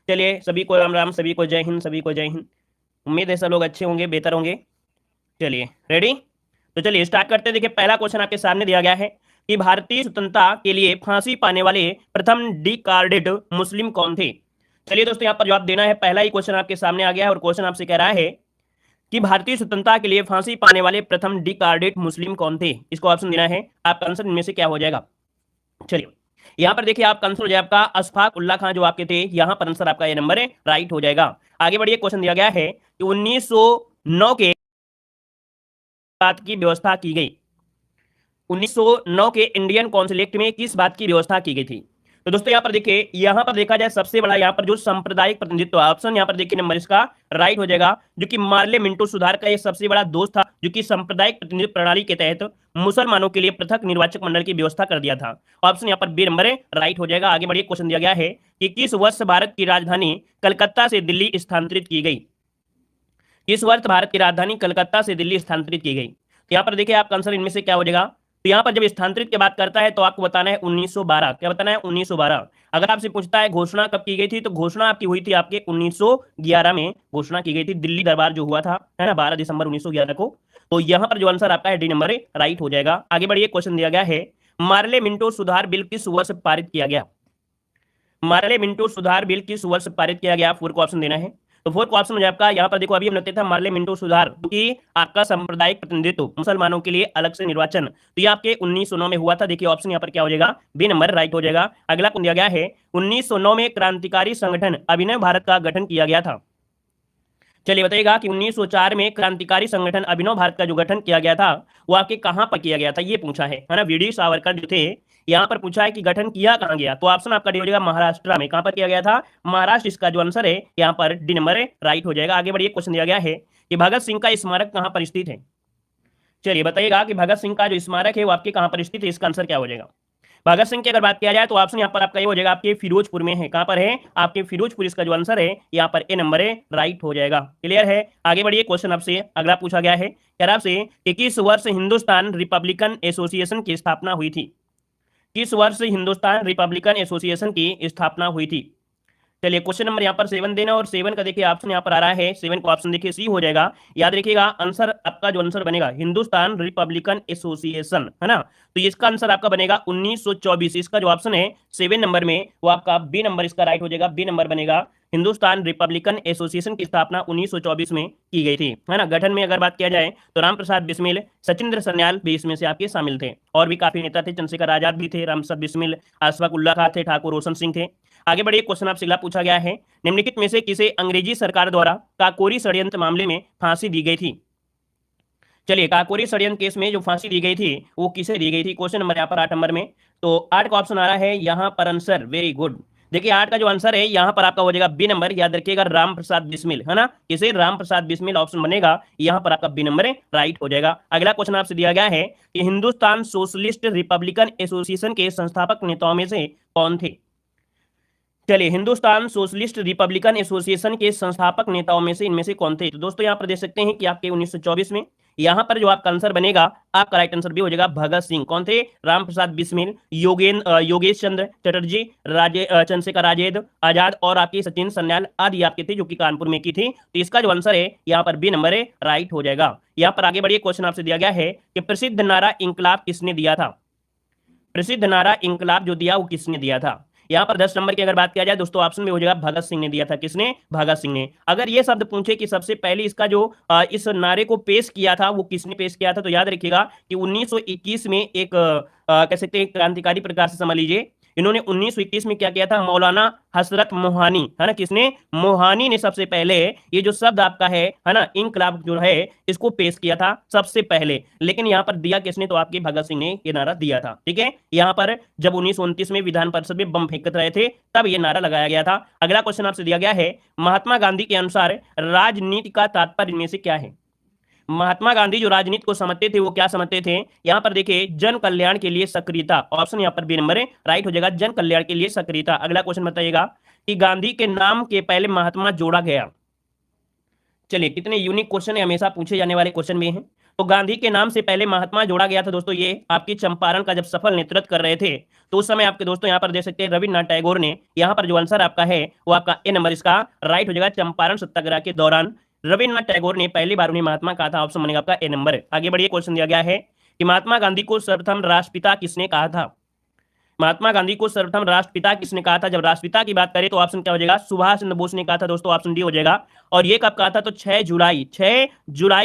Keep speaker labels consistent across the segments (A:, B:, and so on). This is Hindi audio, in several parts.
A: चलिए सभी को राम राम, सभी को जय हिंद, सभी को जय हिंद। उम्मीद है सब लोग अच्छे होंगे, बेहतर होंगे। चलिए रेडी, तो चलिए स्टार्ट करते हैं। देखिए पहला क्वेश्चन आपके सामने दिया गया है कि भारतीय स्वतंत्रता के लिए फांसी पाने वाले प्रथम डिकार्डेड मुस्लिम कौन थे। चलिए दोस्तों यहाँ पर जवाब देना है। पहला ही क्वेश्चन आपके सामने आ गया है और क्वेश्चन आपसे कह रहा है कि भारतीय स्वतंत्रता के लिए फांसी पाने वाले प्रथम डिकार्डेड मुस्लिम कौन थे। इसको ऑप्शन देना है, आपका आंसर इनमें से क्या हो जाएगा। चलिए यहाँ पर देखिए आपका आंसर हो जाए आपका अशफाक उल्लाह खान जो आपके थे। यहाँ पर आंसर आपका ये नंबर है राइट हो जाएगा। आगे बढ़िए, क्वेश्चन दिया गया है कि 1909 के बात की व्यवस्था की गई। 1909 के इंडियन कॉन्सुलेट में किस बात की व्यवस्था की गई थी। तो दोस्तों यहाँ पर देखिए, यहाँ पर देखा जाए सबसे बड़ा यहाँ पर जो सांप्रदायिक प्रतिनिधित्व, ऑप्शन यहाँ पर देखिए नंबर इसका राइट हो जाएगा, जो कि मार्ले मिंटो सुधार का एक सबसे बड़ा दोस्त था, जो कि सांप्रदायिक प्रतिनिधित्व प्रणाली के तहत मुसलमानों के लिए पृथक निर्वाचक मंडल की व्यवस्था कर दिया था। ऑप्शन यहाँ पर बी नंबर है राइट हो जाएगा। आगे बढ़िए, क्वेश्चन दिया गया है कि किस वर्ष भारत की राजधानी कलकत्ता से दिल्ली स्थानांतरित की गई। किस वर्ष भारत की राजधानी कलकत्ता से दिल्ली स्थानांतरित की गई। तो यहाँ पर देखिए आपका आंसर इनमें से क्या हो जाएगा। तो यहाँ पर जब स्थानांतरित की बात करता है तो आपको बताना है 1912। क्या बताना है 1912। अगर आपसे पूछता है घोषणा कब की गई थी, तो घोषणा आपकी हुई थी आपके 1911 में घोषणा की गई थी। दिल्ली दरबार जो हुआ था है ना 12 दिसंबर 1911 को। तो यहाँ पर जो आंसर आपका है डी नंबर राइट हो जाएगा। आगे बढ़िए, क्वेश्चन दिया गया है मार्ले मिंटो सुधार बिल किस वर्ष पारित किया गया। मार्ले मिंटो सुधार बिल किस वर्ष पारित किया गया, फोर को ऑप्शन देना है। तो फोर्थ ऑप्शन हो जाए आपका, यहाँ पर देखो अभी हम लगते था मार्ले मिंटो सुधार कि आपका सांप्रदायिक प्रतिनिधित्व मुसलमानों के लिए अलग से निर्वाचन, तो ये आपके 1909 में हुआ था। देखिए ऑप्शन यहाँ पर क्या हो जाएगा, बी नंबर राइट हो जाएगा। अगला कौन दिया गया है 1909 में क्रांतिकारी संगठन अभिनव भारत का गठन किया गया था। चलिए बताइएगा कि 1904 में क्रांतिकारी संगठन अभिनव भारत का जो गठन किया गया था वो आपके कहां पर किया गया था, ये पूछा है ना। वीडी सावरकर जो थे यहाँ पर पूछा है कि गठन किया कहां गया, तो ऑप्शन आपका डी हो जाएगा महाराष्ट्र में। कहां पर किया गया था, महाराष्ट्र। इसका जो आंसर है यहाँ पर डी नंबर राइट हो जाएगा। आगे बढ़िए, क्वेश्चन दिया गया है कि भगत सिंह का स्मारक कहां पर स्थित है। चलिए बताइएगा कि भगत सिंह का जो स्मारक है वो आपके कहां पर स्थित है। इसका आंसर क्या हो जाएगा। भगत सिंह की अगर बात किया जाए तो ऑप्शन यहाँ पर आपका ये हो जाएगा आपके फिरोजपुर में है। कहां पर है, आपके फिरोजपुर। इसका जो आंसर है यहाँ पर ए नंबर है राइट हो जाएगा। क्लियर है। आगे बढ़िए, क्वेश्चन आपसे अगला पूछा गया है क्या आपसे कि किस वर्ष हिंदुस्तान रिपब्लिकन एसोसिएशन की स्थापना हुई थी। किस वर्ष हिंदुस्तान रिपब्लिकन एसोसिएशन की स्थापना हुई थी। चलिए क्वेश्चन नंबर यहाँ पर 7 देना, और 7 का देखिए ऑप्शन यहाँ पर आ रहा है 7 का ऑप्शन देखिए सी हो जाएगा। याद रखिएगा आंसर आपका जो आंसर बनेगा हिंदुस्तान रिपब्लिकन एसोसिएशन है ना, तो इसका आंसर आपका बनेगा 1924। इसका जो ऑप्शन है 7 नंबर में वो आपका बी नंबर इसका राइट हो जाएगा। बी नंबर बनेगा, हिंदुस्तान रिपब्लिकन एसोसिएशन की स्थापना 1924 में की गई थी है ना। गठन में अगर बात किया जाए तो राम प्रसाद बिस्मिल, सचिंद्र सन्याल भी इसमें से आपके शामिल थे, और भी काफी नेता थे, चंद्रशेखर आजाद भी थे, राम प्रसाद बिस्मिल, अशफाक उल्लाह खान थे, ठाकुर रोशन सिंह थे। आगे बढ़िए, क्वेश्चन आपसे अगला पूछा गया है निम्नलिखित में से किसे अंग्रेजी सरकार द्वारा काकोरी षड्यंत्र मामले में फांसी दी गई थी। चलिए काकोरी षड्यंत्र केस में जो फांसी दी गई थी वो किसे दी गई थी। क्वेश्चन नंबर यहाँ पर 8 नंबर में, तो 8 का ऑप्शन आ रहा है यहाँ पर आंसर। Very good. देखिए 8 का जो आंसर है यहाँ पर आपका हो जाएगा बी नंबर। याद रखिएगा राम प्रसाद बिस्मिल है ना, किसे, राम प्रसाद बिस्मिल ऑप्शन बनेगा यहाँ पर आपका बी नंबर राइट हो जाएगा। अगला क्वेश्चन आपसे दिया गया है कि हिंदुस्तान सोशलिस्ट रिपब्लिकन एसोसिएशन के संस्थापक नेताओं में से कौन थे। चलिए हिंदुस्तान सोशलिस्ट रिपब्लिकन एसोसिएशन के संस्थापक नेताओं में से इनमें से कौन थे। तो दोस्तों यहाँ पर देख सकते हैं कि आपके 1924 में यहाँ पर जो आपका आंसर बनेगा, आपका राइट आंसर भी हो जाएगा भगत सिंह। कौन थे, राम प्रसाद बिस्मिल, योगेश चंद्र चटर्जी, चंद्रशेखर आजाद और आपके सचिन सन्याल आदि आपके थे, जो कि कानपुर में की थी। तो इसका जो आंसर है यहाँ पर बी नंबर राइट हो जाएगा। यहाँ पर आगे बढ़िए, क्वेश्चन आपसे दिया गया है कि प्रसिद्ध नारा इंकलाब किसने दिया था। प्रसिद्ध नारा इंकलाब जो दिया वो किसने दिया था। यहाँ पर 10 नंबर की अगर बात किया जाए दोस्तों ऑप्शन में हो जाएगा भगत सिंह ने दिया था। किसने, भगत सिंह ने। अगर ये शब्द पूछे कि सबसे पहले इसका जो इस नारे को पेश किया था वो किसने पेश किया था, तो याद रखिएगा कि 1921 में एक कह सकते हैं क्रांतिकारी प्रकार से समझ लीजिए, इन्होंने 1921 में क्या किया था, मौलाना हसरत मोहानी है ना, किसने, मोहानी ने सबसे पहले ये जो शब्द आपका है ना इनकलाब जो है इसको पेश किया था सबसे पहले। लेकिन यहाँ पर दिया किसने, तो आपके भगत सिंह ने ये नारा दिया था। ठीक है, यहाँ पर जब 1929 में विधान परिषद में बम फेंक रहे थे तब ये नारा लगाया गया था। अगला क्वेश्चन आपसे दिया गया है महात्मा गांधी के अनुसार राजनीति का तात्पर्य इनमें से क्या है। महात्मा गांधी जो राजनीति को समझते थे वो क्या समझते थे, यहाँ पर देखिए जन कल्याण के लिए सक्रियता। ऑप्शन यहाँ पर बी नंबर राइट हो जाएगा, जन कल्याण के लिए सक्रियता। अगला क्वेश्चन बताइएगा कि गांधी के नाम के पहले महात्मा जोड़ा गया। चलिए कितने यूनिक क्वेश्चन है, हमेशा पूछे जाने वाले क्वेश्चन भी हैं। तो गांधी के नाम से पहले महात्मा जोड़ा गया था दोस्तों, ये आपकी चंपारण का जब सफल नेतृत्व कर रहे थे तो उस समय आपके दोस्तों यहाँ पर देख सकते हैं रविन्द्रनाथ टैगोर ने, यहाँ पर जो आंसर आपका है वो आपका ए नंबर इसका राइट हो जाएगा। चंपारण सत्याग्रह के दौरान रविन्द्रनाथ टैगोर ने पहली बार उन्हें महात्मा कहा था, ऑप्शन बनेगा आपका ए नंबर। आगे बढ़िए, क्वेश्चन दिया गया है कि महात्मा गांधी को सर्वप्रथम राष्ट्रपिता किसने कहा था। महात्मा गांधी को सर्वप्रथम राष्ट्रपिता किसने कहा था। जब राष्ट्रपिता की बात करें तो ऑप्शन क्या हो जाएगा, सुभाष चंद्र बोस ने कहा था दोस्तों, ऑप्शन डी हो जाएगा। और ये कब कहा था, तो 6 जुलाई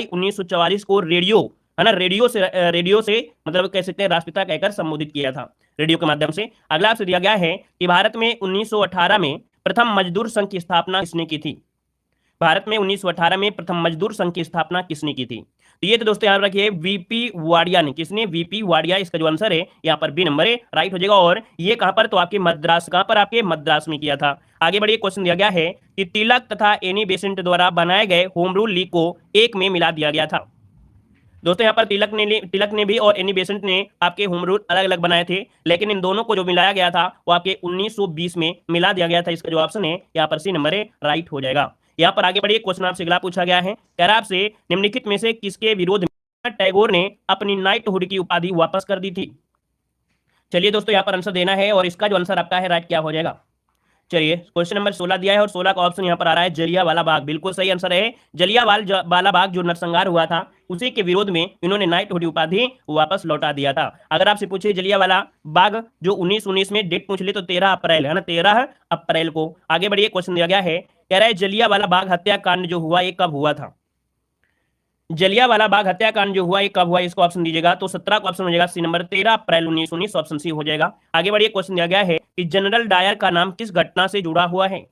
A: 1944 को रेडियो, है ना, रेडियो से मतलब कह सकते हैं राष्ट्रपिता कहकर संबोधित किया था, रेडियो के माध्यम से। अगला आपसे दिया गया है कि भारत में 1918 में प्रथम मजदूर संघ की स्थापना किसने की थी। भारत में 1918 में प्रथम मजदूर संघ की स्थापना किसने की थी। तो ये तो दोस्तों याद रखिए वीपी वाडिया ने। किसने, वीपी वाडिया। इसका जो आंसर है यहाँ पर बी नंबर है, राइट हो जाएगा। और ये कहां पर, तो आपके मद्रास, कहां पर, आपके मद्रास में किया था। आगे बढ़िए, क्वेश्चन दिया गया है कि तिलक तथा एनी बेसेंट द्वारा बनाए गए होम रूल लीग को एक में मिला दिया गया था। दोस्तों यहाँ पर तिलक ने भी और एनी बेसेंट ने आपके होम रूल अलग अलग बनाए थे, लेकिन इन दोनों को जो मिलाया गया था वो आपके 1920 में मिला दिया गया था। इसका जो ऑप्शन है यहाँ पर सी नंबर है, राइट हो जाएगा। यहाँ पर आगे बढ़िए, क्वेश्चन आपसे अगला पूछा गया है, कह रहा आपसे निम्नलिखित में से किसके विरोध में टैगोर ने अपनी नाइटहुड की उपाधि वापस कर दी थी। चलिए दोस्तों यहाँ पर आंसर देना है और इसका जो आंसर आपका है राइट क्या हो जाएगा। चलिए क्वेश्चन नंबर 16 दिया है और 16 का ऑप्शन यहाँ पर आ रहा है जलियांवाला बाग। बिल्कुल सही आंसर है, जलियांवाला बाग जो नरसंहार हुआ था उसी के विरोध में इन्होंने नाइटहुड उपाधि वापस लौटा दिया था। अगर आपसे पूछे जलियांवाला बाग जो 1919 में डेट पूछ ले तो 13 अप्रैल, है ना, 13 अप्रैल को। आगे बढ़िए, क्वेश्चन दिया गया है, कह रहा है जलियांवाला बाग हत्याकांड जो हुआ ये कब हुआ था। जलियांवाला बाग हत्याकांड जो हुआ ये कब हुआ, इसको ऑप्शन दीजिएगा। तो 17 का ऑप्शन हो जाएगा सी नंबर, 13 अप्रैल 1919, ऑप्शन सी हो जाएगा। आगे बढ़िए, क्वेश्चन दिया गया है कि जनरल डायर का नाम किस घटना से जुड़ा हुआ है।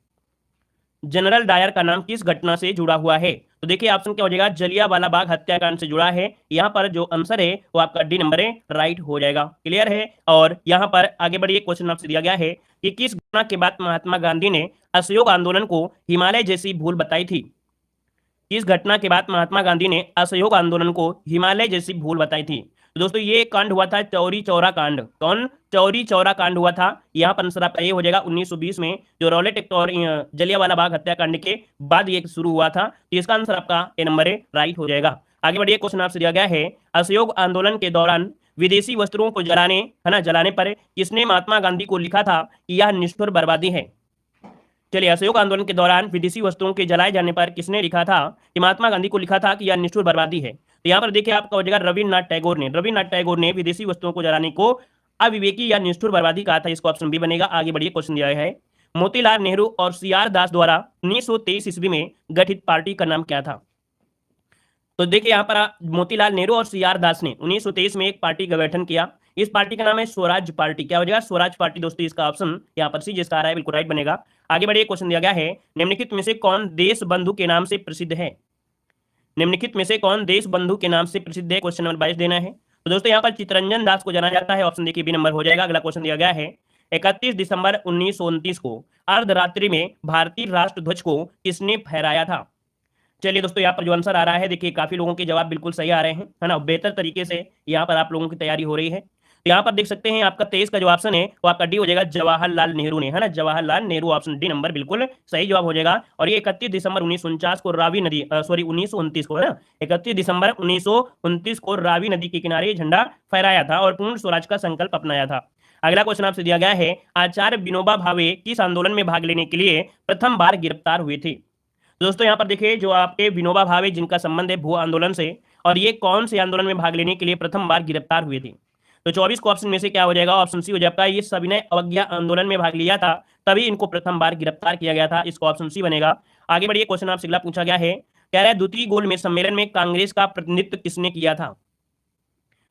A: जनरल डायर का नाम किस घटना से जुड़ा हुआ है। तो देखिए ऑप्शन क्या हो जाएगा, जलियांवाला बाग हत्याकांड से जुड़ा है। यहाँ पर जो आंसर है वो आपका डी नंबर है, राइट हो जाएगा। क्लियर है। और यहाँ पर आगे बढ़िए, क्वेश्चन आपसे दिया गया है कि किस घटना के बाद महात्मा गांधी ने असहयोग आंदोलन को हिमालय जैसी भूल बताई थी। इस घटना के बाद महात्मा गांधी ने असहयोग आंदोलन को हिमालय जैसी भूल बताई थी। तो दोस्तों ये कांड हुआ था चौरी चौरा कांड। कौन, चौरी चौरा कांड हुआ था। यहाँ पर आंसर आपका ये हो जाएगा 1920 में जो रॉलेट एक्ट और जलियांवाला बाग हत्याकांड के बाद ये शुरू हुआ था। तो इसका आंसर आपका ए नंबर है, राइट हो जाएगा। आगे बढ़िए, क्वेश्चन आपसे दिया गया है असहयोग आंदोलन के दौरान विदेशी वस्त्रों को जलाने, है ना, जलाने पर किसने महात्मा गांधी को लिखा था कि यह निष्ठुर बर्बादी है। चलिए, असहयोग आंदोलन के दौरान विदेशी वस्तुओं के जलाए जाने पर किसने लिखा था कि महात्मा गांधी को लिखा था कि यह निष्ठुर बर्बादी है। तो यहाँ पर देखिए आपका हो जाएगा रविन्द्रनाथ टैगोर ने। रविन्द्रनाथ टैगोर ने विदेशी वस्तुओं को जलाने को अविवेकी या निष्ठुर बर्बादी कहा था। इसको ऑप्शन बी बनेगा। आगे बढ़िए, क्वेश्चन दिया है मोतीलाल नेहरू और सीआर दास द्वारा 1923 ईस्वी में गठित पार्टी का नाम क्या था। तो देखिए यहाँ पर मोतीलाल नेहरू और सीआर दास ने 1923 में एक पार्टी का गठन किया। इस पार्टी का नाम है स्वराज पार्टी। क्या हो जाएगा, स्वराज पार्टी। दोस्तों इसका ऑप्शन यहाँ पर सी जिसका आ रहा है बिल्कुल राइट बनेगा। आगे बढ़िए, क्वेश्चन दिया गया है निम्नलिखित में से कौन देश बंधु के नाम से प्रसिद्ध है। निम्नलिखित में से कौन देश बंधु के नाम से प्रसिद्ध है, क्वेश्चन नंबर 22 देना है। तो दोस्तों यहाँ पर चित्तरंजन दास को जाना जाता है, ऑप्शन देखिए बी नंबर हो जाएगा। अगला क्वेश्चन दिया गया है 31 दिसंबर 1929 को अर्धरात्रि में भारतीय राष्ट्र ध्वज को किसने फहराया था। चलिए दोस्तों यहाँ पर जो आंसर आ रहा है, देखिए काफी लोगों के जवाब बिल्कुल सही आ रहे हैं, है ना, बेहतर तरीके से यहाँ पर आप लोगों की तैयारी हो रही है। तो यहाँ पर देख सकते हैं आपका 23 का जो ऑप्शन है वो आपका डी हो जाएगा, जवाहरलाल नेहरू ने, है ना, Jawaharlal Nehru, option D number बिल्कुल सही जवाब हो जाएगा। और ये 31 दिसंबर 1949 को रावी नदी, सॉरी 1929 को, है ना, 31 दिसंबर 1929 को रावी नदी के किनारे झंडा फहराया था और पूर्ण स्वराज का संकल्प अपनाया था। अगला क्वेश्चन आपसे दिया गया है आचार्य विनोबा भावे किस आंदोलन में भाग लेने के लिए प्रथम बार गिरफ्तार हुए थे। दोस्तों यहाँ पर देखिए जो आपके विनोबा भावे जिनका संबंध है भू आंदोलन से, और ये कौन से आंदोलन में भाग लेने के लिए प्रथम बार गिरफ्तार हुए थे। तो 24 को ऑप्शन में से क्या हो जाएगा, ऑप्शन सी हो जाएगा। ये सविनय अवज्ञा आंदोलन में भाग लिया था, तभी इनको प्रथम बार गिरफ्तार किया गया था। इसको ऑप्शन सी बनेगा। आगे बढ़िए, क्वेश्चन आपसे अगला पूछा गया है, कह रहा है द्वितीय गोलमेज सम्मेलन में कांग्रेस का प्रतिनिधित्व किसने किया था।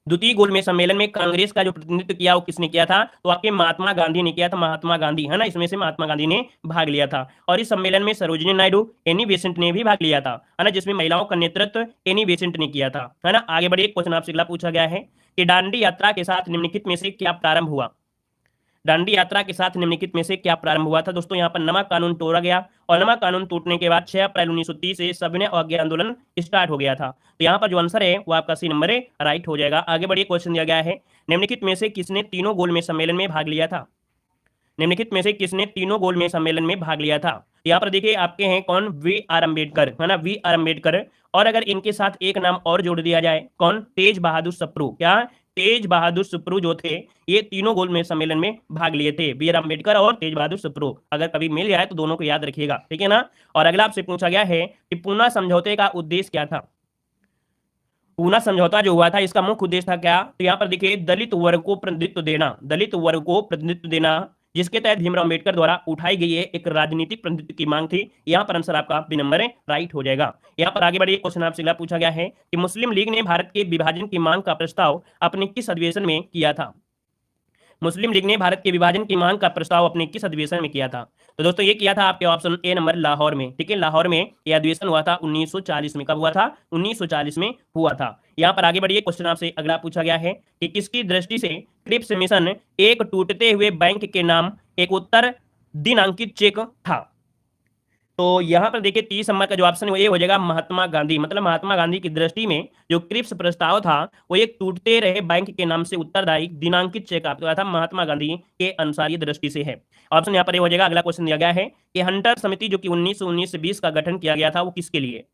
A: द्वितीय गोलमेज सम्मेलन में कांग्रेस का जो प्रतिनिधित्व किया वो किसने किया था, तो आपके महात्मा गांधी ने किया था। महात्मा गांधी, है ना, इसमें से महात्मा गांधी ने भाग लिया था। और इस सम्मेलन में सरोजिनी नायडू, एनी बेसेंट ने भी भाग लिया था, है ना, जिसमें महिलाओं का नेतृत्व एनी बेसेंट ने किया था, है ना। आगे बढ़िए, क्वेश्चन आपसे अगला पूछा गया है कि दांडी यात्रा के साथ निम्नलिखित में से क्या प्रारंभ हुआ। दांडी यात्रा के साथ निम्नलिखित में से क्या प्रारंभ हुआ था। दोस्तों यहाँ पर नमक कानून तोड़ा गया और नमक कानून टूटने के बाद 6 अप्रैल 1930 से सविनय अवज्ञा आंदोलन स्टार्ट हो गया था। तो यहाँ पर जो आंसर है वो आपका सी नंबर है, राइट हो जाएगा। आगे बढ़िए, क्वेश्चन दिया गया है निम्नलिखित में से किसने तीनों गोलमेज सम्मेलन में भाग लिया था। निम्नलिखित में से किसने तीनों गोल मेज सम्मेलन में भाग लिया था? यहाँ पर देखिए आपके हैं कौन, वी आर अम्बेडकर, है ना, वी आर अम्बेडकर। और अगर इनके साथ एक नाम और जोड़ दिया जाए, कौन, तेज बहादुर सप्रू। क्या, तेज बहादुर सप्रू जो थे ये तीनों गोल मेज सम्मेलन में भाग लिए थे, बी आर अम्बेडकर और तेज बहादुर सप्रू। अगर कभी मिल जाए तो दोनों को याद रखिएगा, ठीक है ना। और अगला आपसे पूछा गया है कि पूना समझौते का उद्देश्य क्या था? पूना समझौता जो हुआ था इसका मुख्य उद्देश्य था क्या? तो यहाँ पर देखिए दलित वर्ग को प्रतिनिधित्व देना, दलित वर्ग को प्रतिनिधित्व देना, जिसके तहत भीमराव अम्बेडकर द्वारा उठाई गई है एक राजनीतिक प्रतिनिधित्व की मांग थी। यहाँ पर आंसर आपका बी नंबर राइट हो जाएगा। यहाँ पर आगे बढ़िए, क्वेश्चन आपसे अगला पूछा गया है कि मुस्लिम लीग ने भारत के विभाजन की मांग का प्रस्ताव अपने किस अधिवेशन में किया था? मुस्लिम लीग ने भारत के विभाजन की मांग का प्रस्ताव अपने किस अधिवेशन में किया था? तो दोस्तों ये किया था आपके ऑप्शन ए नंबर लाहौर में, ठीक है। लाहौर में यह अधिवेशन हुआ था 1940 में। कब हुआ था? 1940 में हुआ था। यहाँ पर आगे बढ़िए, क्वेश्चन आपसे अगला पूछा गया है कि किसकी दृष्टि से क्रिप्स मिशन एक टूटते हुए बैंक के नाम एक उत्तर दिनांकित चेक था? तो यहाँ पर देखिए 30 नंबर का जो ऑप्शन है वो ये हो जाएगा महात्मा गांधी। मतलब महात्मा गांधी की दृष्टि में जो क्रिप्स प्रस्ताव था वो एक टूटते रहे बैंक के नाम से उत्तरदायी दिनांकित चेक आपका था, महात्मा गांधी के अनुसार ये दृष्टि से है। ऑप्शन यहाँ पर ये हो जाएगा। अगला क्वेश्चन दिया गया है कि हंटर समिति जो कि 1919 से 20 का गठन किया गया था वो किसके लिए?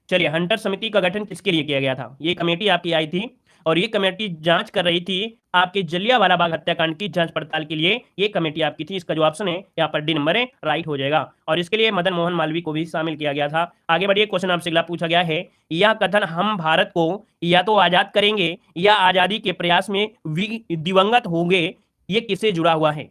A: चलिए, हंटर समिति का गठन किसके लिए किया गया था? ये कमेटी आपकी आई थी और ये कमेटी जांच कर रही थी आपके जलियांवाला बाग हत्याकांड की जांच पड़ताल के लिए ये कमेटी आपकी थी। इसका जो ऑप्शन है यहाँ पर डी नंबर है राइट हो जाएगा। और इसके लिए मदन मोहन मालवीय को भी शामिल किया गया था। आगे बढ़िए, क्वेश्चन आपसे अगला पूछा गया है, यह कथन हम भारत को या तो आजाद करेंगे या आजादी के प्रयास में दिवंगत होंगे, ये किससे जुड़ा हुआ है?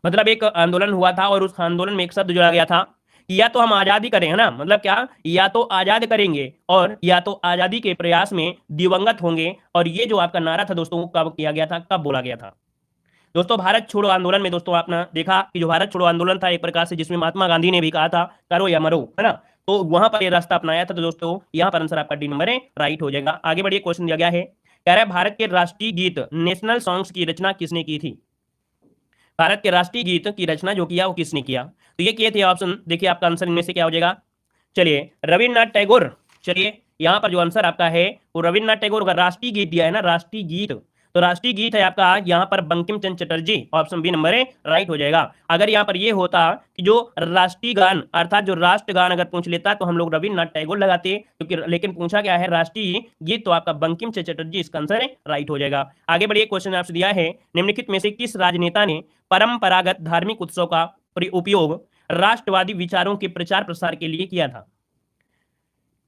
A: मतलब एक आंदोलन हुआ था और उस आंदोलन में एक शब्द जोड़ा गया था, या तो हम आजादी करें, है ना, मतलब क्या, या तो आजाद करेंगे और या तो आजादी के प्रयास में दिवंगत होंगे। और ये जो आपका नारा था दोस्तों कब किया गया था, कब बोला गया था? दोस्तों भारत छोड़ो आंदोलन में दोस्तों आपने देखा कि जो भारत छोड़ो आंदोलन था एक प्रकार से जिसमें महात्मा गांधी ने भी कहा था करो या मरो, है ना, तो वहां पर ये रास्ता अपनाया था। तो दोस्तों यहाँ पर आंसर आपका डी नंबर है राइट हो जाएगा। आगे बढ़िए, क्वेश्चन दिया गया है, कह रहा है भारत के राष्ट्रीय गीत नेशनल सॉन्ग्स की रचना किसने की थी? भारत के राष्ट्रीय गीत की रचना जो किया वो किसने किया? तो ये किए थे ऑप्शन, देखिए आपका आंसर इनमें से क्या हो जाएगा। चलिए, रविन्द्रनाथ टैगोर। चलिए यहाँ पर जो आंसर आपका है वो रविन्द्रनाथ टैगोर का राष्ट्रीय गीत दिया है ना, राष्ट्रीय गीत, तो राष्ट्रीय गीत है आपका यहाँ पर Bankim Chandra Chatterjee. Option B number है राइट हो जाएगा। अगर यहाँ पर ये होता कि जो राष्ट्रीय गान अर्थात जो राष्ट्रगान अगर पूछ लेता तो हम लोग रविन्द्रनाथ टैगोर लगाते, क्योंकि लेकिन पूछा गया है राष्ट्रीय गीत, तो आपका बंकिम चंद्र चटर्जी इसका आंसर है राइट हो जाएगा। आगे बढ़िए, क्वेश्चन आपसे दिया है, निम्नलिखित में से किस राजनेता ने परंपरागत धार्मिक उत्सव का उपयोग राष्ट्रवादी विचारों के प्रचार प्रसार के लिए किया था?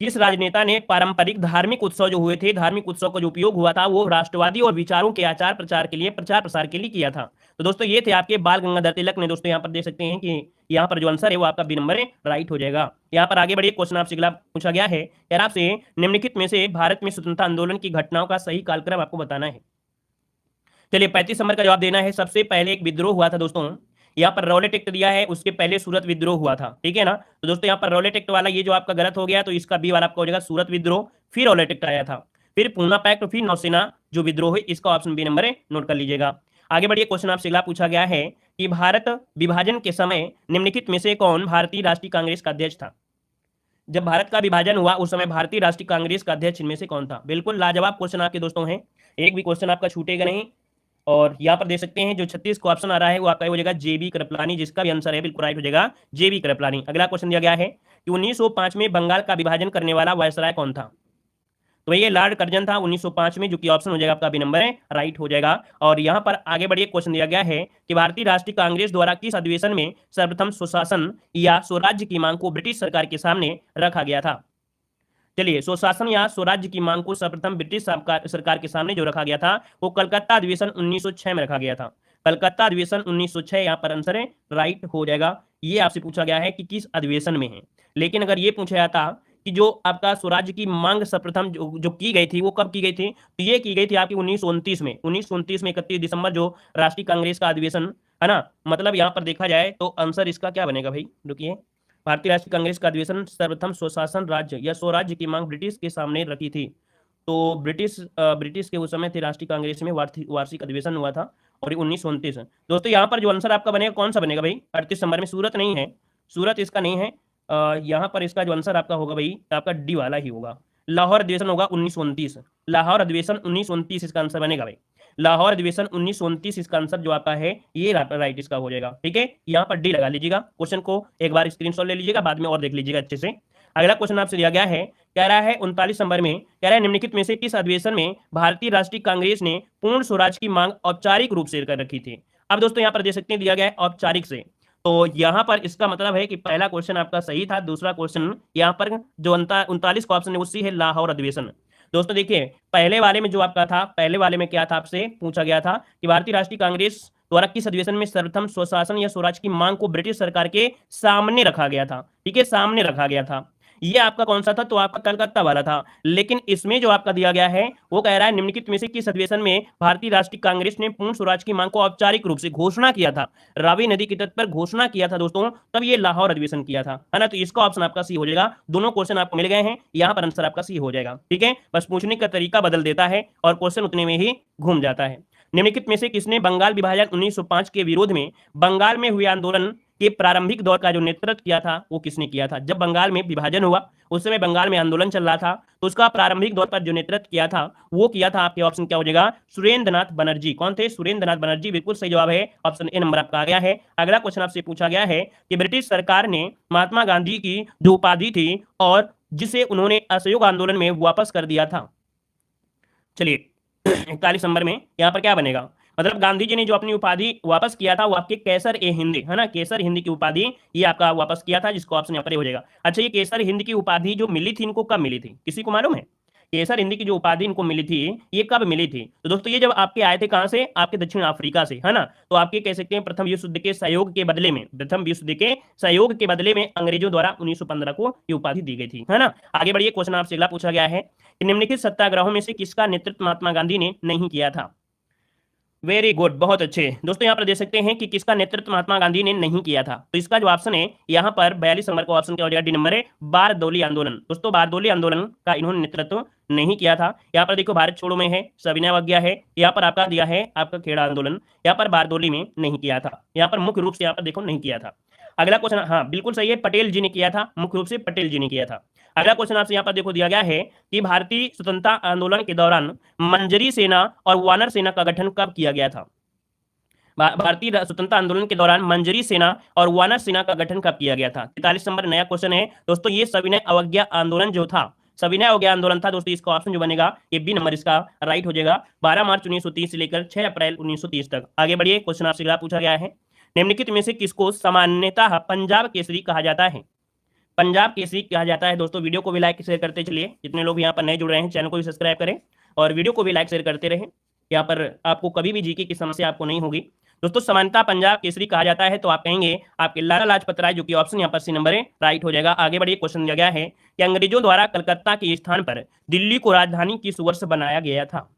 A: किस राजनेता ने पारंपरिक धार्मिक उत्सव जो हुए थे, धार्मिक उत्सव का जो उपयोग हुआ था वो राष्ट्रवादी और विचारों के आचार प्रचार के लिए, प्रचार प्रसार के लिए किया था? तो दोस्तों ये थे आपके बाल गंगाधर तिलक ने। दोस्तों यहाँ पर देख सकते हैं कि यहाँ पर जो आंसर है वो आपका बी नंबर है राइट हो जाएगा। यहाँ पर आगे बढ़िए, क्वेश्चन आपसे अगला पूछा गया है, यार आपसे निम्नलिखित में से भारत में स्वतंत्रता आंदोलन की घटनाओं का सही कालक्रम आपको बताना है। चलिए 35 नंबर का जवाब देना है। सबसे पहले एक विद्रोह हुआ था दोस्तों, यहाँ पर रौलेट एक्ट दिया है, उसके पहले सूरत विद्रोह हुआ था, ठीक है ना। तो दोस्तों यहाँ पर रौलेट एक्ट वाला ये जो आपका गलत हो गया, तो इसका बी वाला आपका हो जाएगा सूरत विद्रोह, फिर रौलेट एक्ट आया था, फिर पूना पैक्ट, फिर नौसेना जो विद्रोह है, इसका ऑप्शन बी नंबर है नोट कर लीजिएगा। आगे बढ़िए, क्वेश्चन आपसे अगला पूछा गया है कि भारत विभाजन के समय निम्नलिखित में से कौन भारतीय राष्ट्रीय कांग्रेस का अध्यक्ष था? जब भारत का विभाजन हुआ उस समय भारतीय राष्ट्रीय कांग्रेस का अध्यक्ष इनमें से कौन था? बिल्कुल लाजवाब क्वेश्चन आपके दोस्तों हैं, एक भी क्वेश्चन आपका छूटेगा नहीं। और यहाँ पर देख सकते हैं जो 36 को ऑप्शन आ रहा है वो आपका हो जाएगा जेबी कृपलानी, जिसका भी आंसर है बिल्कुल राइट हो जाएगा जेबी कृपलानी। अगला क्वेश्चन दिया गया है कि 1905 में बंगाल का विभाजन करने वाला वायसराय कौन था? तो ये लॉर्ड कर्जन था 1905 में, जो कि ऑप्शन हो जाएगा आपका बी नंबर है राइट हो जाएगा। और यहाँ पर आगे बढ़िए, क्वेश्चन दिया गया है कि भारतीय राष्ट्रीय कांग्रेस द्वारा किस अधिवेशन में सर्वप्रथम सुशासन या स्वराज्य की मांग को ब्रिटिश सरकार के सामने रखा गया था? चलिए, स्वशासन या स्वराज्य की मांग को सर्वप्रथम ब्रिटिश सरकार के सामने जो रखा गया था वो कलकत्ता अधिवेशन 1906 में रखा गया था। कलकत्ता अधिवेशन 1906 यहाँ पर आंसर है राइट हो जाएगा। ये आपसे पूछा गया है कि किस अधिवेशन में है, लेकिन अगर ये पूछा जाता कि जो आपका स्वराज्य की मांग सर्वप्रथम जो की गई थी वो कब की गई थी, तो ये की गई थी आपकी 1929 में। 1929 में 31 दिसंबर जो राष्ट्रीय कांग्रेस का अधिवेशन है ना, मतलब यहाँ पर देखा जाए तो आंसर इसका क्या बनेगा भाई, रुकिए। भारतीय राष्ट्रीय कांग्रेस का अधिवेशन सर्वप्रथम स्वशासन राज्य या स्वराज्य की मांग ब्रिटिश के सामने रखी थी। तो ब्रिटिश के उस समय थे राष्ट्रीय कांग्रेस में वार्षिक अधिवेशन हुआ था और 1929। दोस्तों यहाँ पर जो आंसर आपका बनेगा कौन सा बनेगा भाई? 38 नंबर में सूरत नहीं है, सूरत इसका नहीं है। यहाँ पर इसका जो आंसर आपका होगा भाई आपका डी वाला ही होगा, लाहौर अधिवेशन होगा 1929। लाहौर अधिवेशन 1929 इसका आंसर बनेगा भाई। लाहौर अधिवेशन 1929 इसका आंसर जो आपका है ये राइट इसका हो जाएगा। ठीक है, यहाँ पर डी लगा लीजिएगा। क्वेश्चन को एक बार स्क्रीनशॉट ले लीजिएगा, बाद में और देख लीजिएगा अच्छे से। अगला क्वेश्चन आपसे दिया गया है, कह रहा है 39 नंबर में, कह रहा है निम्नलिखित में से किस अधिवेशन में भारतीय राष्ट्रीय कांग्रेस ने पूर्ण स्वराज की मांग औपचारिक रूप से कर रखी थी। अब दोस्तों यहाँ पर देख सकते हैं दिया गया है औपचारिक से, तो यहाँ पर इसका मतलब है कि पहला क्वेश्चन आपका सही था, दूसरा क्वेश्चन यहाँ पर जो 39 का ऑप्शन है उसी है लाहौर अधिवेशन। दोस्तों देखिए पहले वाले में जो आपका था, पहले वाले में क्या था, आपसे पूछा गया था कि भारतीय राष्ट्रीय कांग्रेस द्वारा किस अधिवेशन में सर्वप्रथम स्वशासन या स्वराज की मांग को ब्रिटिश सरकार के सामने रखा गया था। ठीक है, सामने रखा गया था। ये आपका कौन सा था, तो आपका कलकत्ता वाला था। लेकिन इसमें जो आपका दिया गया है वो कह रहा है निम्नलिखित में से किस अधिवेशन में भारतीय राष्ट्रीय कांग्रेस ने पूर्ण स्वराज की मांग को औपचारिक रूप से घोषणा किया था, रावी नदी के तट पर घोषणा किया था दोस्तों, तब ये लाहौर अधिवेशन किया था, है ना। तो इसका ऑप्शन आपका सी हो जाएगा। दोनों क्वेश्चन आपको मिल गए हैं, यहाँ पर आंसर आपका सी हो जाएगा। ठीक है, बस पूछने का तरीका बदल देता है और क्वेश्चन उतने में ही घूम जाता है। निम्नलिखित में से किसने बंगाल विभाजन 1905 के विरोध में बंगाल में हुए आंदोलन के प्रारंभिक दौर का जो नेतृत्व किया था वो किसने किया था। जब बंगाल में विभाजन हुआ उस समय बंगाल में आंदोलन चल रहा था, तो उसका प्रारंभिक दौर पर जो नेतृत्व किया था वो किया था, आपके ऑप्शन क्या हो जाएगा, सुरेंद्रनाथ बनर्जी। कौन थे, सुरेंद्रनाथ बनर्जी, बिल्कुल सही जवाब है, ऑप्शन ए नंबर आपका आ गया है। अगला क्वेश्चन आपसे पूछा गया है कि ब्रिटिश सरकार ने महात्मा गांधी की जो उपाधि थी और जिसे उन्होंने असहयोग आंदोलन में वापस कर दिया था, चलिए 41 नंबर में यहाँ पर क्या बनेगा, मतलब गांधी जी ने जो अपनी उपाधि वापस किया था वो आपके केसर ए हिंद, है ना, केसर हिंद की उपाधि ये आपका वापस किया था, जिसको ऑप्शन यहाँ पर हो जाएगा। अच्छा, ये केसर हिंद की उपाधि जो मिली थी इनको कब मिली थी, किसी को मालूम है? केसर हिंद की जो उपाधि इनको मिली थी ये कब मिली थी? तो दोस्तों ये जब आपके आए थे कहां से, आपके दक्षिण अफ्रीका से, है ना। तो आपके कह सकते हैं प्रथम विश्व युद्ध के सहयोग के बदले में, प्रथम विश्व युद्ध के सहयोग के बदले में अंग्रेजों द्वारा 1915 को ये उपाधि दी गई थी, है ना। आगे बढ़िए, क्वेश्चन आपसे अगला पूछा गया है कि निम्नलिखित सत्याग्रहों में से किसका नेतृत्व महात्मा गांधी ने नहीं किया था। वेरी गुड, बहुत अच्छे दोस्तों। यहाँ पर देख सकते हैं कि किसका नेतृत्व महात्मा गांधी ने नहीं किया था, तो इसका जो ऑप्शन है यहाँ पर 42 नंबर का ऑप्शन क्या हो जाएगा, डी नंबर है, बारदौली आंदोलन। दोस्तों बारदौली आंदोलन का इन्होंने नेतृत्व नहीं किया था। यहाँ पर देखो भारत छोड़ो में है, सविनय अवज्ञा है, यहाँ पर आपका दिया है आपका खेड़ा आंदोलन, यहाँ पर बारदौली में नहीं किया था, यहाँ पर मुख्य रूप से यहाँ पर देखो नहीं किया था। अगला क्वेश्चन, हाँ बिल्कुल सही है, पटेल जी ने किया था, मुख्य रूप से पटेल जी ने किया था। अगला क्वेश्चन आपसे यहाँ पर देखो दिया गया है कि भारतीय स्वतंत्रता आंदोलन के दौरान मंजरी सेना और वानर सेना का गठन कब किया गया था। भारतीय स्वतंत्रता आंदोलन के दौरान मंजरी सेना और वानर सेना का गठन कब किया गया था। 43 नंबर नया क्वेश्चन है दोस्तों, ये सविनय अवज्ञा आंदोलन जो था, सविनय अवज्ञा आंदोलन था दोस्तों, इसका ऑप्शन जो बनेगा ये बी नंबर इसका राइट हो जाएगा, 12 मार्च 1930 से लेकर 6 अप्रैल 1930 तक। आगे बढ़िए, क्वेश्चन आपसे अगला पूछा गया है, निम्नलिखित में से किसको सामान्यतः पंजाब केसरी कहा जाता है। पंजाब केसरी कहा जाता है दोस्तों। वीडियो को भी लाइक शेयर करते चलिए, जितने लोग यहाँ पर नए जुड़ रहे हैं चैनल को भी सब्सक्राइब करें और वीडियो को भी लाइक शेयर करते रहें, यहाँ पर आपको कभी भी जीके की समस्या आपको नहीं होगी। दोस्तों समानता पंजाब केसरी कहा जाता है, तो आप कहेंगे आपके लाला लाजपत राय, जो कि ऑप्शन यहाँ पर सी नंबर है राइट हो जाएगा। आगे बढ़िए, क्वेश्चन दिया गया है कि अंग्रेजों द्वारा कलकत्ता के स्थान पर दिल्ली को राजधानी किस वर्ष बनाया गया था।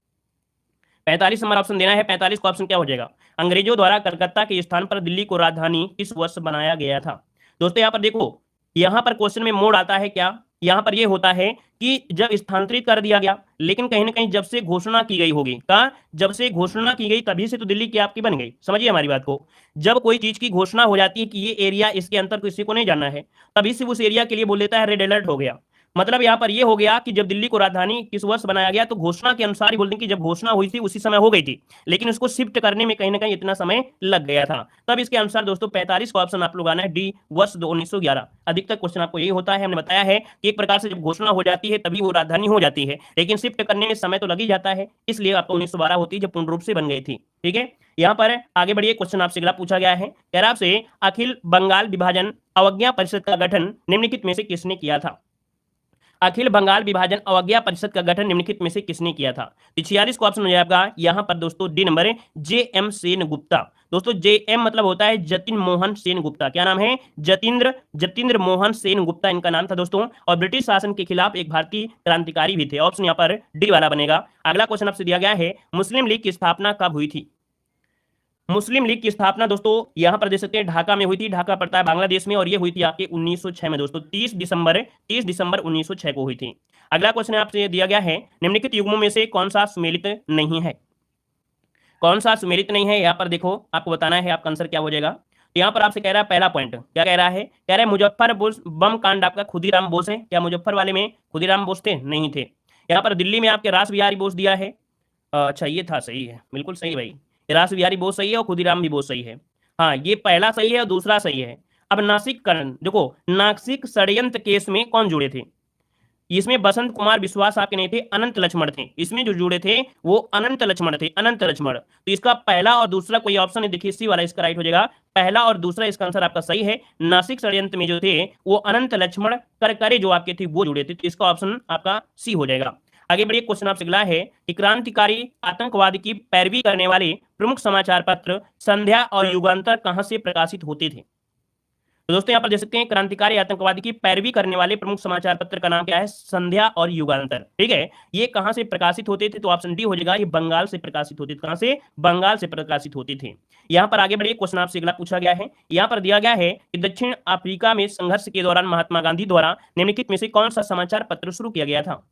A: 45 नंबर ऑप्शन देना है, 45 का ऑप्शन क्या हो जाएगा, अंग्रेजों द्वारा कलकत्ता के स्थान पर दिल्ली को राजधानी किस वर्ष बनाया गया था। दोस्तों यहाँ पर देखो, यहाँ पर क्वेश्चन में मोड़ आता है क्या, यहाँ पर यह होता है कि जब स्थानांतरित कर दिया गया, लेकिन कहीं ना कहीं जब से घोषणा की गई होगी, कहा जब से घोषणा की गई तभी से तो दिल्ली की आपकी बन गई। समझिए हमारी बात को, जब कोई चीज की घोषणा हो जाती है कि ये एरिया इसके अंदर किसी को नहीं जाना है, तभी से उस एरिया के लिए बोल देता है रेड अलर्ट हो गया। मतलब यहाँ पर यह हो गया कि जब दिल्ली को राजधानी किस वर्ष बनाया गया, तो घोषणा के अनुसार ही बोल दें कि जब घोषणा हुई थी उसी समय हो गई थी, लेकिन उसको शिफ्ट करने में कहीं ना कहीं इतना समय लग गया था। तब इसके अनुसार दोस्तों 45 का ऑप्शन आप लोग आना है डी, वर्ष 1911। अधिकतर क्वेश्चन आपको यही होता है। हमने बताया है कि एक प्रकार से जब घोषणा हो जाती है तभी वो राजधानी हो जाती है, लेकिन शिफ्ट करने में समय तो लग ही जाता है, इसलिए आपको 1912 होती है जब पूर्ण रूप से बन गई थी। ठीक है, यहाँ पर आगे बढ़िए, क्वेश्चन आपसे अगला पूछा गया है, कह रहा आपसे अखिल बंगाल विभाजन अवज्ञा परिषद का गठन निम्नलिखित में से किसने किया था। अखिल बंगाल विभाजन अवज्ञा परिषद का गठन निम्नलिखित में से किसने किया था। 46 को ऑप्शन हो जाएगा यहाँ पर दोस्तों डी नंबर है, जे एम सेन गुप्ता। दोस्तों जे एम मतलब होता है जतिन मोहन सेन गुप्ता, क्या नाम है, जतिंद्र मोहन सेन गुप्ता इनका नाम था दोस्तों, और ब्रिटिश शासन के खिलाफ एक भारतीय क्रांतिकारी भी थे। ऑप्शन यहाँ पर डी वाला बनेगा। अगला क्वेश्चन आपसे दिया गया है, मुस्लिम लीग की स्थापना कब हुई थी। मुस्लिम लीग की स्थापना दोस्तों यहां पर देख सकते हैं ढाका में हुई थी, ढाका पड़ता है बांग्लादेश में, और ये हुई थी आपके 1906 में दोस्तों, 30 दिसंबर 1906 को हुई थी। अगला क्वेश्चन आपसे दिया गया है, निम्नलिखित युग्मों में से कौन सा सुमेलित नहीं है। कौन सा सुमेलित नहीं है, यहाँ पर देखो आपको बताना है, आपका आंसर क्या हो जाएगा। तो यहाँ पर आपसे कह रहा है पहला पॉइंट क्या कह रहा है, कह रहा है मुजफ्फरपुर बम कांड आपका खुदीराम बोस है। क्या मुजफ्फर वाले में खुदीराम बोस थे, नहीं थे। यहाँ पर दिल्ली में आपके रास बिहारी बोस दिया है, अच्छा ये था, सही है, बिल्कुल सही भाई। रास बिहारी बहुत सही है और खुदीराम भी बहुत सही है। हाँ, ये पहला सही है और दूसरा सही है। अब नासिक करण देखो, नासिक षड्यंत्र केस में कौन जुड़े थे? इसमें बसंत कुमार विश्वास आपके नहीं थे, अनंत लक्ष्मण थे। इसमें जो जुड़े थे वो अनंत लक्ष्मण थे, अनंत लक्ष्मण। तो इसका पहला और दूसरा कोई ऑप्शन है, देखिए सी वाला इसका राइट हो जाएगा। पहला और दूसरा इसका आंसर आपका सही है। नासिक षड्यंत्र में जो थे वो अनंत लक्ष्मण करकरे जो आपके थे वो जुड़े थे, तो इसका ऑप्शन आपका सी हो जाएगा। आगे बढ़िए, क्वेश्चन आपसे अगला है कि क्रांतिकारी आतंकवाद की पैरवी करने वाले प्रमुख समाचार पत्र संध्या और युगांतर कहां से प्रकाशित होते थे? तो दोस्तों यहाँ पर देख सकते हैं, क्रांतिकारी आतंकवादी की पैरवी करने वाले प्रमुख समाचार पत्र का नाम क्या है? संध्या और युगांतर। ठीक है, ये कहां से प्रकाशित होते थे? तो ऑप्शन डी हो जाएगा, ये बंगाल से प्रकाशित होते थे। कहां से? बंगाल से प्रकाशित होते थे। यहाँ पर आगे बढ़िए, क्वेश्चन आपसे अगला पूछा गया है। यहाँ पर दिया गया है कि दक्षिण अफ्रीका में संघर्ष के दौरान महात्मा गांधी द्वारा निम्नलिखित में से कौन सा समाचार पत्र शुरू किया गया था?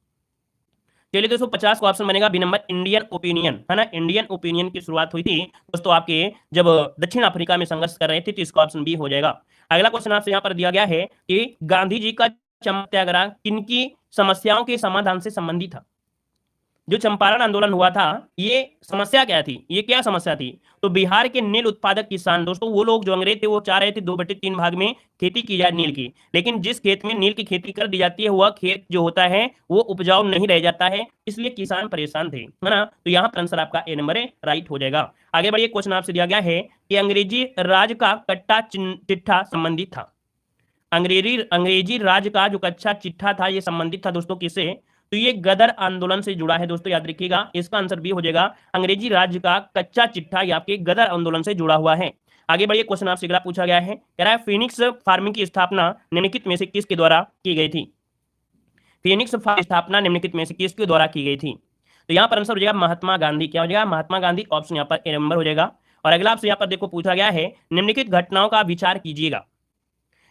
A: चलिए दोस्तों, 50 का ऑप्शन बनेगा बी नंबर, इंडियन ओपिनियन, है ना। इंडियन ओपिनियन की शुरुआत हुई थी दोस्तों आपके जब दक्षिण अफ्रीका में संघर्ष कर रहे थे, तो इसका ऑप्शन बी हो जाएगा। अगला क्वेश्चन आपसे यहाँ पर दिया गया है कि गांधी जी का चंपारण सत्याग्रह किनकी समस्याओं के समाधान से संबंधित था? जो चंपारण आंदोलन हुआ था, ये समस्या क्या थी? ये क्या समस्या थी? तो बिहार के नील उत्पादक किसान दोस्तों, वो लोग जो अंग्रेज थे वो चाह रहे थे 2/3 भाग में खेती की जाए नील की, लेकिन जिस खेत में नील की खेती कर दी जाती है वह खेत जो होता है वो उपजाऊ नहीं रह जाता है, इसलिए किसान परेशान थे, है ना। तो यहाँ पर आंसर आपका ए नंबर राइट हो जाएगा। आगे बढ़िए, क्वेश्चन आपसे दिया गया है कि अंग्रेजी राज का कट्टा चिट्ठा संबंधित था। अंग्रेजी राज का जो कच्चा चिट्ठा था ये संबंधित था दोस्तों किससे? तो ये गदर आंदोलन से जुड़ा है दोस्तों, याद रखिएगा। इसका आंसर बी हो जाएगा, अंग्रेजी राज्य का कच्चा चिट्ठा ये आपके गदर आंदोलन से जुड़ा हुआ है। आगे बढ़िए, क्वेश्चन आपसे अगला पूछा गया है, कह रहा है फिनिक्स फार्मिंग की स्थापना निम्नलिखित में से किसके द्वारा की गई थी? फिनिक्स फार्म की स्थापना निम्नलिखित में से किसके द्वारा की गई थी? तो यहाँ पर आंसर हो जाएगा महात्मा गांधी। क्या हो जाएगा? महात्मा गांधी। ऑप्शन यहाँ पर ए नंबर हो जाएगा। और अगला आपसे यहाँ पर देखो पूछा गया है, निम्नलिखित घटनाओं का विचार कीजिएगा।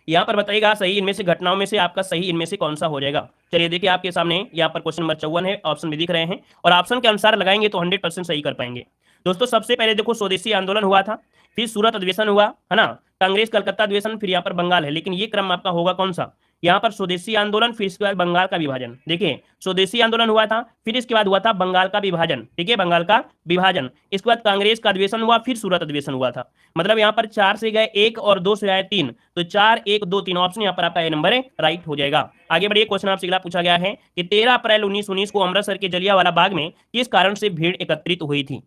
A: यहाँ पर बताइएगा सही इनमें से घटनाओं में से आपका सही इनमें से कौन सा हो जाएगा। चलिए देखिए, आपके सामने यहाँ पर क्वेश्चन नंबर 54 है, ऑप्शन भी दिख रहे हैं और ऑप्शन के अनुसार लगाएंगे तो 100% सही कर पाएंगे। दोस्तों सबसे पहले देखो स्वदेशी आंदोलन हुआ था, फिर सूरत अधिवेशन हुआ, है ना, कांग्रेस कलकत्ता अधिवेशन, फिर यहाँ पर बंगाल है, लेकिन ये क्रम आपका होगा कौन सा? यहाँ पर स्वदेशी आंदोलन, फिर इसके बाद बंगाल का विभाजन। देखिए स्वदेशी आंदोलन हुआ था, फिर इसके बाद हुआ था बंगाल का विभाजन। ठीक है, बंगाल का विभाजन, इसके बाद कांग्रेस का अधिवेशन हुआ, फिर सूरत अधिवेशन हुआ था। मतलब यहाँ पर 4 से गए 1 और 2 से आए 3, तो 4 1 2 3 ऑप्शन यहाँ पर आपका ए नंबर है राइट हो जाएगा। आगे बढ़िए, क्वेश्चन आपसे अगला पूछा गया है कि 13 अप्रैल 1919 को अमृतसर के जलियांवाला बाग में किस कारण से भीड़ एकत्रित हुई थी?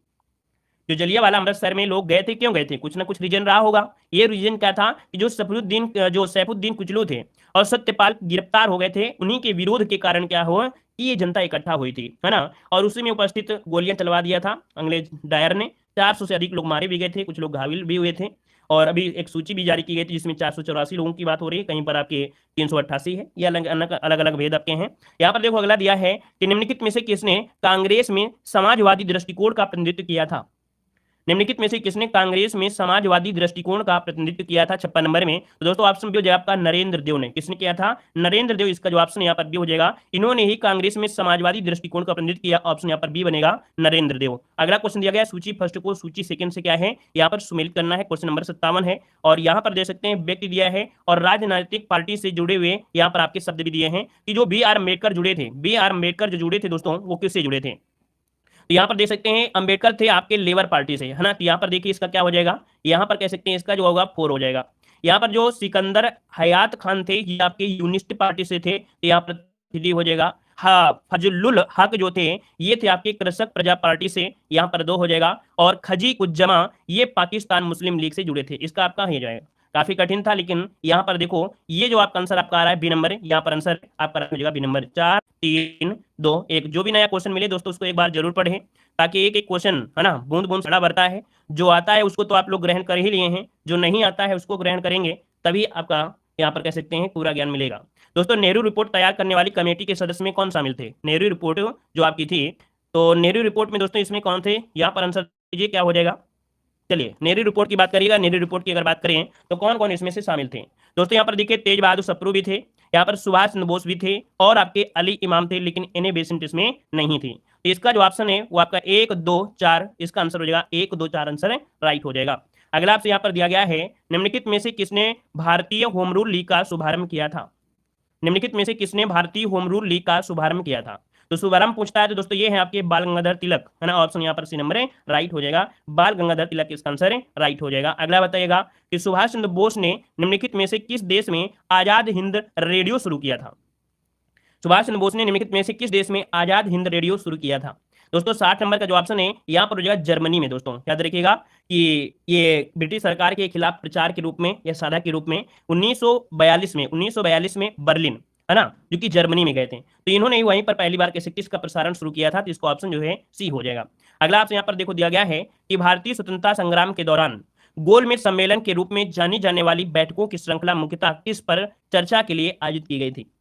A: जो जलियांवाला अमृतसर में लोग गए थे, क्यों गए थे? कुछ ना कुछ रीजन रहा होगा। ये रीजन क्या था कि जो सैफुद्दीन कुचलू थे और सत्यपाल गिरफ्तार हो गए थे, उन्हीं के विरोध के कारण क्या हुआ कि ये जनता इकट्ठा हुई थी, है ना। और उसी में उपस्थित गोलियां चलवा दिया था अंग्रेज डायर ने। 400 से अधिक लोग मारे भी गए थे, कुछ लोग घायल भी हुए थे। और अभी एक सूची भी जारी की गई थी जिसमें 484 लोगों की बात हो रही है, कहीं पर आपके 388 है। ये अलग अलग अलग भेद आपके हैं। यहाँ पर देखो अगला दिया है कि निम्नलिखित में से किसने कांग्रेस में समाजवादी दृष्टिकोण का प्रतिनिधित्व किया था? निम्नलिखित में से किसने कांग्रेस में समाजवादी दृष्टिकोण का प्रतिनिधित्व किया था? 56 नंबर में। तो दोस्तों ऑप्शन बी हो जाएगा आपका नरेंद्र देव ने। किसने किया था? नरेंद्र देव। इसका जो ऑप्शन यहाँ पर बी हो जाएगा, इन्होंने ही कांग्रेस में समाजवादी दृष्टिकोण का प्रतिनिधित्व किया। ऑप्शन यहाँ पर बी बनेगा नरेंद्र देव। अगला क्वेश्चन दिया गया सूची फर्स्ट को सूची सेकंड से क्या है यहाँ पर सुमेलित करना है। क्वेश्चन नंबर 57 है और यहाँ पर दे सकते हैं व्यक्ति दिया है और राजनीतिक पार्टी से जुड़े हुए यहाँ पर आपके शब्द भी दिए हैं कि जो बी आर अम्बेडकर जुड़े थे। बी आर अम्बेडकर जो जुड़े थे दोस्तों वो किससे जुड़े थे? तो यहाँ पर देख सकते हैं अंबेडकर थे आपके लेबर पार्टी से, है ना। तो यहाँ पर देखिए इसका क्या हो जाएगा, यहाँ पर कह सकते हैं इसका जो होगा 4 हो जाएगा। यहाँ पर जो सिकंदर हयात खान थे ये आपके यूनिस्ट पार्टी से थे, तो यहाँ पर 3 हो जाएगा। हाँ, फजलुल हक जो थे ये थे आपके कृषक प्रजा पार्टी से, यहाँ पर 2 हो जाएगा। और खजी उज्जमा ये पाकिस्तान मुस्लिम लीग से जुड़े थे, इसका आपका हो जाएगा। काफी कठिन था, लेकिन यहाँ पर देखो ये जो आपका आंसर आपका आ रहा है बी नंबर, यहाँ पर आंसर आपका हो जाएगा बी नंबर। 4 3 2 1। जो भी नया क्वेश्चन मिले दोस्तों उसको एक बार जरूर पढ़ें, ताकि एक एक क्वेश्चन, है ना, बूंद बूंद सड़ा भरता है। जो आता है उसको तो आप लोग ग्रहण कर ही लिए हैं, जो नहीं आता है उसको ग्रहण करेंगे तभी आपका यहाँ पर कह सकते हैं पूरा ज्ञान मिलेगा। दोस्तों नेहरू रिपोर्ट तैयार करने वाली कमेटी के सदस्य में कौन शामिल थे? नेहरू रिपोर्ट जो आपकी थी, तो नेहरू रिपोर्ट में दोस्तों इसमें कौन थे? यहाँ पर आंसर दीजिए क्या हो जाएगा। चलिए नेहरू रिपोर्ट की बात करिएगा। नेहरू रिपोर्ट की अगर बात करें तो कौन कौन इसमें से शामिल थे? दोस्तों यहाँ पर देखिए तेज बहादुर सप्रू भी थे, यहाँ पर सुभाष चंद्र बोस भी थे और आपके अली इमाम थे, लेकिन एन ए बेसेंट इसमें नहीं थी। तो इसका जो ऑप्शन है वो आपका 1 2 4, इसका आंसर हो जाएगा 1 2 4 आंसर है राइट हो जाएगा। अगला आपसे यहाँ पर दिया गया है निम्नलिखित में से किसने भारतीय होम रूल लीग का शुभारंभ किया था? निम्नलिखित में से किसने भारतीय होम रूल लीग का शुभारंभ किया था? तो शुभारंभ पूछता है तो दोस्तों ये है आपके बाल गंगाधर तिलक, है ना, ऑप्शन यहाँ पर सी नंबर है राइट हो जाएगा, बाल गंगाधर तिलक इसका आंसर है राइट हो जाएगा। अगला बताइएगा कि सुभाष चंद्र बोस ने निम्नलिखित में से किस देश में आजाद हिंद रेडियो शुरू किया था? सुभाष चंद्र बोस ने निम्नलिखित में से किस देश में आजाद हिंद रेडियो शुरू किया था? दोस्तों 60 नंबर का जो ऑप्शन है यहाँ पर हो जाएगा जर्मनी में। दोस्तों याद रखिएगा कि ये ब्रिटिश सरकार के खिलाफ प्रचार के रूप में या साझा के रूप में 1942 में बर्लिन, है ना, जो कि जर्मनी में गए थे, तो इन्होंने वहीं पर पहली बार कैसे किसका प्रसारण शुरू किया था, तो इसका ऑप्शन जो है सी हो जाएगा। अगला आपसे यहाँ पर देखो दिया गया है कि भारतीय स्वतंत्रता संग्राम के दौरान गोलमेज सम्मेलन के रूप में जानी जाने वाली बैठकों की श्रृंखला मुख्यतः किस पर चर्चा के लिए आयोजित की गई थी?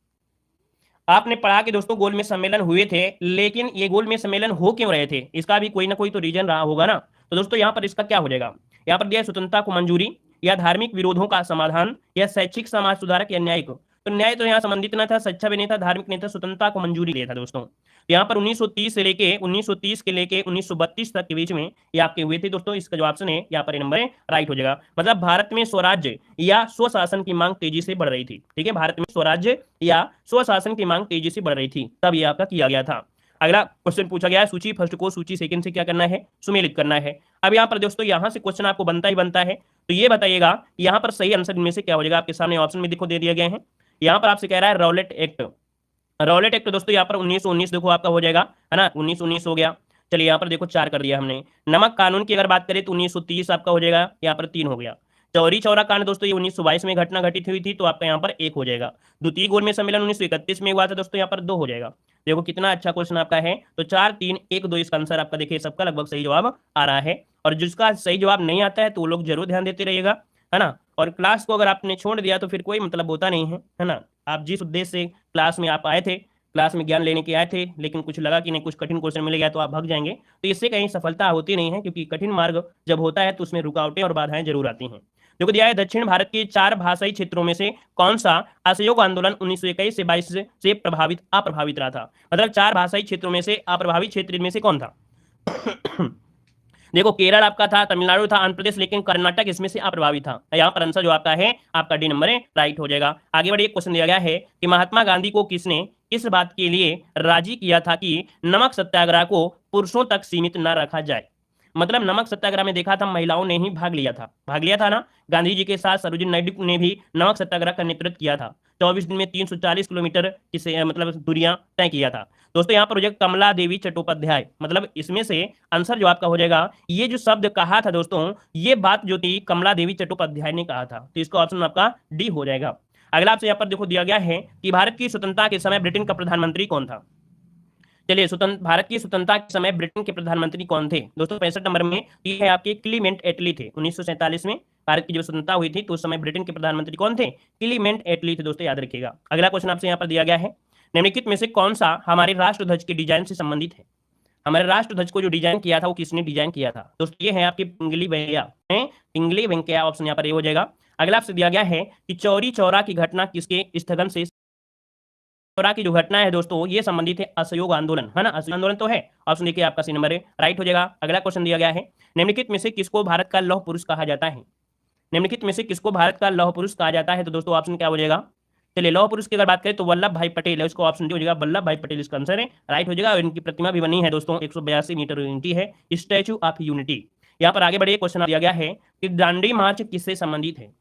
A: आपने पढ़ा कि दोस्तों गोलमेज सम्मेलन हुए थे, लेकिन ये गोलमेज सम्मेलन हो क्यों रहे थे, इसका भी कोई ना कोई तो रीजन रहा होगा ना। तो दोस्तों यहाँ पर इसका क्या हो जाएगा, यहाँ पर दिया स्वतंत्रता को मंजूरी, या धार्मिक विरोधों का समाधान, या शैक्षिक समाज सुधारक, या न्यायिक। तो न्याय तो यहाँ संबंधित न था, सच्चा भी नहीं था, धार्मिक नहीं था, स्वतंत्रता को मंजूरी लिया था दोस्तों। यहाँ पर 1930 से लेके 1932 तक के बीच में ये आपके हुए थे दोस्तों। इसका जो ऑप्शन है यहाँ पर नंबर है राइट हो जाएगा। मतलब भारत में स्वराज्य या स्वशासन की मांग तेजी से बढ़ रही थी। ठीक है, भारत में स्वराज्य या स्वशासन की मांग तेजी से बढ़ रही थी, तब ये आपका किया गया था। अगला क्वेश्चन पूछा गया है, सूची फर्स्ट को सूची सेकंड से क्या करना है, सुमेलित करना है। अब यहाँ पर दोस्तों यहाँ से क्वेश्चन आपको बनता ही बनता है, तो ये बताइएगा यहाँ पर सही आंसर इनमें से क्या हो जाएगा। आपके सामने ऑप्शन में देखो दे दिए गए हैं। यहाँ पर आपसे कह रहा है रॉलेट एक्ट। रॉलेट एक्ट दोस्तों यहाँ पर 1919 देखो आपका हो जाएगा, है ना, 1919 हो गया। चलिए यहाँ पर देखो 4 कर दिया हमने। नमक कानून की अगर बात करें तो 1930 आपका हो जाएगा, यहाँ पर 3 हो गया। चौरी चौरा कांड दोस्तों ये 1922 में घटना घटित हुई थी, तो आपका यहाँ पर 1 हो जाएगा। द्वितीय गोलमेज सम्मेलन 1931 में हुआ था दोस्तों, यहाँ पर 2 हो जाएगा। देखो कितना अच्छा क्वेश्चन आपका है। तो 4 3 1 2 इसका आंसर आपका देखिए सबका लगभग सही जवाब आ रहा है। और जिसका सही जवाब नहीं आता है तो वो लोग जरूर ध्यान देते रहिएगा, है ना। और क्लास को अगर आपने छोड़ दिया तो फिर कोई मतलब होता नहीं है ना। आप जिस उद्देश्य से क्लास में आप आए थे, क्लास में ज्ञान लेने के आए थे, लेकिन कुछ लगा कि नहीं कुछ कठिन क्वेश्चन मिल गया तो आप भाग जाएंगे, तो इससे कहीं सफलता होती नहीं है, क्योंकि कठिन मार्ग जब होता है तो उसमें रुकावटें और बाधाएं जरूर आती हैं। देखो दिया है दक्षिण भारत के 4 भाषाई क्षेत्रों में से कौन सा असहयोग आंदोलन 1921 से 22 से अप्रभावित रहा था। मतलब 4 भाषाई क्षेत्रों में से अप्रभावित क्षेत्र में से कौन था? देखो केरल आपका था, तमिलनाडु था, आंध्र प्रदेश, लेकिन कर्नाटक इसमें से अप्रभावित था। यहाँ पर आंसर जो आपका है आपका डी नंबर है राइट हो जाएगा। आगे बढ़िए, क्वेश्चन दिया गया है कि महात्मा गांधी को किसने इस बात के लिए राजी किया था कि नमक सत्याग्रह को पुरुषों तक सीमित न रखा जाए। मतलब नमक सत्याग्रह में देखा था महिलाओं ने ही भाग लिया था ना। गांधी जी के साथ सरोजिनी नायडू ने भी नमक सत्याग्रह का नेतृत्व किया था। 24 दिन में 340 किलोमीटर की मतलब दूरियां तय किया था दोस्तों। यहाँ पर हो जाएगा कमला देवी चट्टोपाध्याय। मतलब इसमें से आंसर जो आपका हो जाएगा, ये जो शब्द कहा था दोस्तों, ये बात जो थी कमला देवी चट्टोपाध्याय ने कहा था, तो इसका ऑप्शन आपका डी हो जाएगा। अगला आपसे यहाँ पर देखो दिया गया है कि भारत की स्वतंत्रता के समय ब्रिटेन का प्रधानमंत्री कौन था। चलिए भारत की स्वतंत्रता के समय ब्रिटेन के प्रधानमंत्री कौन थे दोस्तों? 65 नंबर में ये है आपके क्लीमेंट एटली थे। 1947 में भारत की जब स्वतंत्रता हुई थी तो उस समय ब्रिटेन के प्रधानमंत्री कौन थे? क्लीमेंट एटली थे दोस्तों, याद रखिएगा। अगला क्वेश्चन आपसे यहाँ पर दिया गया है, निम्नलिखित में से कौन सा हमारे राष्ट्रध्वज के डिजाइन से संबंधित है? हमारे राष्ट्रध्वज को जो डिजाइन किया था वो किसने डिजाइन किया था दोस्तों? ये है आपके पिंगली वेंकैया, ऑप्शन यहाँ पर ये हो जाएगा। अगला आपसे दिया गया है कि चौरी चौरा की घटना किसके स्थगन से, चौरा की जो घटना है दोस्तों ये संबंधित है असहयोग आंदोलन, है ना। असहयोग आंदोलन तो है, ऑप्शन देखिए आपका सी नंबर है राइट हो जाएगा। अगला क्वेश्चन दिया गया है, निम्नलिखित में से किसको भारत का लौह पुरुष कहा जाता है? निम्नलिखित में से किसको भारत का लौह पुरुष कहा जाता है? तो दोस्तों ऑप्शन क्या हो जाएगा? चलिए लौह पुरुष की अगर बात करें तो वल्लभ भाई पटेल है, उसको ऑप्शन डी हो जाएगा, वल्लभ भाई पटेल इसका आंसर है राइट हो जाएगा। और इनकी प्रतिमा भी बनी है दोस्तों, 182 मीटर यूनिटी है, स्टैच्यू ऑफ यूनिटी। यहाँ पर आगे बढ़िए, क्वेश्चन दिया गया है कि दांडी मार्च किससे संबंधित है?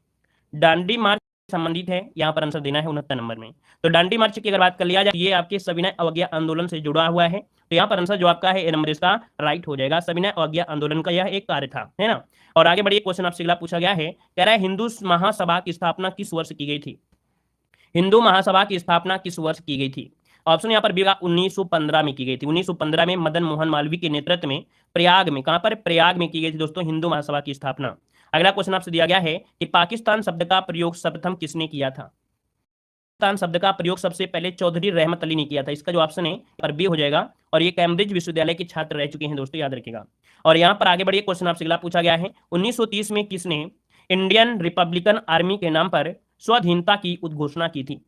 A: दांडी मार्च संबंधित है, यहाँ पर आंसर देना है 69 नंबर में। तो दांडी मार्च की अगर बात कर लिया जाए, ये आपके सविनय अवज्ञा आंदोलन से जुड़ा हुआ है, तो यहाँ पर आंसर जो आपका है ए नंबर इसका राइट हो जाएगा। सविनय अवज्ञा आंदोलन का यह एक कार्य था, है ना। और आगे बढ़िए, क्वेश्चन आपसे अगला पूछा गया है, कह रहा है हिंदू महासभा की स्थापना किस वर्ष की गई थी? हिंदू महासभा की स्थापना किस वर्ष की गई थी? ऑप्शन यहाँ पर भी 1915 में की गई थी। 1915 में मदन मोहन मालवीय के नेतृत्व में प्रयाग में, कहां पर? प्रयाग में की गई थी दोस्तों हिंदू महासभा की स्थापना। अगला क्वेश्चन आपसे दिया गया है कि पाकिस्तान शब्द का प्रयोग सर्वप्रथम किसने किया था? पाकिस्तान शब्द का प्रयोग सबसे पहले चौधरी रहमत अली ने किया था। इसका जो ऑप्शन है पर बी हो जाएगा। और ये कैम्ब्रिज विश्वविद्यालय के छात्र रह चुके हैं दोस्तों, याद रखिएगा। और यहाँ पर आगे बढ़िए, क्वेश्चन आपसे अगला पूछा गया है, 1930 में किसने इंडियन रिपब्लिकन आर्मी के नाम पर स्वाधीनता की उद्घोषणा की थी?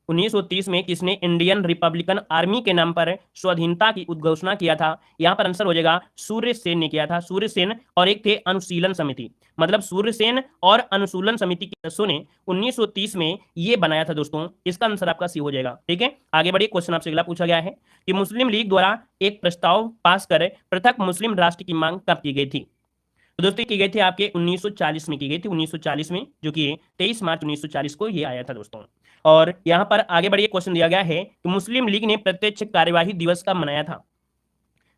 A: 1930 में किसने इंडियन रिपब्लिकन आर्मी के नाम पर स्वाधीनता की उद्घोषणा किया था? यहां पर आंसर हो जाएगा सूर्य सेन ने किया था। सूर्य सेन और एक थे अनुशीलन समिति, मतलब सूर्य सेन और अनुशीलन समिति के सदस्यों ने 1930 में ये बनाया था दोस्तों। इसका आंसर आपका सी हो जाएगा। ठीक है, आगे बढ़िए। क्वेश्चन आपसे अगला पूछा गया है कि मुस्लिम लीग द्वारा एक प्रस्ताव पास कर पृथक मुस्लिम राष्ट्र की मांग कब की गई थी? तो दोस्तों की गई थी आपके 1940 में की गई थी, 1940 में, जो कि 23 मार्च 1940 को ये आया था दोस्तों। और यहां पर आगे बढ़िए क्वेश्चन दिया गया है कि मुस्लिम लीग ने प्रत्यक्ष कार्यवाही दिवस कब मनाया था?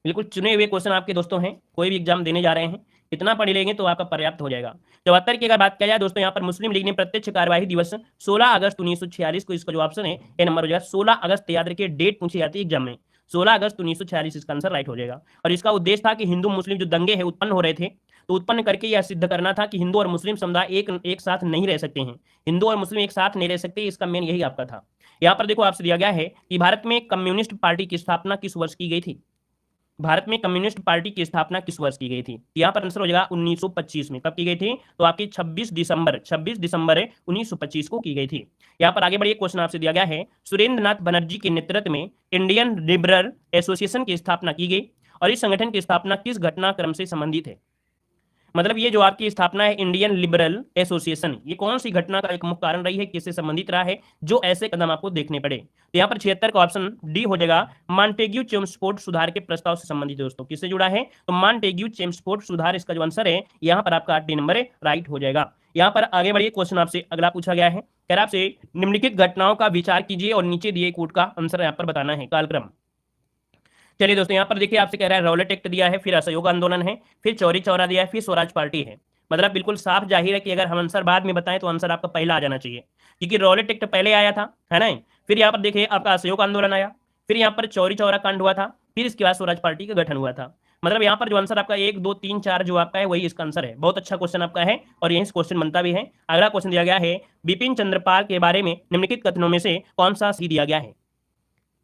A: बिल्कुल चुने हुए क्वेश्चन आपके दोस्तों हैं, कोई भी एग्जाम देने जा रहे हैं इतना पढ़ लेंगे तो आपका पर्याप्त हो जाएगा। 74 की अगर बात किया जाए दोस्तों, यहाँ पर मुस्लिम लीग ने प्रत्यक्ष कार्यवाही दिवस 16 अगस्त 1946 को, इसका जो ऑप्शन है ए नंबर हो जाएगा 16 अगस्त। याद रखिए, डेट पूछी जाती है एग्जाम में, 16 अगस्त 1946 इसका आंसर राइट हो जाएगा। और इसका उद्देश्य था कि हिंदू मुस्लिम जो दंगे हैं उत्पन्न हो रहे थे, तो उत्पन्न करके यह सिद्ध करना था कि हिंदू और मुस्लिम समुदाय एक साथ नहीं रह सकते हैं, हिंदू और मुस्लिम एक साथ नहीं रह सकते, इसका मेन यही आपका था। यहाँ पर देखो आपसे दिया गया है कि भारत में कम्युनिस्ट पार्टी की स्थापना किस वर्ष की गई थी? भारत में कम्युनिस्ट पार्टी की स्थापना किस वर्ष की गई थी? यहाँ पर आंसर हो जाएगा 1925 में। कब की गई थी? तो आपकी 26 दिसंबर 1925 को की गई थी। यहाँ पर आगे बढ़िए, क्वेश्चन आपसे दिया गया है सुरेंद्र नाथ बनर्जी के नेतृत्व में इंडियन लिबरल एसोसिएशन की स्थापना की गई और इस संगठन की स्थापना किस घटनाक्रम से संबंधित है? मतलब ये जो आपकी स्थापना है इंडियन लिबरल एसोसिएशन, ये कौन सी घटना का एक मुख्य कारण रही है, किससे संबंधित रहा है जो ऐसे कदम आपको देखने पड़े? तो यहाँ पर 76 का ऑप्शन डी हो जाएगा, मॉन्टेग्यू चेम्सफोर्ड सुधार के प्रस्ताव से संबंधित। दोस्तों किससे जुड़ा है? तो मॉन्टेग्यू चेम्सफोर्ड सुधार, इसका जो आंसर है यहाँ पर आपका डी नंबर राइट हो जाएगा। यहाँ पर आगे बढ़िए, क्वेश्चन आपसे अगला पूछा गया है, कह रहा आपसे निम्नलिखित घटनाओं का विचार कीजिए और नीचे दिए कोड का आंसर यहाँ पर बताना है कालक्रम। चलिए दोस्तों, यहाँ पर देखिए आपसे कह रहा है रॉलेट एक्ट दिया है, फिर असहयोग आंदोलन है, फिर चौरी चौरा दिया है, फिर स्वराज पार्टी है। मतलब बिल्कुल साफ जाहिर है कि अगर हम आंसर बाद में बताएं तो आंसर आपका पहला आ जाना चाहिए, क्योंकि रॉलेट एक्ट पहले आया था, है ना। फिर यहाँ पर देखिए आपका असहयोग आंदोलन आया, फिर यहाँ पर चौरी चौरा कांड हुआ था, फिर इसके बाद स्वराज पार्टी का गठन हुआ था। मतलब यहाँ पर जो आंसर आपका 1 2 3 4 जो आपका है वही इसका आंसर है। बहुत अच्छा क्वेश्चन आपका है और यही क्वेश्चन बनता भी है। अगला क्वेश्चन दिया गया है, बिपिन चंद्रपाल के बारे में निम्नलिखित कथनों में से कौन सा सही दिया गया है?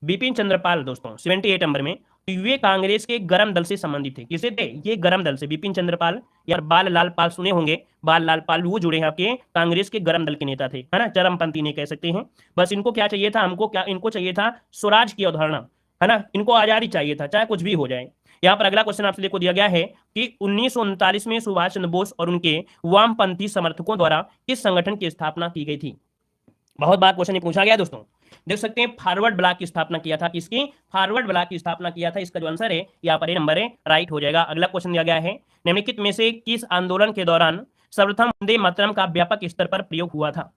A: बिपिन चंद्रपाल दोस्तों 78 नंबर में, तो ये कांग्रेस के गरम दल से संबंधित थे। किसे थे? ये गरम दल से। बिपिन चंद्रपाल यार बाल लाल पाल सुने होंगे, बाल लाल पाल वो जुड़े हैं आपके कांग्रेस के गरम दल के नेता थे, है ना, चरमपंथी नहीं कह सकते हैं। बस इनको क्या चाहिए था, हमको क्या इनको चाहिए था, स्वराज की अवधारणा, है ना, इनको आजादी चाहिए था चाहे कुछ भी हो जाए। यहाँ पर अगला क्वेश्चन आपसे देखो दिया गया है कि 1939 में सुभाष चंद्र बोस और उनके वामपंथी समर्थकों द्वारा किस संगठन की स्थापना की गई थी? बहुत बार क्वेश्चन पूछा गया दोस्तों, देख सकते हैं फॉरवर्ड ब्लॉक की स्थापना किया था। किसकी? फॉरवर्ड ब्लॉक की स्थापना किया था। इसका जो आंसर है यहाँ पर नंबर है राइट हो जाएगा। अगला क्वेश्चन दिया गया है, निम्नलिखित में से किस आंदोलन के दौरान सर्वप्रथम वंदे मातरम का व्यापक स्तर पर प्रयोग हुआ था?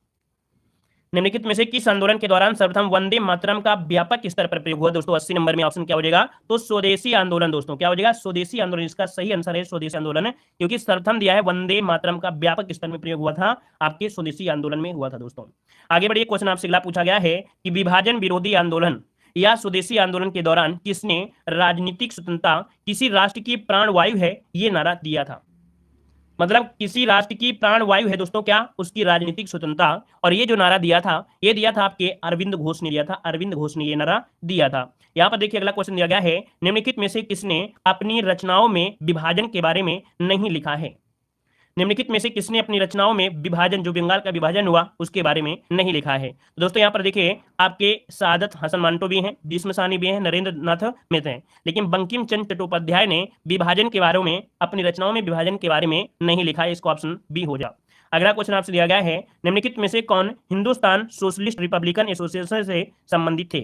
A: निम्नलिखित में से किस आंदोलन के दौरान सर्वप्रथम वंदे मातरम का व्यापक स्तर पर प्रयोग हुआ? दोस्तों 80 नंबर में ऑप्शन क्या हो जाएगा? तो स्वदेशी आंदोलन। दोस्तों क्या हो जाएगा? स्वदेशी आंदोलन। इसका सही आंसर है स्वदेशी आंदोलन, क्योंकि सर्वप्रथम दिया है वंदे मातरम का व्यापक स्तर में प्रयोग हुआ था आपके स्वदेशी आंदोलन में हुआ था। दोस्तों आगे बढ़िए, क्वेश्चन आपसे अगला पूछा गया है कि विभाजन विरोधी आंदोलन या स्वदेशी आंदोलन के दौरान किसने राजनीतिक स्वतंत्रता किसी राष्ट्र की प्राणवायु है ये नारा दिया था? मतलब किसी राष्ट्र की प्राणवायु है दोस्तों क्या? उसकी राजनीतिक स्वतंत्रता। और ये जो नारा दिया था ये दिया था आपके अरविंद घोष ने दिया था, अरविंद घोष ने ये नारा दिया था। यहाँ पर देखिए अगला क्वेश्चन दिया गया है, निम्नलिखित में से किसने अपनी रचनाओं में विभाजन के बारे में नहीं लिखा है? निम्नलिखित में से किसने अपनी रचनाओं में विभाजन, जो बंगाल का विभाजन हुआ उसके बारे में नहीं लिखा है? तो दोस्तों यहाँ पर देखिए आपके सादत हसन मांटो भी हैं, भीष्म सानी भी हैं, नरेंद्र नाथ मित्र हैं, लेकिन बंकिम चंद्र चट्टोपाध्याय ने विभाजन के बारे में अपनी रचनाओं में विभाजन के बारे में नहीं लिखा है। इसका ऑप्शन बी हो जाए। अगला क्वेश्चन आपसे दिया गया है, निम्नलिखित में से कौन हिंदुस्तान सोशलिस्ट रिपब्लिकन एसोसिएशन से संबंधित थे?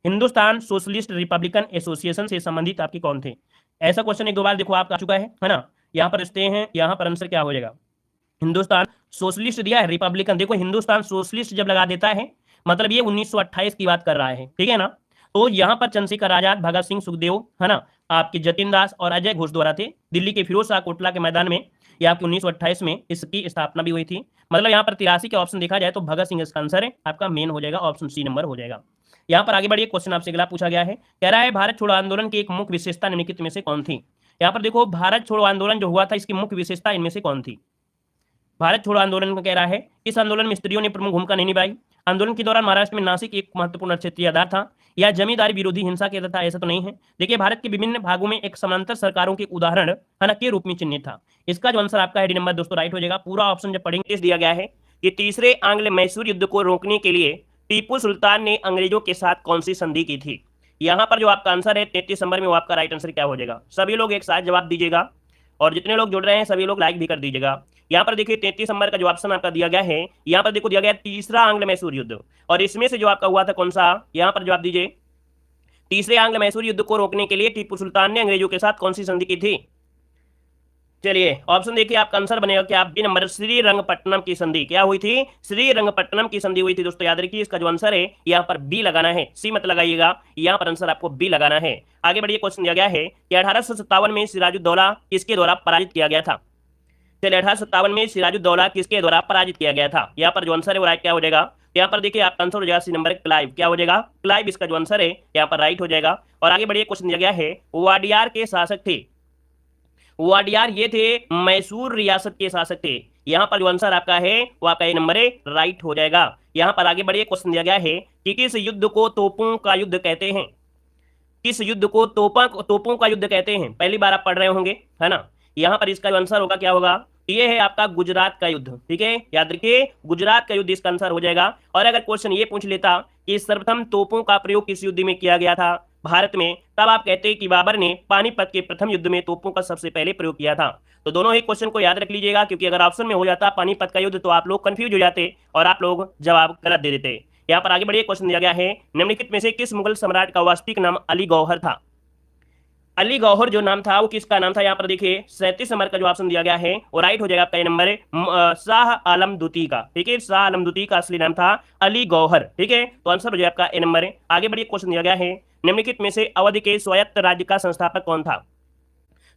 A: हिंदुस्तान सोशलिस्ट रिपब्लिकन एसोसिएशन से संबंधित आपके कौन थे? ऐसा क्वेश्चन 1 2 बार देखो आपका आ चुका है ना। यहाँ पर स्टे हैं, यहाँ पर आंसर क्या हो जाएगा? हिंदुस्तान सोशलिस्ट दिया है, रिपब्लिकन। देखो हिंदुस्तान सोशलिस्ट जब लगा देता है मतलब ये 1928 की बात कर रहा है, ठीक है ना। तो यहाँ पर चंद्रशेखर आजाद, भगत सिंह सुखदेव, है ना, आपके जतिन दास और अजय घोष द्वारा थे। दिल्ली के फिरोज शाह कोटला के मैदान में ये आपकी 1928 में इसकी स्थापना भी हुई थी। मतलब यहाँ पर 83 के ऑप्शन देखा जाए तो भगत सिंह इसका आंसर है, आपका मेन हो जाएगा, ऑप्शन सी नंबर हो जाएगा। यहाँ पर आगे बढ़िए, क्वेश्चन आपसे अगला पूछा गया है, कह रहा है भारत छोड़ो आंदोलन की एक मुख्य विशेषता निम्नलिखित में से कौन थी? यहाँ पर देखो भारत छोड़ो आंदोलन जो हुआ था इसकी मुख्य विशेषता इनमें से कौन थी? भारत छोड़ो आंदोलन में कह रहा है इस आंदोलन में स्त्रियों ने प्रमुख भूमिका नहीं निभाई। आंदोलन के दौरान महाराष्ट्र में नासिक एक महत्वपूर्ण क्षेत्रीय आधार था, या जमींदारी विरोधी हिंसा के था, ऐसा तो नहीं है। देखिए भारत के विभिन्न भागों में एक समांतर सरकारों के उदाहरण है ना के रूप में चिन्हित था। इसका जो आंसर आपका डी नंबर दोस्तों राइट हो जाएगा। पूरा ऑप्शन जब पढ़ेंगे दिया गया है कि तीसरे आंग्ल मैसूर युद्ध को रोकने के लिए टीपू सुल्तान ने अंग्रेजों के साथ कौन सी संधि की थी? यहां पर जो आपका आंसर है 33 नंबर में, वो आपका राइट आंसर क्या हो जाएगा? सभी लोग एक साथ जवाब दीजिएगा और जितने लोग जुड़ रहे हैं सभी लोग लाइक भी कर दीजिएगा। यहाँ पर देखिए 33 नंबर का जो ऑप्शन आपका दिया गया है, यहाँ पर देखो दिया गया तीसरा आंग्ल मैसूर युद्ध, और इसमें से जो आपका हुआ था कौन सा? यहाँ पर जवाब दीजिए। तीसरे आंग्ल मैसूर युद्ध को रोकने के लिए टीपू सुल्तान ने अंग्रेजों के साथ कौन सी संधि की थी? चलिए ऑप्शन देखिए, आपका आंसर बनेगा क्या? बी नंबर, श्रीरंगपट्टनम की संधि। क्या हुई थी? श्रीरंगपट्टनम की संधि हुई थी। दोस्तों याद रखिए, इसका जो आंसर है यहाँ पर बी लगाना है, सी मत लगाइएगा, यहाँ पर आंसर आपको बी लगाना है। आगे बढ़िए, क्वेश्चन दिया गया है कि 1857 में सिराजुद्दौला किसके द्वारा पराजित किया गया था? चलिए 1857 में सिराजुद्दौला किसके द्वारा पराजित किया गया था? यहाँ पर जो आंसर है वो राइट क्या हो जाएगा? यहाँ पर देखिए आपका आंसर हो जाएगा सी नंबर, क्लाइव। क्या हो जाएगा? क्लाइव इसका जो आंसर है यहाँ पर राइट हो जाएगा। और आगे बढ़िए, क्वेश्चन दिया गया है वाडियार के शासक थे। वाडियार ये थे मैसूर रियासत के शासक थे। यहाँ पर जो आंसर आपका है वो आपका ए नंबर है, राइट हो जाएगा। यहाँ पर आगे बढ़िए, क्वेश्चन दिया गया है कि किस युद्ध को तोपों का युद्ध कहते हैं? किस युद्ध को तोपों का युद्ध कहते हैं? पहली बार आप पढ़ रहे होंगे, है ना? यहाँ पर इसका जो आंसर होगा क्या होगा? ये है आपका गुजरात का युद्ध। ठीक है, याद रखिए गुजरात का युद्ध इसका आंसर हो जाएगा। और अगर क्वेश्चन ये पूछ लेता कि सर्वप्रथम तोपों का प्रयोग किस युद्ध में किया गया था भारत में, तब आप कहते हैं कि बाबर ने पानीपत के प्रथम युद्ध में तोपों का सबसे पहले प्रयोग किया था। तो दोनों ही क्वेश्चन को याद रख लीजिएगा, क्योंकि अगर ऑप्शन में हो जाता पानीपत का युद्ध तो आप लोग कंफ्यूज हो जाते और आप लोग जवाब गलत दे देते। यहाँ पर आगे बढ़िए, क्वेश्चन दिया गया है निम्नलिखित में से किस मुगल सम्राट का वास्तविक नाम अली गौहर था? अली गौहर जो नाम था वो किसका नाम था? यहाँ पर देखिए 37 नंबर का जो ऑप्शन दिया गया है वो राइट हो जाएगा आपका नंबर है शाह आलम द्वितीय का। ठीक है, शाह आलम द्वितीय का असली नाम था अली गौहर। ठीक है, तो आंसर हो जाएगा आपका ए नंबर है। आगे बढ़िए, क्वेश्चन दिया गया है निम्नलिखित में से अवध के स्वायत्त राज्य का संस्थापक कौन था?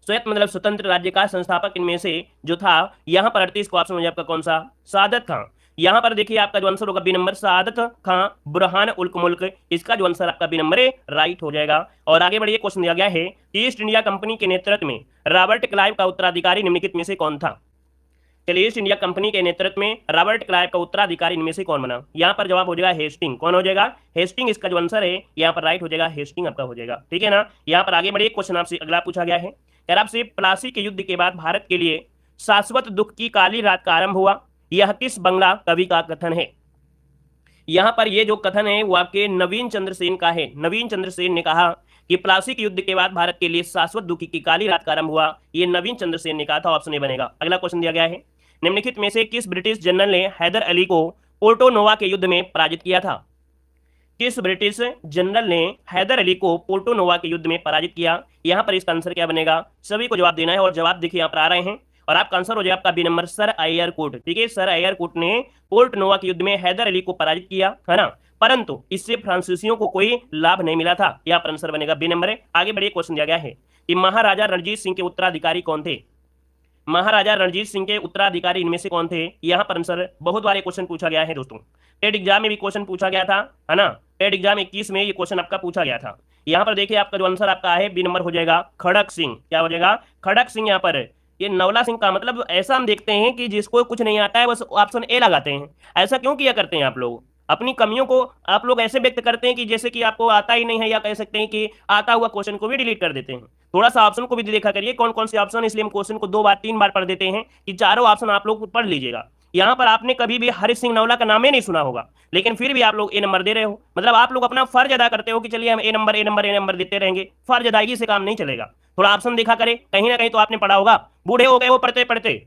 A: स्वायत्त मतलब स्वतंत्र राज्य का संस्थापक इनमें से जो था, यहाँ पर 38 का ऑप्शन हो जाएगा आपका कौन सा? सादत खां। यहाँ पर देखिए आपका जो आंसर होगा बी नंबर, सादत खां बुरहान उल्क मुल्क, इसका जो आंसर आपका बी नंबर है, राइट हो जाएगा। और आगे बढ़िए, क्वेश्चन दिया गया है कि ईस्ट इंडिया कंपनी के नेतृत्व में रॉबर्ट क्लाइव का उत्तराधिकारी निम्नलिखित में से कौन था? चलिए, ईस्ट इंडिया कंपनी के नेतृत्व में रॉबर्ट क्लाइव का उत्तराधिकारी इनमें से कौन बना? यहाँ पर जवाब हो जाएगा हेस्टिंग। कौन हो जाएगा? हेस्टिंग इसका जो आंसर है यहाँ पर राइट हो जाएगा, हेस्टिंग आपका हो जाएगा। ठीक है ना? यहाँ पर आगे बढ़िए, क्वेश्चन आपसे अगला पूछा गया है, यार आपसे प्लासी के युद्ध के बाद भारत के लिए शाश्वत दुख की काली रात का आरंभ हुआ, यह किस बंगला कवि का कथन है? यहाँ पर ये जो कथन है वो आपके नवीन चंद्र सेन का है। नवीन चंद्र सेन ने कहा कि प्लासी के युद्ध के बाद भारत के लिए शाश्वत दुख की काली रात का आरंभ हुआ, ये नवीन चंद्र सेन ने कहा था। ऑप्शन ए बनेगा। अगला क्वेश्चन दिया गया है निम्नलिखित में से किस ब्रिटिश जनरल ने हैदर अली को पोर्टो नोवा के युद्ध में पराजित किया था? किस ब्रिटिश जनरल ने हैदर अली को पोर्टो नोवा के युद्ध में पराजित किया? यहाँ पर इसका आंसर क्या बनेगा? सभी को जवाब देना है और जवाब देखिए यहाँ पर आ रहे हैं और आपका आंसर हो जाएगा आपका बी नंबर, सर एयरकोट। ठीक है, सर एयरकोट ने पोर्ट नोवा के युद्ध में हैदर अली को पराजित किया, है ना? परंतु इससे फ्रांसीसियों को कोई लाभ नहीं मिला था। यहाँ पर आंसर बनेगा बी नंबर है। आगे बढ़िए, क्वेश्चन दिया गया है कि महाराजा रणजीत सिंह के उत्तराधिकारी कौन थे? महाराजा रणजीत सिंह के उत्तराधिकारी इनमें से कौन थे? यहाँ पर आंसर बहुत बार क्वेश्चन पूछा गया है दोस्तों, टेट एग्जाम में भी क्वेश्चन पूछा गया था, है ना? टेट एग्जाम 21 में ये क्वेश्चन आपका पूछा गया था। यहाँ पर देखिए आपका जो आंसर आपका है बी नंबर हो जाएगा, खड़क सिंह। क्या हो जाएगा? खड़क सिंह। यहाँ पर ये नवला सिंह का मतलब ऐसा हम देखते हैं कि जिसको कुछ नहीं आता है बस ऑप्शन ए लगाते हैं। ऐसा क्यों किया करते हैं आप लोग? अपनी कमियों को आप लोग ऐसे व्यक्त करते हैं कि जैसे कि आपको आता ही नहीं है, या कह सकते हैं कि आता हुआ क्वेश्चन को भी डिलीट कर देते हैं। थोड़ा सा ऑप्शन को भी देखा करिए कौन कौन से ऑप्शन, इसलिए हम क्वेश्चन को 2 बार 3 बार पढ़ देते हैं कि चारों ऑप्शन आप लोग पढ़ लीजिएगा। यहाँ पर आपने कभी भी हरि सिंह नवला का नाम ही नहीं सुना होगा, लेकिन फिर भी आप लोग ए नंबर दे रहे हो। मतलब आप लोग अपना फर्ज अदा करते हो कि चलिए हम A number A number A number देते रहेंगे। फर्ज अदायगी से काम नहीं चलेगा। थोड़ा ऑप्शन देखा करे, कहीं ना कहीं तो आपने पढ़ा होगा। बूढ़े हो गए हो पढ़ते पढ़ते,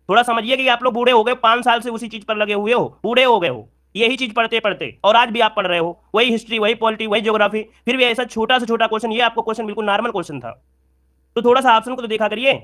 A: थोड़ा समझिए कि आप लोग बूढ़े हो गए, 5 साल से उसी चीज पर लगे हुए हो, बूढ़े हो गए हो यही चीज पढ़ते पढ़ते, और आज भी आप पढ़ रहे हो वही हिस्ट्री, वही पॉलिटी, वही ज्योग्राफी, फिर भी ऐसा छोटा से छोटा क्वेश्चन, ये आपको क्वेश्चन बिल्कुल नॉर्मल क्वेश्चन था। तो थोड़ा सा ऑप्शन को तो देखा करिए।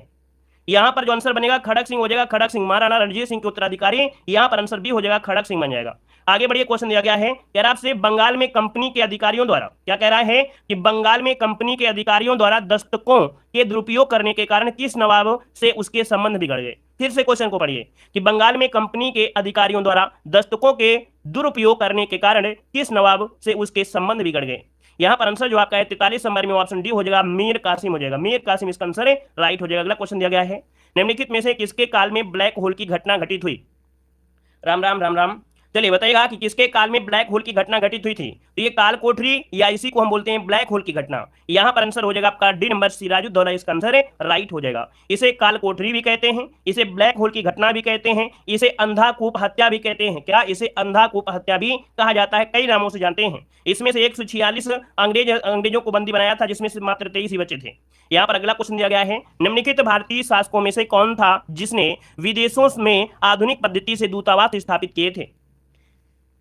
A: यहाँ पर जो आंसर बनेगा खड़क सिंह हो जाएगा, खड़क सिंह महाराणा रणजीत सिंह के उत्तराधिकारी। यहाँ पर आंसर बी हो जाएगा, खड़क सिंह बन जाएगा। आगे बढ़िए, क्वेश्चन दिया गया है कह रहा आपसे बंगाल में कंपनी के अधिकारियों द्वारा, क्या कह रहा है कि बंगाल में कंपनी के अधिकारियों द्वारा दस्तकों के दुरुपयोग करने के कारण किस नवाब से उसके संबंध बिगड़ गए? फिर से क्वेश्चन को पढ़िए कि बंगाल में कंपनी के अधिकारियों द्वारा दस्तकों के दुरुपयोग करने के कारण किस नवाब से उसके संबंध बिगड़ गए? यहाँ पर आंसर जो आपका है 43 नंबर में ऑप्शन डी हो जाएगा, मीर कासिम हो जाएगा। मीर कासिम इसका आंसर है, राइट हो जाएगा। अगला क्वेश्चन दिया गया है निम्नलिखित में से किसके काल में ब्लैक होल की घटना घटित हुई? राम राम राम राम। चलिए बताइएगा कि किसके काल में ब्लैक होल की घटना घटित हुई थी। तो ये काल कोठरी या इसी को हम बोलते हैं ब्लैक होल की घटना। यहाँ पर आंसर हो जाएगा आपका डी नंबर, सिराजुद्दौला इसका आंसर है, राइट हो जाएगा। इसे काल कोठरी भी कहते हैं, इसे ब्लैक होल की घटना भी कहते हैं, इसे अंधाकूप हत्या भी कहते हैं। क्या इसे अंधाकूप हत्या भी कहा जाता है? कई नामों से जानते हैं। इसमें से 146 अंग्रेजों को बंदी बनाया था, जिसमें से मात्र 23 ही बचे थे। यहाँ पर अगला क्वेश्चन दिया गया है, निम्नलिखित भारतीय शासकों में से कौन था जिसने विदेशों में आधुनिक पद्धति से दूतावास स्थापित किए थे?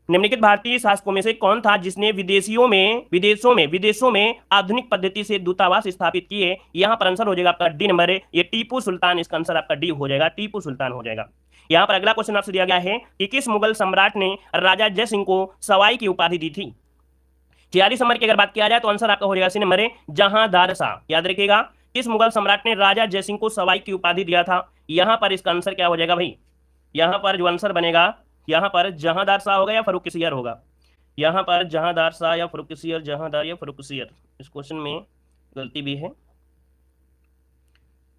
A: निम्नलिखित भारतीय शासकों में से कौन था जिसने विदेशों में आधुनिक पद्धति से दूतावास स्थापित किए? यहाँ पर आंसर हो जाएगा आपका डी नंबर है, ये टीपू सुल्तान, इसका आंसर आपका डी हो जाएगा, टीपू सुल्तान हो जाएगा। यहाँ पर अगला क्वेश्चन आपसे दिया गया है कि किस मुगल सम्राट ने राजा जय सिंह को सवाई की उपाधि दी थी? 46 नंबर की अगर बात किया जाए तो आंसर आपका हो जाएगा सी नंबर है, जहांदार शाह। याद रखिएगा, किस मुगल सम्राट ने राजा जय सिंह को सवाई की उपाधि दिया था? यहाँ पर इसका आंसर क्या हो जाएगा भाई? यहाँ पर जो आंसर बनेगा, यहाँ पर जहांदार शाह होगा या फर्रुखसियर होगा? यहाँ पर जहांदार शाह या फर्रुखसियर, जहांदार या फर्रुखसियर, इस क्वेश्चन में गलती भी है।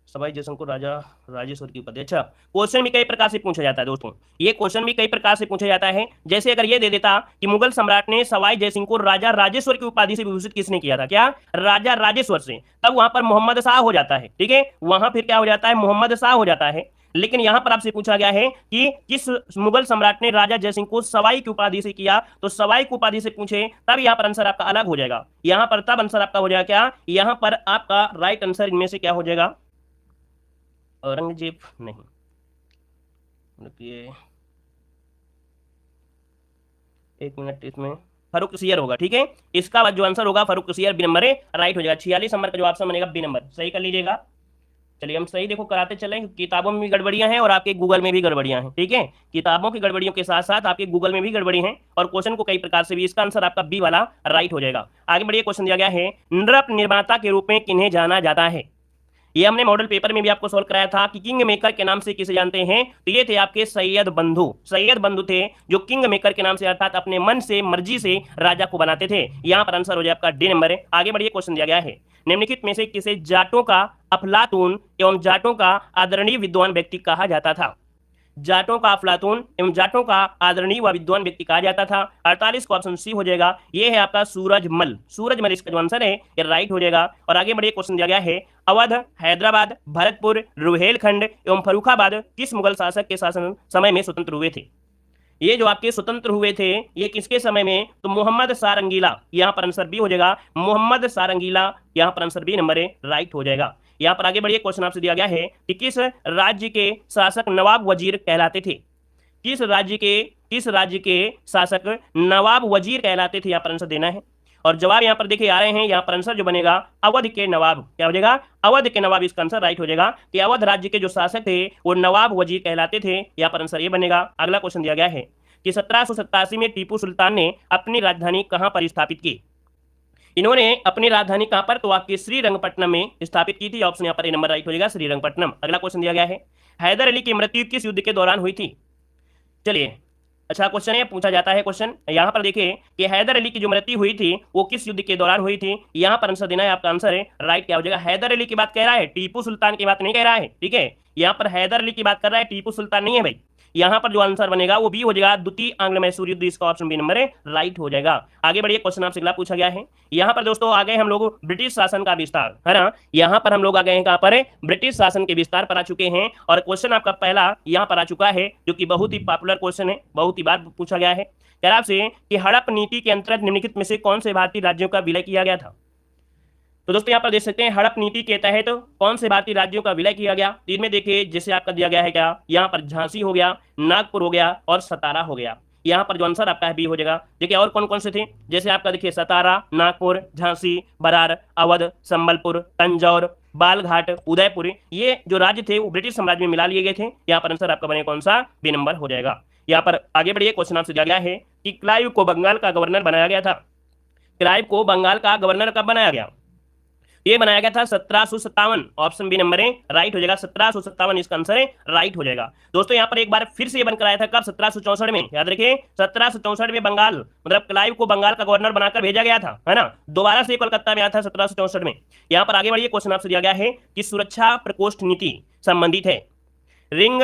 A: सवाई जयसिंह को राजा राजेश्वर की उपाधि। अच्छा, क्वेश्चन भी कई प्रकार से पूछा जाता है दोस्तों, ये क्वेश्चन भी कई प्रकार से पूछा जाता है। जैसे अगर ये दे देता कि मुगल सम्राट ने सवाई जयसिंह को राजा राजेश्वर की उपाधि से विभूषित किसने किया था? क्या राजा राजेश्वर से, तब वहां पर मोहम्मद शाह हो जाता है। ठीक है, वहां फिर क्या हो जाता है? मोहम्मद शाह हो जाता है। लेकिन यहां पर आपसे पूछा गया है कि किस मुगल सम्राट ने राजा जयसिंह को सवाई की उपाधि से किया, तो सवाई की उपाधि से पूछे तब यहां पर आंसर आपका अलग हो जाएगा। यहां पर तब आंसर आपका हो जाएगा क्या? यहां पर आपका राइट आंसर इनमें से क्या हो जाएगा? औरंगजेब नहीं, रुकिए एक मिनट, इसमें फर्रुखसियर होगा। ठीक है, इसका जो आंसर होगा फर्रुखसियर, बी नंबर है, राइट हो जाएगा। 46 नंबर का जो ऑप्शन बनेगा बी नंबर, सही कर लीजिएगा। चलिए हम सही देखो कराते चलें, किताबों में भी गड़बड़ियां हैं और आपके गूगल में भी गड़बड़ियां हैं। ठीक है, किताबों की गड़बड़ियों के साथ साथ आपके गूगल में भी गड़बड़ी हैं और क्वेश्चन को कई प्रकार से भी, इसका आंसर आपका बी वाला राइट हो जाएगा। आगे बढ़िए, क्वेश्चन दिया गया है, नृप निर्माता के रूप में किन्हें जाना जाता है? ये हमने मॉडल पेपर में भी आपको सॉल्व कराया था कि किंग मेकर के नाम से किसे जानते हैं? तो ये थे आपके सैयद बंधु। सैयद बंधु थे जो किंग मेकर के नाम से, अर्थात अपने मन से, मर्जी से राजा को बनाते थे। यहां पर आंसर हो जाए आपका डी नंबर है। आगे बढ़िए, क्वेश्चन दिया गया है, निम्नलिखित में से किसे जाटों का अफलातून एवं जाटों का आदरणीय विद्वान व्यक्ति कहा जाता था? जाटों का अफलातून एवं जाटों का आदरणीय व विद्वान व्यक्ति कहा जाता था। 48 का ऑप्शन सी हो जाएगा, ये है आपका सूरजमल। सूरजमल इसका जो आंसर है ये राइट हो जाएगा। और आगे बढ़िए, क्वेश्चन दिया गया है, अवध, हैदराबाद, भरतपुर, रुहेलखंड एवं फर्रुखाबाद किस मुगल शासक के शासन समय में स्वतंत्र हुए थे? ये जो आपके स्वतंत्र हुए थे ये किसके समय में? तो मोहम्मद शाह रंगीला, यहाँ पर आंसर बी हो जाएगा, मोहम्मद शाह रंगीला, यहाँ पर आंसर बी नंबर है, राइट हो जाएगा। यहाँ पर आगे बढ़िए, क्वेश्चन आपसे दिया गया है कि किस राज्य के शासक नवाब वजीर कहलाते थे? किस राज्य के शासक नवाब वजीर कहलाते थे? यहाँ पर आंसर देना है और जवाब यहाँ पर देखिए आ रहे हैं। यहाँ पर आंसर जो बनेगा अवध के नवाब, क्या हो जाएगा? अवध के नवाब, इसका आंसर राइट हो जाएगा कि अवध राज्य के जो शासक थे वो नवाब वजीर कहलाते थे। यहाँ पर आंसर ये बनेगा। अगला क्वेश्चन दिया गया है कि 1787 में टीपू सुल्तान ने अपनी राजधानी कहां पर स्थापित की? इन्होंने अपनी राजधानी कहां पर? तो आपके श्रीरंगपट्टनम में स्थापित की थी। ऑप्शन यहाँ पर ए नंबर राइट हो जाएगा, श्रीरंगपट्टनम। अगला क्वेश्चन दिया गया है, हैदर अली की मृत्यु किस युद्ध के दौरान हुई थी? चलिए, अच्छा क्वेश्चन है, पूछा जाता है क्वेश्चन। यहाँ पर देखिए कि हैदर अली की जो मृत्यु हुई थी वो किस युद्ध के दौरान हुई थी? यहाँ पर आंसर देना है, आपका आंसर है राइट क्या हो जाएगा? हैदर अली की बात कह रहा है, टीपू सुल्तान की बात नहीं कह रहा है। ठीक है, यहाँ पर हैदर अली की बात कर रहा है, टीपू सुल्तान नहीं है भाई। यहाँ पर जो आंसर बनेगा वो बी हो जाएगा, द्वितीय आंग्ल मैसूर युद्ध, इसका ऑप्शन बी नंबर है, राइट हो जाएगा। आगे बढ़िए, क्वेश्चन आपसे अगला पूछा गया है। यहाँ पर दोस्तों आ गए हम लोग ब्रिटिश शासन का विस्तार, है ना? यहाँ पर हम लोग आ गए हैं कहां पर? ब्रिटिश शासन के विस्तार पर आ चुके हैं और क्वेश्चन आपका पहला यहाँ पर आ चुका है जो कि बहुत ही पॉपुलर क्वेश्चन है, बहुत ही बार पूछा गया है। कह रहा आपसे कि हड़प नीति के अंतर्गत निम्नलिखित में से कौन से भारतीय राज्यों का विलय किया गया था? तो दोस्तों यहाँ पर देख सकते हैं हड़प नीति के तहत तो कौन से भारतीय राज्यों का विलय किया गया? इनमें देखिए जैसे आपका दिया गया है क्या, यहाँ पर झांसी हो गया, नागपुर हो गया और सतारा हो गया। यहाँ पर जो आंसर आपका बी हो जाएगा। देखिए और कौन कौन से थे, जैसे आपका देखिए सतारा, नागपुर, झांसी, बरार, अवध, संबलपुर, तंजौर, बालघाट, उदयपुर, ये जो राज्य थे वो ब्रिटिश साम्राज्य में मिला लिए गए थे। यहाँ पर आंसर आपका बने कौन सा? बी नंबर हो जाएगा। यहाँ पर आगे बढ़िए, क्वेश्चन आपसे दिया गया है कि क्लाइव को बंगाल का गवर्नर बनाया गया था। क्लाइव को बंगाल का गवर्नर कब बनाया गया? ये बनाया गया था 1757, ऑप्शन बी नंबर है, राइट हो जाएगा। 1757 इसका आंसर है, राइट हो जाएगा। दोस्तों यहाँ पर एक बार फिर से ये बन कराया था कब? 1764 में। याद रखिए 1764 में बंगाल मतलब क्लाइव को बंगाल का गवर्नर बनाकर भेजा गया था, है ना? दोबारा से कोलकाता में आया था 1764 में। यहाँ पर आगे बढ़िए, क्वेश्चन आपसे दिया गया है कि सुरक्षा प्रकोष्ठ नीति संबंधित है, रिंग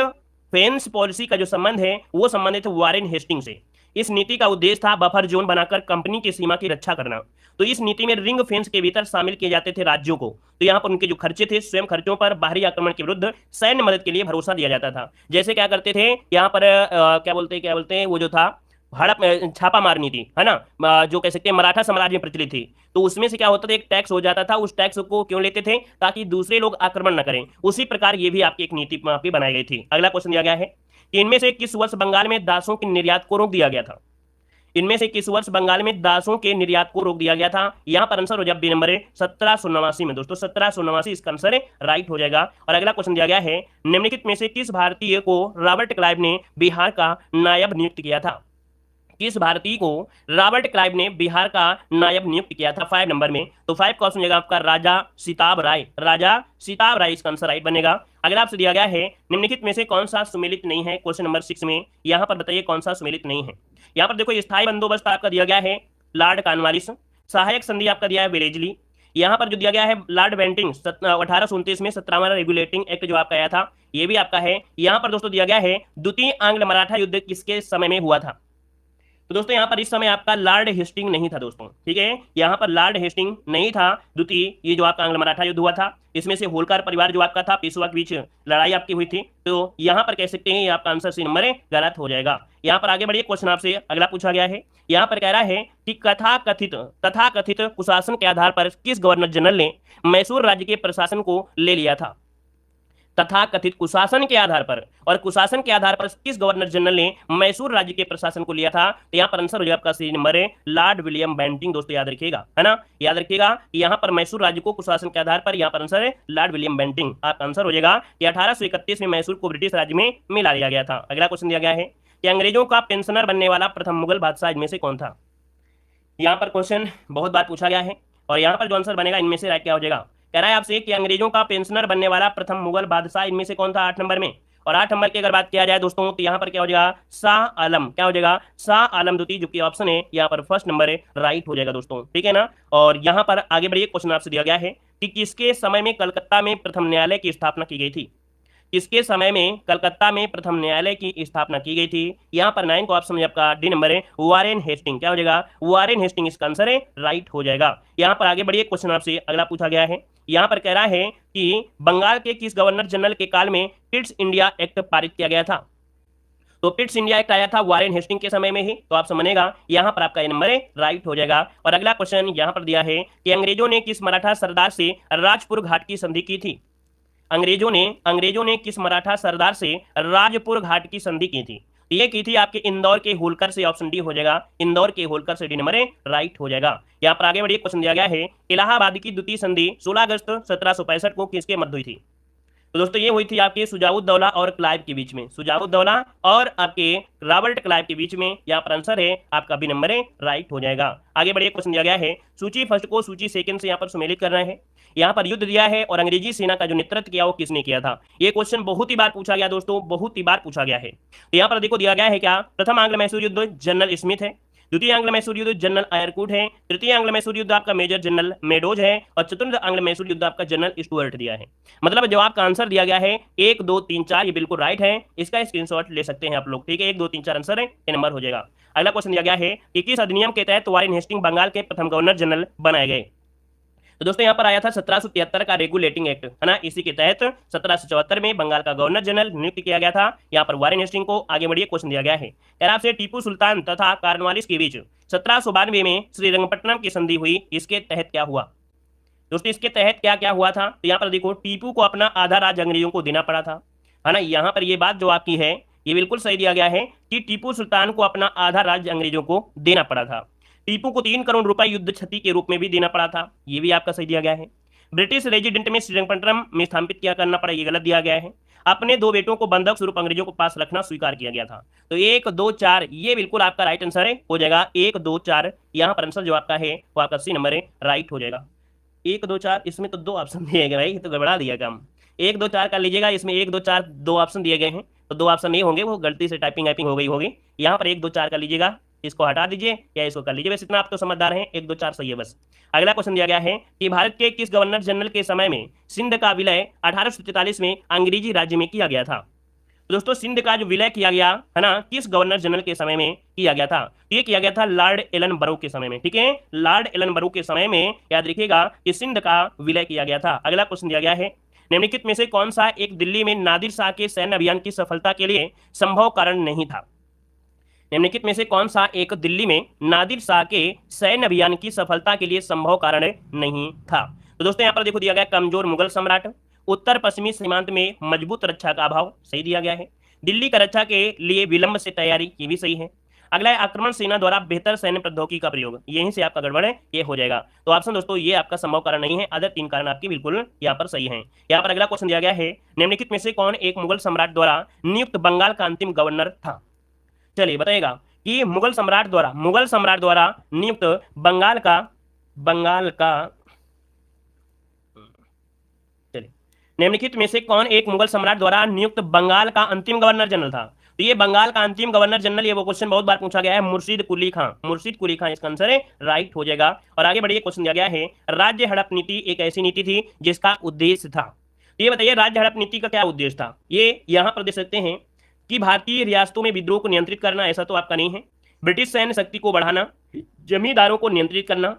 A: फेंस पॉलिसी का जो संबंध है वो संबंधित वारेन हेस्टिंग से। इस नीति का उद्देश्य था बफर जोन बनाकर कंपनी की सीमा की रक्षा करना। तो इस नीति में रिंग फेंस के भीतर शामिल किए जाते थे राज्यों को। तो यहाँ पर उनके जो खर्चे थे, स्वयं खर्चों पर बाहरी आक्रमण के विरुद्ध सैन्य मदद के लिए भरोसा दिया जाता था। जैसे क्या करते थे यहाँ पर क्या बोलते हैं वो जो था हड़प छापा मारनी थी, है ना, जो कह सकते हैं मराठा साम्राज्य में प्रचलित थी। तो उसमें से क्या होता था, एक टैक्स हो जाता था। उस टैक्स को क्यों लेते थे, ताकि दूसरे लोग आक्रमण न करें। उसी प्रकार ये भी आपकी एक नीति पे बनाई गई थी। अगला क्वेश्चन दिया गया है कि इनमें से किस वर्ष बंगाल में दासों के निर्यात को रोक दिया गया था। इनमें से किस वर्ष बंगाल में दासों के निर्यात को रोक दिया गया था। यहाँ पर आंसर हो जाए बी नंबर है 1789 में। दोस्तों 1789 इसका आंसर राइट हो जाएगा। और अगला क्वेश्चन दिया गया है निम्नलिखित में से किस भारतीय को रॉबर्ट क्लाइव ने बिहार का नायब नियुक्त किया था। किस भारतीय को रॉबर्ट क्लाइव ने बिहार का नायब नियुक्त किया था 5 नंबर में। तो 5 का ऑप्शन जाएगा आपका राजा सिताब राय। राजा सिताब राय इसका आंसर राइट बनेगा। अगर आपसे दिया गया है निम्नलिखित में से कौन सा सुमेलित नहीं है, क्वेश्चन नंबर 6 में, यहां पर बताइए कौन सा सुमेलित नहीं है। यहां पर देखो स्थायी बंदोबस्त आपका दिया गया है लॉर्ड कॉर्नवालिस, सहायक संधि आपका दिया है वेलेजली। यहाँ पर जो दिया गया है लॉर्ड बेंटिंग 1829 में 17वां रेगुलेटिंग एक्ट जो आपका आया था, ये भी आपका है। यहाँ पर दोस्तों दिया गया है द्वितीय आंग्ल मराठा युद्ध किसके समय में हुआ था। तो दोस्तों यहाँ पर इस समय आपका लॉर्ड हेस्टिंग नहीं था दोस्तों, ठीक है, यहाँ पर लॉर्ड हेस्टिंग नहीं था। द्वितीय ये जो आपका आंग्ल मराठा युद्ध हुआ था, इसमें से होलकर परिवार जो आपका था, पेशवा के बीच लड़ाई आपकी हुई थी। तो यहाँ पर कह सकते हैं ये आपका आंसर सी नंबर गलत हो जाएगा। यहाँ पर आगे बढ़िए, क्वेश्चन आपसे अगला पूछा गया है। यहाँ पर कह रहा है कि तथाकथित कुशासन के आधार पर किस गवर्नर जनरल ने मैसूर राज्य के प्रशासन को ले लिया था। तथाकथित कुशासन के आधार पर, और कुशासन के आधार पर किस गवर्नर जनरल ने मैसूर राज्य के प्रशासन को लिया था। तो यहाँ पर आंसर हो जाएगा आपका C number Lord William Bentinck. दोस्तों याद रखिएगा, है ना, याद रखिएगा यहाँ पर मैसूर राज्य को कुशासन के आधार पर, यहाँ पर आंसर है लॉर्ड विलियम बेंटिंग। आपका आंसर हो जाएगा कि 1831 में मैसूर को ब्रिटिश राज्य में मिला दिया गया था। अगला क्वेश्चन दिया गया है कि अंग्रेजों का पेंशनर बनने वाला प्रथम मुगल बादशाह इनमें से कौन था। यहाँ पर क्वेश्चन बहुत बार पूछा गया है, और यहाँ पर जो आंसर बनेगा इनमें से राइट क्या हो जाएगा। कह रहा है आपसे कि अंग्रेजों का पेंशनर बनने वाला प्रथम मुगल बादशाह इनमें से कौन था 8 नंबर में। और 8 नंबर की अगर बात किया जाए दोस्तों, तो यहाँ पर क्या हो जाएगा, शाह आलम। क्या हो जाएगा, शाह आलम द्वितीय, जो कि ऑप्शन है यहाँ पर फर्स्ट नंबर है, राइट हो जाएगा दोस्तों, ठीक है ना। और यहाँ पर आगे बढ़िए, क्वेश्चन आपसे दिया गया है कि किसके समय में कलकत्ता में प्रथम न्यायालय की स्थापना की गई थी। किसके समय में कलकत्ता में प्रथम न्यायालय की स्थापना की गई थी। यहाँ पर 9 का ऑप्शन आपका डी नंबर है, वारेन हेस्टिंग। क्या हो जाएगा, वारेन हेस्टिंग इसका आंसर है, राइट हो जाएगा। यहाँ पर आगे बढ़िए, क्वेश्चन आपसे अगला पूछा गया है। यहाँ पर कह रहा है कि बंगाल के किस गवर्नर जनरल के काल में पिट्स इंडिया एक्ट पारित किया गया था। तो पिट्स इंडिया एक्ट आया था वारेन हेस्टिंग के समय में ही। तो आप समझेगा यहाँ पर आपका ये नंबर है, राइट हो जाएगा। और अगला क्वेश्चन यहाँ पर दिया है कि अंग्रेजों ने किस मराठा सरदार से राजपुर घाट की संधि की थी। अंग्रेजों ने किस मराठा सरदार से राजपुर घाट की संधि की थी। ये की थी आपके इंदौर के होलकर से, ऑप्शन डी हो जाएगा, इंदौर के होलकर से डी नंबर है, राइट हो जाएगा। यहाँ पर आगे बढ़िए, क्वेश्चन दिया गया है इलाहाबाद की द्वितीय संधि 16 अगस्त 1765 को किसके मध्य हुई थी। तो दोस्तों ये हुई थी आपके शुजाउद्दौला और क्लाइव के बीच में, शुजाउद्दौला और आपके रॉबर्ट क्लाइव के बीच में। यहाँ पर आंसर है आपका बी नंबर है, राइट हो जाएगा। आगे बढ़िए, क्वेश्चन दिया गया है सूची फर्स्ट को सूची सेकंड से यहाँ पर सुमेलित करना है। यहाँ पर युद्ध दिया है और अंग्रेजी सेना का जो नेतृत्व किया वो किसने किया था। ये क्वेश्चन बहुत ही बार पूछा गया दोस्तों, बहुत ही बार पूछा गया है। तो यहाँ पर देखो दिया गया है क्या, प्रथम आंग्ल मैसूर युद्ध जनरल स्मिथ है, द्वितीय आंग्ल मैसूर युद्ध जनरल आयरकूट है, तृतीय आंग्ल मैसूर युद्ध आपका मेजर जनरल मेडोज है, और चतुर्थ आंग्ल मैसूर युद्ध आपका जनरल स्टुअर्ट दिया है। मतलब जवाब का आंसर दिया गया है 1 2 3 4, ये बिल्कुल राइट है। इसका स्क्रीनशॉट ले सकते हैं आप लोग, ठीक है, 1 2 3 4 आंसर है, ये नंबर हो जाएगा। अगला क्वेश्चन दिया गया है कि किस अधिनियम के तहत वारेन हेस्टिंग बंगाल के प्रथम गवर्नर जनरल बनाए गए। तो दोस्तों यहाँ पर आया था 1773 का रेगुलेटिंग एक्ट, है ना, इसी के तहत 1774 में बंगाल का गवर्नर जनरल नियुक्त किया गया था यहाँ पर वारेन हेस्टिंग को। आगे बढ़िए, क्वेश्चन दिया गया है आपसे टीपू सुल्तान तथा कॉर्नवालिस के बीच 1792 में श्रीरंगपट्टनम की संधि हुई, इसके तहत क्या हुआ। दोस्तों इसके तहत क्या क्या हुआ था। तो यहाँ पर देखो टीपू को अपना आधा राज्य अंग्रेजों को देना पड़ा था, है ना। यहाँ पर ये बात जो आपकी है ये बिल्कुल सही दिया गया है कि टीपू सुल्तान को अपना आधा राज्य अंग्रेजों को देना पड़ा था। टीपू को 3 करोड़ रुपए युद्ध क्षति के रूप में भी देना पड़ा था, ये भी आपका सही दिया गया है। ब्रिटिश रेजिडेंट में श्रीरंगपट्टनम में स्थापित क्या करना पड़ा, ये गलत दिया गया है। अपने 2 बेटों को बंधक स्वरूप अंग्रेजों को पास रखना स्वीकार किया गया था। तो 1 2 4 ये बिल्कुल आपका राइट आंसर है, हो जाएगा 1 2 4। यहाँ पर आंसर जो आपका है वो आपका सी नंबर है, राइट हो जाएगा। 1 2 4, इसमें तो 2 ऑप्शन दिए गए भाई, तो गड़बड़ा दिया काम। 1 2 4 कर लीजिएगा, इसमें 1 2 4 2 ऑप्शन दिए गए हैं, तो 2 ऑप्शन नहीं होंगे, वो गलती से टाइपिंग हो गई होगी। यहाँ पर 1 2 4 कर लीजिएगा, इसको हटा दीजिए या इसको कर लीजिए, बस इतना आप तो समझदार हैं, 1 2 4 सही है बस। अगला क्वेश्चन दिया गया है कि भारत के किस गवर्नर जनरल के समय में सिंध का विलय 1843 में अंग्रेजी राज्य में किया गया था। दोस्तों सिंध का जो विलय किया गया है ना, किस गवर्नर जनरल के समय में किया गया था? ये किया गया था लॉर्ड एलन बरो के समय में। ठीक है, लॉर्ड एलन बरो के समय में याद रखिएगा कि सिंध का विलय किया गया था। अगला क्वेश्चन दिया गया है, निम्नलिखित में से कौन सा एक दिल्ली में नादिर शाह के सैन्य अभियान की सफलता के लिए संभव कारण नहीं था? निम्नलिखित में से कौन सा एक दिल्ली में नादिर शाह के सैन्य अभियान की सफलता के लिए संभव कारण नहीं था? तो दोस्तों यहाँ पर देखो दिया गया कमजोर मुगल सम्राट, उत्तर पश्चिमी सीमांत में मजबूत रक्षा का अभाव, सही दिया गया है। दिल्ली का रक्षा के लिए विलंब से तैयारी, ये भी सही है। अगला है आक्रमण सेना द्वारा बेहतर सैन्य प्रौद्योगिकी का प्रयोग, यहीं से आपका गड़बड़ है, ये हो जाएगा। तो ऑप्शन दोस्तों ये आपका संभव कारण नहीं है, अदर 3 कारण आपके बिल्कुल यहाँ पर सही हैं। यहाँ पर अगला क्वेश्चन दिया गया है, निम्नलिखित में से कौन एक मुगल सम्राट द्वारा नियुक्त बंगाल का अंतिम गवर्नर था? चलिए बताइएगा कि मुगल सम्राट द्वारा नियुक्त बंगाल का चलिए निम्नलिखित में से कौन एक मुगल सम्राट द्वारा नियुक्त बंगाल का अंतिम गवर्नर जनरल था? तो ये बंगाल का अंतिम गवर्नर जनरल, ये वो क्वेश्चन बहुत बार पूछा गया है, मुर्शिद कुली खां इसका आंसर है, राइट हो जाएगा। और आगे बढ़िए, क्वेश्चन दिया गया है, राज्य हड़प नीति एक ऐसी नीति थी जिसका उद्देश्य था। तो ये बताइए राज्य हड़प नीति का क्या उद्देश्य था? ये यहाँ पर देख सकते हैं कि भारतीय रियासतों में विद्रोह को नियंत्रित करना, ऐसा तो आपका नहीं है। ब्रिटिश सैन्य शक्ति को बढ़ाना, जमींदारों को नियंत्रित करना,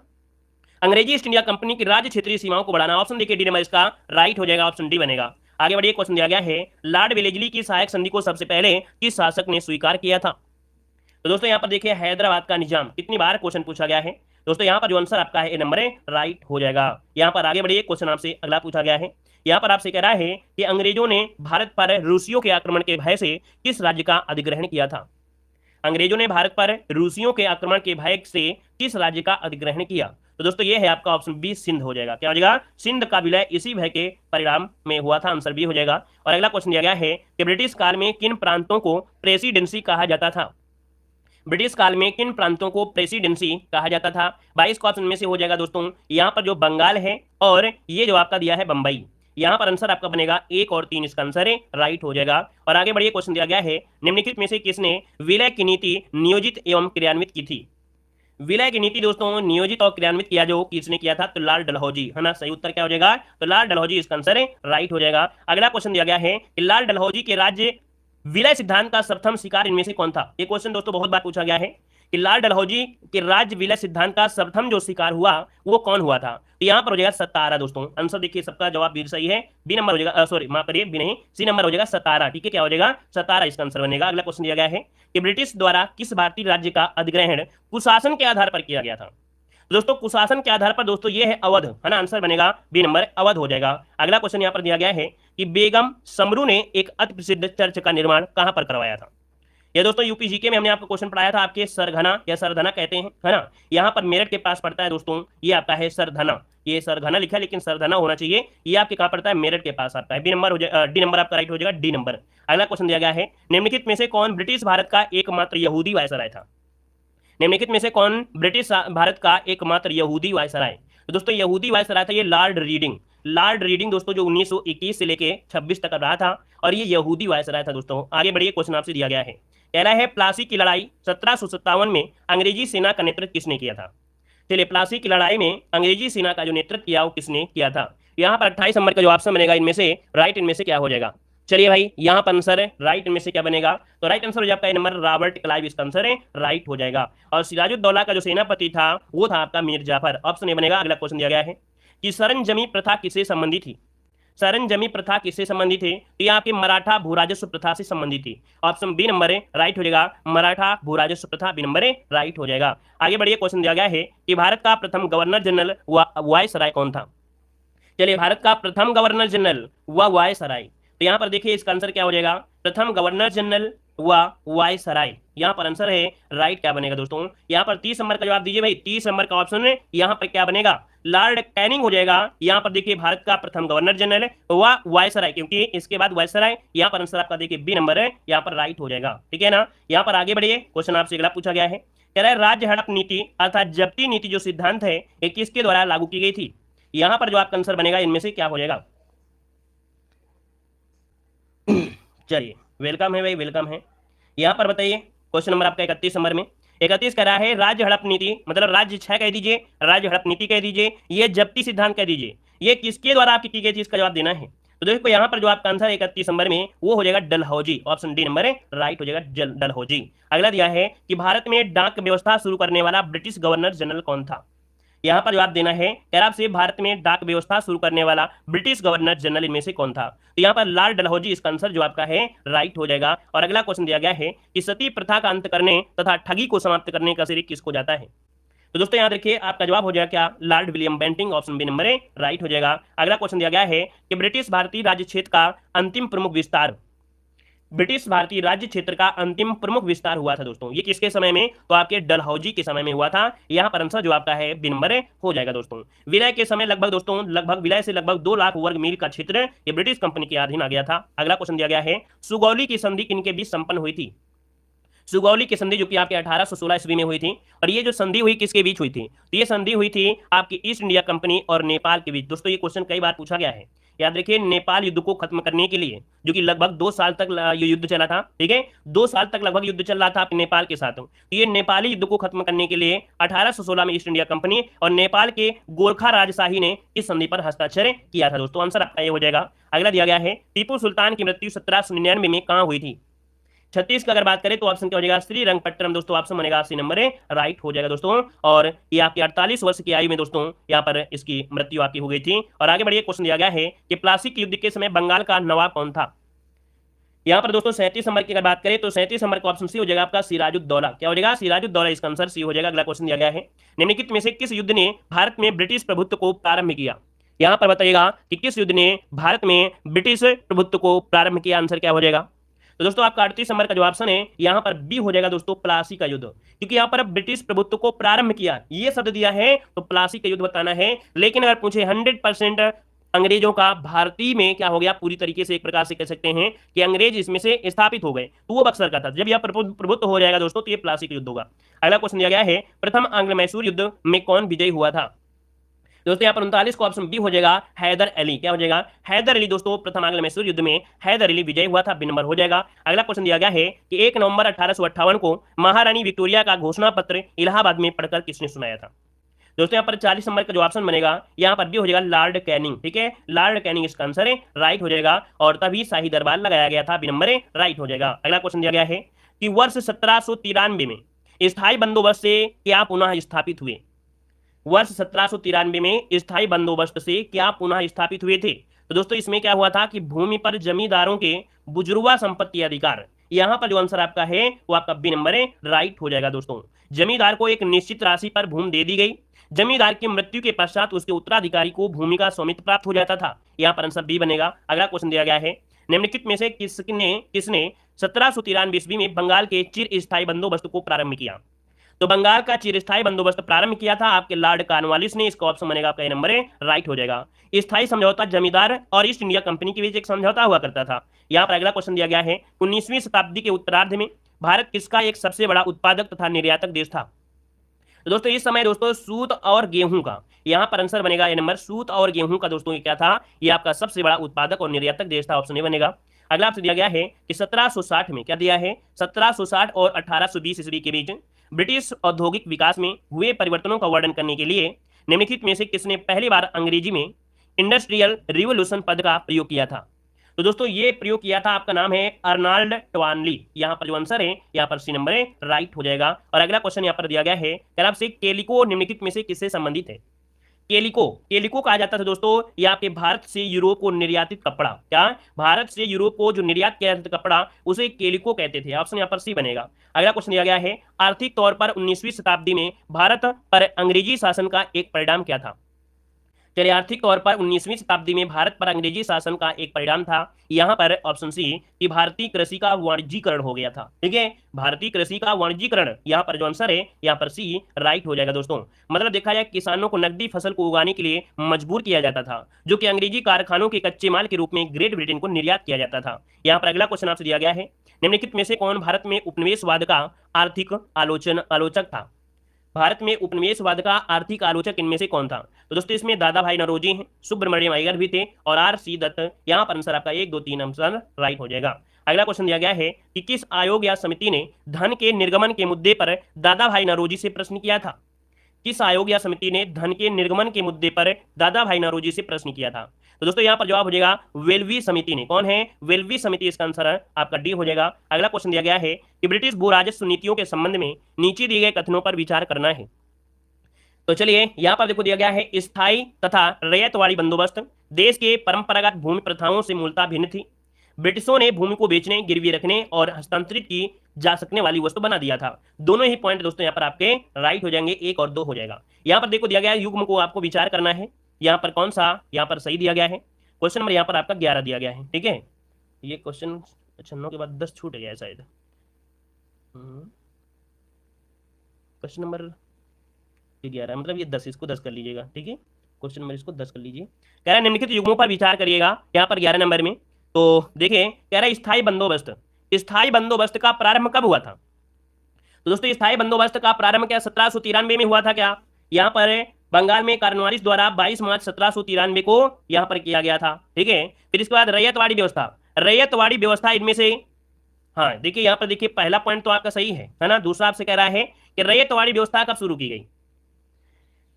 A: अंग्रेजी ईस्ट इंडिया कंपनी की राज्य क्षेत्रीय सीमाओं को बढ़ाना। ऑप्शन देखिए डी नंबर इसका राइट हो जाएगा, ऑप्शन डी बनेगा। आगे बढ़िए, क्वेश्चन दिया गया है, लॉर्ड वेलेस्ली की सहायक संधि को सबसे पहले किस शासक ने स्वीकार किया था? तो दोस्तों यहाँ पर देखिए हैदराबाद का निजाम, कितनी बार क्वेश्चन पूछा गया है दोस्तों। यहाँ पर जो आंसर आपका है ए नंबर है, राइट हो जाएगा। यहाँ पर आगे बढ़िए, क्वेश्चन आपसे अगला पूछा गया है, यहाँ पर आपसे कह रहा है कि अंग्रेजों ने भारत पर रूसियों के आक्रमण के भय से किस राज्य का अधिग्रहण किया था? अंग्रेजों ने भारत पर रूसियों के आक्रमण के भय से किस राज्य का अधिग्रहण किया? तो दोस्तों ये है आपका ऑप्शन बी, सिंध हो जाएगा। क्या हो जाएगा? सिंध का विलय इसी भय के परिणाम में हुआ था, आंसर बी हो जाएगा। और अगला क्वेश्चन दिया गया है कि ब्रिटिश काल में किन प्रांतों को प्रेसिडेंसी कहा जाता था? ब्रिटिश काल में किन प्रांतों को प्रेसिडेंसी कहा जाता था? 22 ऑप्शन में से हो जाएगा दोस्तों। यहाँ पर जो बंगाल है और ये जो आपका दिया है बंबई, यहाँ पर आंसर आपका बनेगा 1 और 3, इसका आंसर है, राइट हो जाएगा। और आगे बढ़िए, क्वेश्चन दिया गया है, निम्नलिखित में से किसने विलय की नीति नियोजित एवं क्रियान्वित की थी? विलय की नीति दोस्तों नियोजित और क्रियान्वित किया जो किसने किया था? तो लॉर्ड डलहौजी, है ना। सही उत्तर क्या हो जाएगा? तो लॉर्ड डलहौजी इसका आंसर है, राइट हो जाएगा। अगला क्वेश्चन दिया गया है कि लॉर्ड डलहौजी के राज्य विलय सिद्धांत का प्रथम शिकार इनमें से कौन था? ये क्वेश्चन दोस्तों बहुत बार पूछा गया है कि लॉर्ड डलहौजी के राज्य विलय सिद्धांत का प्रथम जो शिकार हुआ वो कौन हुआ था? तो यहाँ पर हो जाएगा सतारा दोस्तों। आंसर देखिए सबका जवाब भी सही है, बी नंबर हो जाएगा, सॉरी माफ करिए बी नहीं, सी नंबर हो जाएगा सतारा। ठीक है, क्या हो जाएगा? सतारा इसका आंसर बनेगा। अगला क्वेश्चन दिया गया है कि ब्रिटिश द्वारा किस भारतीय राज्य का अधिग्रहण कुशासन के आधार पर किया गया था? दोस्तों कुशासन के आधार पर दोस्तों ये है अवध, है ना। आंसर बनेगा बी नंबर, अवध हो जाएगा। अगला क्वेश्चन यहाँ पर दिया गया है कि बेगम समरू ने एक अति प्रसिद्ध चर्च का निर्माण कहां पर करवाया था? ये दोस्तों यूपी जीके में हमने आपको क्वेश्चन पढ़ाया था, आपके सरघना या सरधना कहते हैं, है ना। यहाँ पर मेरठ के पास पड़ता है दोस्तों, ये आपका है सरधना, ये सरघना लिखा है लेकिन सरधना होना चाहिए। ये आपके कहाँ पड़ता है? मेरठ के पास आता है। बी नंबर हो जाएगा, डी नंबर आपका राइट हो जाएगा, डी नंबर। अगला क्वेश्चन दिया गया है, निम्नलिखित में से कौन ब्रिटिश भारत का एकमात्र यहूदी वायसराय था? निम्नलिखित में से कौन ब्रिटिश भारत का एकमात्र यहूदी वायसराय? तो दोस्तों यहूदी वायसराय था ये लॉर्ड रीडिंग। लॉर्ड रीडिंग दोस्तों जो 1921 से लेके 26 तक रहा था और ये यहूदी वायसराय था दोस्तों। आगे बढ़िए, क्वेश्चन आपसे दिया गया है, पहला है प्लासी की लड़ाई 1757 में अंग्रेजी सेना का नेतृत्व किसने किया था? चलिए प्लासी की लड़ाई में अंग्रेजी सेना का जो नेतृत्व किया वो किसने किया था? यहाँ पर 28 नंबर का जो ऑप्शन बनेगा इनमें से राइट, इनमें से क्या हो जाएगा? चलिए भाई यहाँ पर आंसर है राइट, इनमें से क्या बनेगा? तो राइट आंसर हो जाएगा नंबर रॉबर्ट क्लाइव, इसका आंसर है, राइट हो जाएगा। और सिराजुद्दौला का जो सेनापति था वो था आपका मीर जाफर, ऑप्शन ए बनेगा। अगला क्वेश्चन दिया गया है कि सरंजमी प्रथा किससे संबंधित थी? सरंजमी प्रथा किससे संबंधित है? तो ये आपके मराठा भूराजस्व प्रथा से संबंधित थी, ऑप्शन बी नंबर है, राइट हो जाएगा। मराठा भूराजस्व प्रथा बी नंबर है, राइट हो जाएगा। आगे बढ़िए, क्वेश्चन दिया गया है कि भारत का प्रथम गवर्नर जनरल वायसराय कौन था? चलिए भारत का प्रथम गवर्नर जनरल वायसराय, तो यहाँ पर देखिए इसका आंसर क्या हो जाएगा? प्रथम गवर्नर जनरल वायसराय, यहाँ पर आंसर है राइट, क्या बनेगा दोस्तों? यहाँ पर 30 नंबर का जवाब दीजिए भाई, 30 नंबर का ऑप्शन है, यहाँ पर क्या बनेगा? लॉर्ड कैनिंग हो जाएगा। यहाँ पर देखिए भारत का प्रथम गवर्नर जनरल वायसराय, क्योंकि इसके बाद वायसराय, यहाँ पर आंसर आपका देखिए बी नंबर है, यहाँ पर राइट हो जाएगा। ठीक है ना। यहाँ पर आगे बढ़िए, क्वेश्चन आपसे अगला पूछा गया है, कह रहा है राज्य हड़प नीति अर्थात जब्ती नीति जो सिद्धांत है ये किसके द्वारा लागू की गई थी? यहाँ पर जो आपका आंसर बनेगा इनमें से क्या हो जाएगा? चलिए वेलकम है भाई, वेलकम है। यहाँ पर बताइए क्वेश्चन नंबर आपका 31 नंबर में 31 कह रहा है राज्य हड़प नीति, मतलब राज्य 6 कह दीजिए, राज्य हड़प नीति कह दीजिए, ये जब्ती सिद्धांत कह दीजिए, ये किसके द्वारा आपकी की गई थी? इसका जवाब देना है। तो देखो यहाँ पर जो आपका आंसर 31 नंबर में वो हो जाएगा Dalhousie, option D number right हो जाएगा डलहौजी। अगला दिया है कि भारत में डाक व्यवस्था शुरू करने वाला ब्रिटिश गवर्नर जनरल कौन था। यहाँ पर जवाब देना है कैराब से भारत में डाक व्यवस्था शुरू करने वाला ब्रिटिश गवर्नर जनरल इनमें से कौन था। तो यहाँ पर लॉर्ड डलहौजी इसका आंसर जो आपका है राइट हो जाएगा। और अगला क्वेश्चन दिया गया है कि सती प्रथा का अंत करने तथा ठगी को समाप्त करने का श्रेय किसको जाता है। तो दोस्तों यहाँ देखिए आपका जवाब हो जाएगा क्या, Lord William Bentinck, option B number right हो जाएगा। अगला क्वेश्चन दिया गया है कि ब्रिटिश भारतीय राज्य क्षेत्र का अंतिम प्रमुख विस्तार, ब्रिटिश भारतीय राज्य क्षेत्र का अंतिम प्रमुख विस्तार हुआ था दोस्तों, ये किसके समय में, तो आपके डलहौजी के समय में हुआ था। यहाँ पर आंसर जो आपका है बी नंबर हो जाएगा दोस्तों। विलय के समय लगभग दोस्तों विलय से लगभग 2 लाख वर्ग मील का क्षेत्र ये ब्रिटिश कंपनी के अधीन आ गया था। अगला क्वेश्चन दिया गया है सुगौली की संधि किनके बीच संपन्न हुई थी। सुगौली की संधि जो कि आपके 1816 ईस्वी में हुई थी, और ये जो संधि हुई किसके बीच हुई थी, तो ये संधि हुई थी आपकी ईस्ट इंडिया कंपनी और नेपाल के बीच। दोस्तों ये क्वेश्चन कई बार पूछा गया है, याद रखिए नेपाल युद्ध को खत्म करने के लिए, जो कि लगभग 2 साल तक ये युद्ध चला था, ठीक है 2 साल तक लगभग युद्ध चल रहा था नेपाल के साथ। तो ये नेपाली युद्ध को खत्म करने के लिए 1816 में ईस्ट इंडिया कंपनी और नेपाल के गोरखा राजशाही ने इस संधि पर हस्ताक्षर किया था दोस्तों। आंसर आपका ये हो जाएगा। अगला दिया गया है टीपू सुल्तान की मृत्यु 1799 में कहां हुई थी। 36 का अगर बात करें तो ऑप्शन क्या हो जाएगा, श्रीरंगपट्टनम दोस्तों, ऑप्शन बनेगा सी नंबर राइट हो जाएगा दोस्तों। और ये आपकी 48 वर्ष की आयु में दोस्तों यहाँ पर इसकी मृत्यु आपकी हो गई थी। और आगे बढ़िए क्वेश्चन दिया गया है कि प्लासी युद्ध के समय बंगाल का नवाब कौन था। यहाँ पर दोस्तों 37 नंबर की अगर बात करें तो 37 नंबर का ऑप्शन सी हो जाएगा आपका सिराजुद्दौला, क्या हो जाएगा सिराजुद्दौला, इसका आंसर सी हो जाएगा। अगला क्वेश्चन दिया गया है निम्नलिखित में से किस युद्ध ने भारत में ब्रिटिश प्रभुत्व को प्रारंभ किया। यहाँ पर बताइएगा कि किस युद्ध ने भारत में ब्रिटिश प्रभुत्व को प्रारंभ किया, आंसर क्या हो जाएगा। तो दोस्तों आपका 38 नंबर का जो ऑप्शन है यहाँ पर बी हो जाएगा दोस्तों, प्लासी का युद्ध, क्योंकि यहाँ पर ब्रिटिश प्रभुत्व को प्रारंभ किया ये शब्द दिया है तो प्लासी का युद्ध बताना है। लेकिन अगर पूछे 100% अंग्रेजों का भारतीय में क्या हो गया, पूरी तरीके से एक प्रकार से कह सकते हैं कि अंग्रेज इसमें से स्थापित हो गए, तो वो बक्सर का था। जब यह प्रभुत्व हो जाएगा दोस्तों तो ये प्लासी का युद्ध होगा। अगला क्वेश्चन दिया गया है प्रथम आंग्ल मैसूर युद्ध में कौन विजयी हुआ था। दोस्तों यहाँ पर 39 को ऑप्शन बी हो जाएगा हैदर अली, क्या हो जाएगा हैदर अली दोस्तों, प्रथम आंग्ल मैसूर युद्ध में हैदर अली विजय हुआ था, बी नंबर हो जाएगा। अगला क्वेश्चन दिया गया है कि 1 नवंबर 1858 को महारानी विक्टोरिया का घोषणा पत्र इलाहाबाद में पढ़कर किसने सुनाया था। दोस्तों यहाँ पर 40 नंबर का जो ऑप्शन बनेगा यहाँ पर भी हो जाएगा लॉर्ड कैनिंग, ठीक है लॉर्ड कैनिंग इसका आंसर है राइट हो जाएगा। और तभी शाही दरबार लगाया गया था, बी नंबर राइट हो जाएगा। अगला क्वेश्चन दिया गया है कि वर्ष 1793 में स्थायी बंदोबस्त से क्या पुनः स्थापित हुए। वर्ष 1793 में स्थायी बंदोबस्त से क्या पुनः स्थापित हुए थे। तो दोस्तों इसमें क्या हुआ था कि भूमि पर जमींदारों के बुजुर्गा संपत्ति अधिकार, यहाँ पर जो आंसर आपका है वो आपका बी नंबर राइट हो जाएगा दोस्तों। जमींदार को एक निश्चित राशि पर भूमि दे दी गई, जमींदार की मृत्यु के पश्चात उसके उत्तराधिकारी को भूमि का स्वामित्व प्राप्त हो जाता था, यहाँ पर आंसर बी बनेगा। अगला क्वेश्चन दिया गया है निम्नलिखित में से किसने 1793 ईस्वी में बंगाल के चिर स्थायी बंदोबस्त को प्रारंभ किया। तो बंगाल का चिरस्थायी बंदोबस्त प्रारंभ किया था आपके लॉर्ड कॉर्नवालिस ने, इसका ऑप्शन बनेगा आपका नंबर राइट हो जाएगा। स्थायी समझौता जमींदार और ईस्ट इंडिया कंपनी के बीच एक समझौता हुआ करता था। यहाँ पर अगला क्वेश्चन दिया गया है 19वीं शताब्दी के उत्तरार्ध में भारत किसका एक सबसे बड़ा उत्पादक तथा निर्यातक देश था। तो दोस्तों इस समय दोस्तों सूत और गेहूं का, यहाँ पर आंसर बनेगा ये नंबर, सूत और गेहूं का दोस्तों ये क्या था, ये आपका सबसे बड़ा उत्पादक और निर्यातक देश था, ऑप्शन ए बनेगा। अगला आपसे दिया गया है कि 1760 में क्या दिया है, 1760 और 1820 ईस्वी के बीच ब्रिटिश औद्योगिक विकास में हुए परिवर्तनों का वर्णन करने के लिए निम्नलिखित में से किसने पहली बार अंग्रेजी में इंडस्ट्रियल रिवोल्यूशन पद का प्रयोग किया था। तो दोस्तों ये प्रयोग किया था, आपका नाम है अर्नाल्ड टवानली, यहाँ पर जो आंसर है यहाँ पर सी नंबर राइट हो जाएगा। और अगला क्वेश्चन यहाँ पर दिया गया है क्या आपसे केलिको निम्नलिखित में से किससे संबंधित है। केलिको कहा जाता था दोस्तों ये आपके भारत से यूरोप को निर्यातित कपड़ा, क्या भारत से यूरोप को जो निर्यात किया जाता कपड़ा उसे केलिको कहते थे, ऑप्शन यहाँ पर सी बनेगा। अगला क्वेश्चन दिया गया है आर्थिक तौर पर 19वीं शताब्दी में भारत पर अंग्रेजी शासन का एक परिणाम क्या था। चलिए आर्थिक तौर पर 19वीं शताब्दी में भारत पर अंग्रेजी शासन का एक परिणाम था, यहाँ पर ऑप्शन सी कि भारतीय कृषि का वाणिज्यीकरण हो गया था, ठीक है भारतीय कृषि का वाणिज्यीकरण, यहाँ पर जो आंसर है यहाँ पर सी राइट हो जाएगा दोस्तों। मतलब देखा जाए किसानों को नकदी फसल को उगाने के लिए मजबूर किया जाता था, जो कि अंग्रेजी कारखानों के कच्चे माल के रूप में ग्रेट ब्रिटेन को निर्यात किया जाता था। यहाँ पर अगला क्वेश्चन आपसे दिया गया है निम्नलिखित में से कौन भारत में उपनिवेशवाद का आर्थिक आलोचक था। भारत में उपनिवेशवाद का आर्थिक आलोचक इनमें से कौन था। तो दोस्तों इसमें दादा भाई नौरोजी हैं, सुब्रमण्यम अय्यर भी थे और R.C. दत्त, यहाँ पर आंसर आपका 1, 2, 3 आंसर राइट हो जाएगा। अगला क्वेश्चन दिया गया है कि किस आयोग या समिति ने धन के निर्गमन के मुद्दे पर दादा भाई नौरोजी से प्रश्न किया था। किस आयोग या समिति ने धन के निर्गमन के मुद्दे पर दादा भाई नौरोजी से प्रश्न किया था। तो दोस्तों यहाँ पर जवाब हो जाएगा वेल्वी समिति ने। कौन है? वेल्वी समिति, इसका आंसर आपका डी हो जाएगा। अगला क्वेश्चन दिया गया है कि ब्रिटिश भू राजस्व नीतियों के संबंध में नीचे दिए गए कथनों पर विचार करना है। तो चलिए यहाँ पर देखो दिया गया है, स्थायी तथा रैयतवाड़ी बंदोबस्त देश के परंपरागत भूमि प्रथाओं से मूलतः भिन्न थी। ब्रिटिशों ने भूमि को बेचने, गिरवी रखने और हस्तांतरित की जा सकने वाली वस्तु बना दिया था। दोनों ही पॉइंट दोस्तों यहाँ पर आपके राइट हो जाएंगे, 1 और 2 हो जाएगा। यहाँ पर देखो दिया गया है युग्म को आपको विचार करना है। यहाँ पर कौन सा यहाँ पर सही दिया गया है? क्वेश्चन नंबर यहाँ पर आपका 11 दिया गया है। ठीक है, ये क्वेश्चन 96 के बाद 10 छूट गया है शायद। क्वेश्चन नंबर 11 मतलब ये 10, इसको 10 कर लीजिएगा। ठीक है, क्वेश्चन नंबर इसको 10 कर लीजिए। कह रहा है निम्नलिखित युग्मों पर विचार करिएगा यहाँ पर 11 नंबर में। तो देखिए कह रहा है स्थायी बंदोबस्त, स्थायी बंदोबस्त का प्रारंभ कब हुआ था? तो दोस्तों स्थायी बंदोबस्त का प्रारंभ क्या 1793 में हुआ था क्या? यहाँ पर बंगाल में कॉर्नवालिस द्वारा 22 मार्च 1793 को यहाँ पर किया गया था। ठीक है, फिर इसके बाद रैयतवाड़ी व्यवस्था, रैयतवाड़ी व्यवस्था इनमें से, हाँ देखिए यहाँ पर देखिए पहला पॉइंट तो आपका सही है ना। दूसरा आपसे कह रहा है कि रैयतवाड़ी व्यवस्था कब शुरू की गई?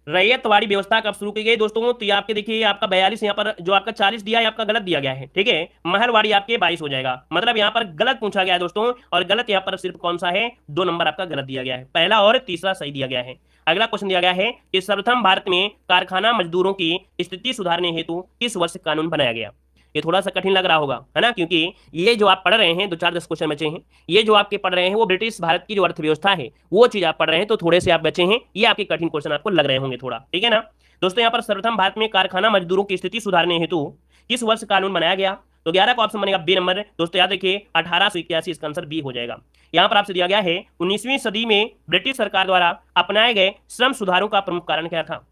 A: रैयतवाड़ी व्यवस्था कब शुरू की गई दोस्तों? तो ये आपके देखिए आपका 42 यहाँ पर जो आपका 40 दिया है आपका गलत दिया गया है। ठीक है, महलवाड़ी आपके 22 हो जाएगा, मतलब यहाँ पर गलत पूछा गया है दोस्तों। और गलत यहाँ पर सिर्फ कौन सा है? 2 नंबर आपका गलत दिया गया है, पहला और तीसरा सही दिया गया है। अगला क्वेश्चन दिया गया है कि सर्वप्रथम भारत में कारखाना मजदूरों की स्थिति सुधारने हेतु किस वर्ष कानून बनाया गया? ये थोड़ा सा कठिन लग रहा होगा है ना, क्योंकि ये जो आप पढ़ रहे हैं 2-4-10 क्वेश्चन बचे हैं, ये जो आपके पढ़ रहे हैं वो ब्रिटिश भारत की जो अर्थव्यवस्था है वो चीज आप पढ़ रहे हैं, तो थोड़े से आप बचे हैं, ये आपके कठिन क्वेश्चन आपको लग रहे होंगे थोड़ा। ठीक है ना दोस्तों, यहाँ पर सर्वप्रथम भारत में कारखाना मजदूरों की स्थिति सुधारने हेतु किस वर्ष कानून बनाया गया? तो 11 का ऑप्शन बनेगा बी नंबर। दोस्तों याद रखिए 1881, इसका आंसर बी हो जाएगा। यहाँ पर आपसे दिया गया है 19वीं सदी में ब्रिटिश सरकार द्वारा अपनाए गए श्रम सुधारों का प्रमुख कारण क्या था?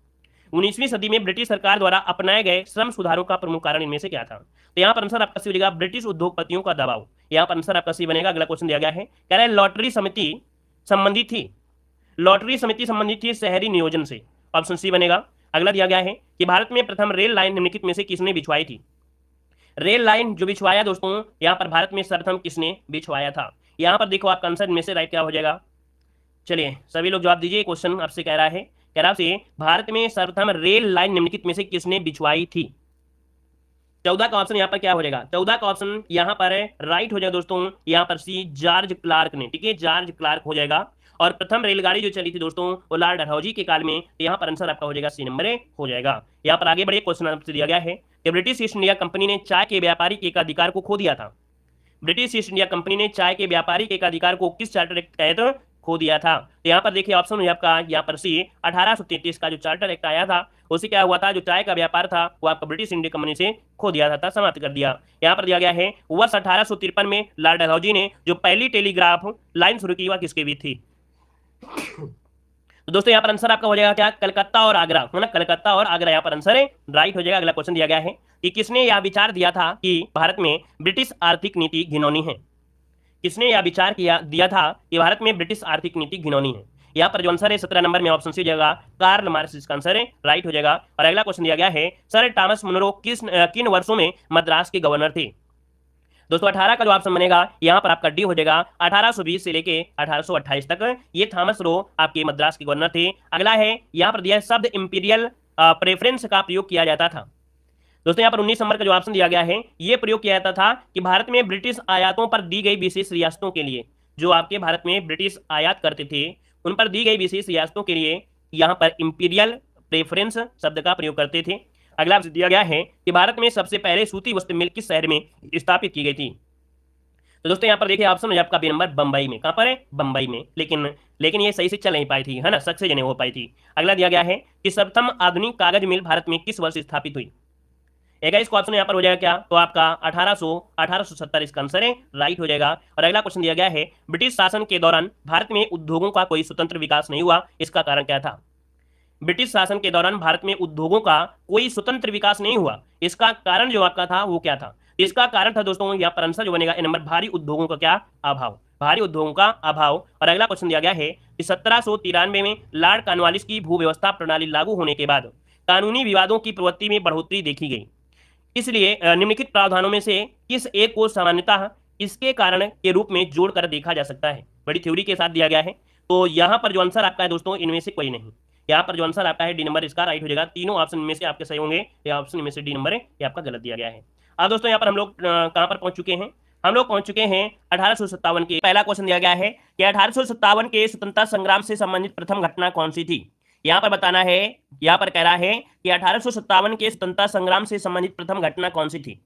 A: 19वीं सदी में ब्रिटिश सरकार द्वारा अपनाए गए श्रम सुधारों का प्रमुख कारण इनमें से क्या था? तो यहाँ पर आंसर आपका सी बनेगा ब्रिटिश उद्योगपतियों का दबाव। यहाँ पर आंसर आपका सी बनेगा। अगला क्वेश्चन दिया गया है, कह रहा है लॉटरी समिति संबंधित थी, लॉटरी समिति संबंधित थी शहरी नियोजन से, ऑप्शन सी बनेगा। अगला दिया गया है कि भारत में प्रथम रेल लाइन निम्नलिखित में से किसने बिछवाई थी? रेल लाइन जो बिछवाया दोस्तों यहाँ पर भारत में सर्वप्रथम किसने बिछवाया था? यहाँ पर देखो आपका आंसर में से राइट क्या हो जाएगा? चलिए सभी लोग जवाब दीजिए। क्वेश्चन आपसे कह रहा है, कह रहा है भारत में सर्वप्रथम रेल लाइन निम्नलिखित में से किसने बिछवाई थी? 14 का ऑप्शन यहाँ पर क्या हो जाएगा? 14 का ऑप्शन यहाँ पर राइट हो जाएगा दोस्तों, यहाँ पर सी जॉर्ज क्लार्क ने। ठीक है, जॉर्ज क्लार्क हो जाएगा। और प्रथम रेलगाड़ी जो चली थी दोस्तों वो लॉर्ड डलहौजी के काल में, यहाँ पर आंसर आपका हो जाएगा सी नंबर हो जाएगा। यहाँ पर आगे बढ़े, क्वेश्चन आपसे दिया गया है कि ब्रिटिश ईस्ट इंडिया कंपनी ने चाय के व्यापारिक एकाधिकार को खो दिया था। ब्रिटिश ईस्ट इंडिया कंपनी ने चाय के व्यापारिक एकाधिकार को किस चार्टर एक्ट के तहत खो दिया था? तो यहाँ पर देखिए ऑप्शन है आपका यहाँ पर सी 1833 का जो चार्टर एक्ट आया था उससे क्या हुआ था, जो चाय का व्यापार था वो आपका ब्रिटिश इंडिया कंपनी से खो दिया था, समाप्त कर दिया। यहाँ पर दिया गया है वर्ष 1853 में लॉर्ड डलहौजी ने जो पहली टेलीग्राफ लाइन शुरू की वह किसके बीच थी? तो दोस्तों यहाँ पर आंसर आपका हो जाएगा क्या? कलकत्ता और आगरा, है ना, कलकत्ता और आगरा यहाँ पर आंसर राइट हो जाएगा। अगला क्वेश्चन दिया गया है कि किसने यह विचार दिया था कि भारत में ब्रिटिश आर्थिक नीति घिनौनी है? किसने यह विचार दिया था कि भारत में ब्रिटिश आर्थिक नीति घिनौनी है? यहाँ पर जो आंसर है 17 नंबर में ऑप्शन सी हो जाएगा, कार्ल मार्क्स, इसका आंसर राइट हो जाएगा। और अगला क्वेश्चन दिया गया है, सर थॉमस मुनरो किन वर्षों में मद्रास के गवर्नर थे? दोस्तों 18 का जो ऑप्शन बनेगा यहाँ पर आपका डी हो जाएगा, 1820 से लेके 1828 तक ये थॉमस रो आपके मद्रास के गवर्नर थे। अगला है यहाँ पर दिया शब्द इंपीरियल प्रेफरेंस का प्रयोग किया जाता था। दोस्तों यहाँ पर 19 नंबर का जो ऑप्शन दिया गया है ये प्रयोग किया जाता था कि भारत में ब्रिटिश आयातों पर दी गई विशेष रियासतों के लिए, जो आपके भारत में ब्रिटिश आयात करते थे उन पर दी गई विशेष रियासतों के लिए यहाँ पर इंपीरियल प्रेफरेंस शब्द का प्रयोग करते थे। अगला दिया गया है कि भारत में सबसे पहले सूती वस्त्र मिल किस शहर में स्थापित की गई थी? तो दोस्तों यहाँ पर देखिए ऑप्शन है आपका बी नंबर, बंबई में। कहाँ पर है? बंबई में। लेकिन ये सही से चल नहीं पाई थी, है ना, सक्सेस नहीं हो पाई थी। अगला दिया गया है कि सर्वप्रथम आधुनिक कागज मिल भारत में किस वर्ष स्थापित हुई? 21 का ऑप्शन यहाँ पर हो जाएगा क्या? तो आपका 1870 इसका आंसर राइट हो जाएगा। और अगला क्वेश्चन दिया गया है, ब्रिटिश शासन के दौरान भारत में उद्योगों का कोई स्वतंत्र विकास नहीं हुआ, इसका कारण क्या था? ब्रिटिश शासन के दौरान भारत में उद्योगों का कोई स्वतंत्र विकास नहीं हुआ, इसका कारण जो आपका था वो क्या था? इसका कारण था दोस्तों यहाँ पर आंसर जो बनेगा ए नंबर, भारी उद्योगों का क्या अभाव, भारी उद्योगों का अभाव। और अगला क्वेश्चन दिया गया है कि 1793 में लॉर्ड कॉर्नवालिस की भू व्यवस्था प्रणाली लागू होने के बाद कानूनी विवादों की प्रवृत्ति में बढ़ोतरी देखी गई, इसलिए निम्नलिखित प्रावधानों में से किस एक को सामान्यतः इसके कारण के रूप में जोड़कर देखा जा सकता है? बड़ी थ्योरी के साथ दिया गया है। तो यहाँ पर जो आंसर आपका है दोस्तों इनमें से कोई नहीं, यहाँ पर जो आंसर आपका है डी नंबर इसका राइट हो जाएगा। तीनों ऑप्शन में से आपके सही होंगे, या ऑप्शन में से डी नंबर है ये आपका गलत दिया गया है। अब दोस्तों यहाँ पर हम लोग कहाँ पर पहुंच चुके हैं, हम लोग पहुंच चुके हैं 1857 के। पहला क्वेश्चन दिया गया है कि 1857 के स्वतंत्रता संग्राम से संबंधित प्रथम घटना कौन सी थी। यहाँ पर बताना है, यहाँ पर कह रहा है कि 1857 के स्वतंत्रता संग्राम से संबंधित प्रथम घटना कौन सी थी।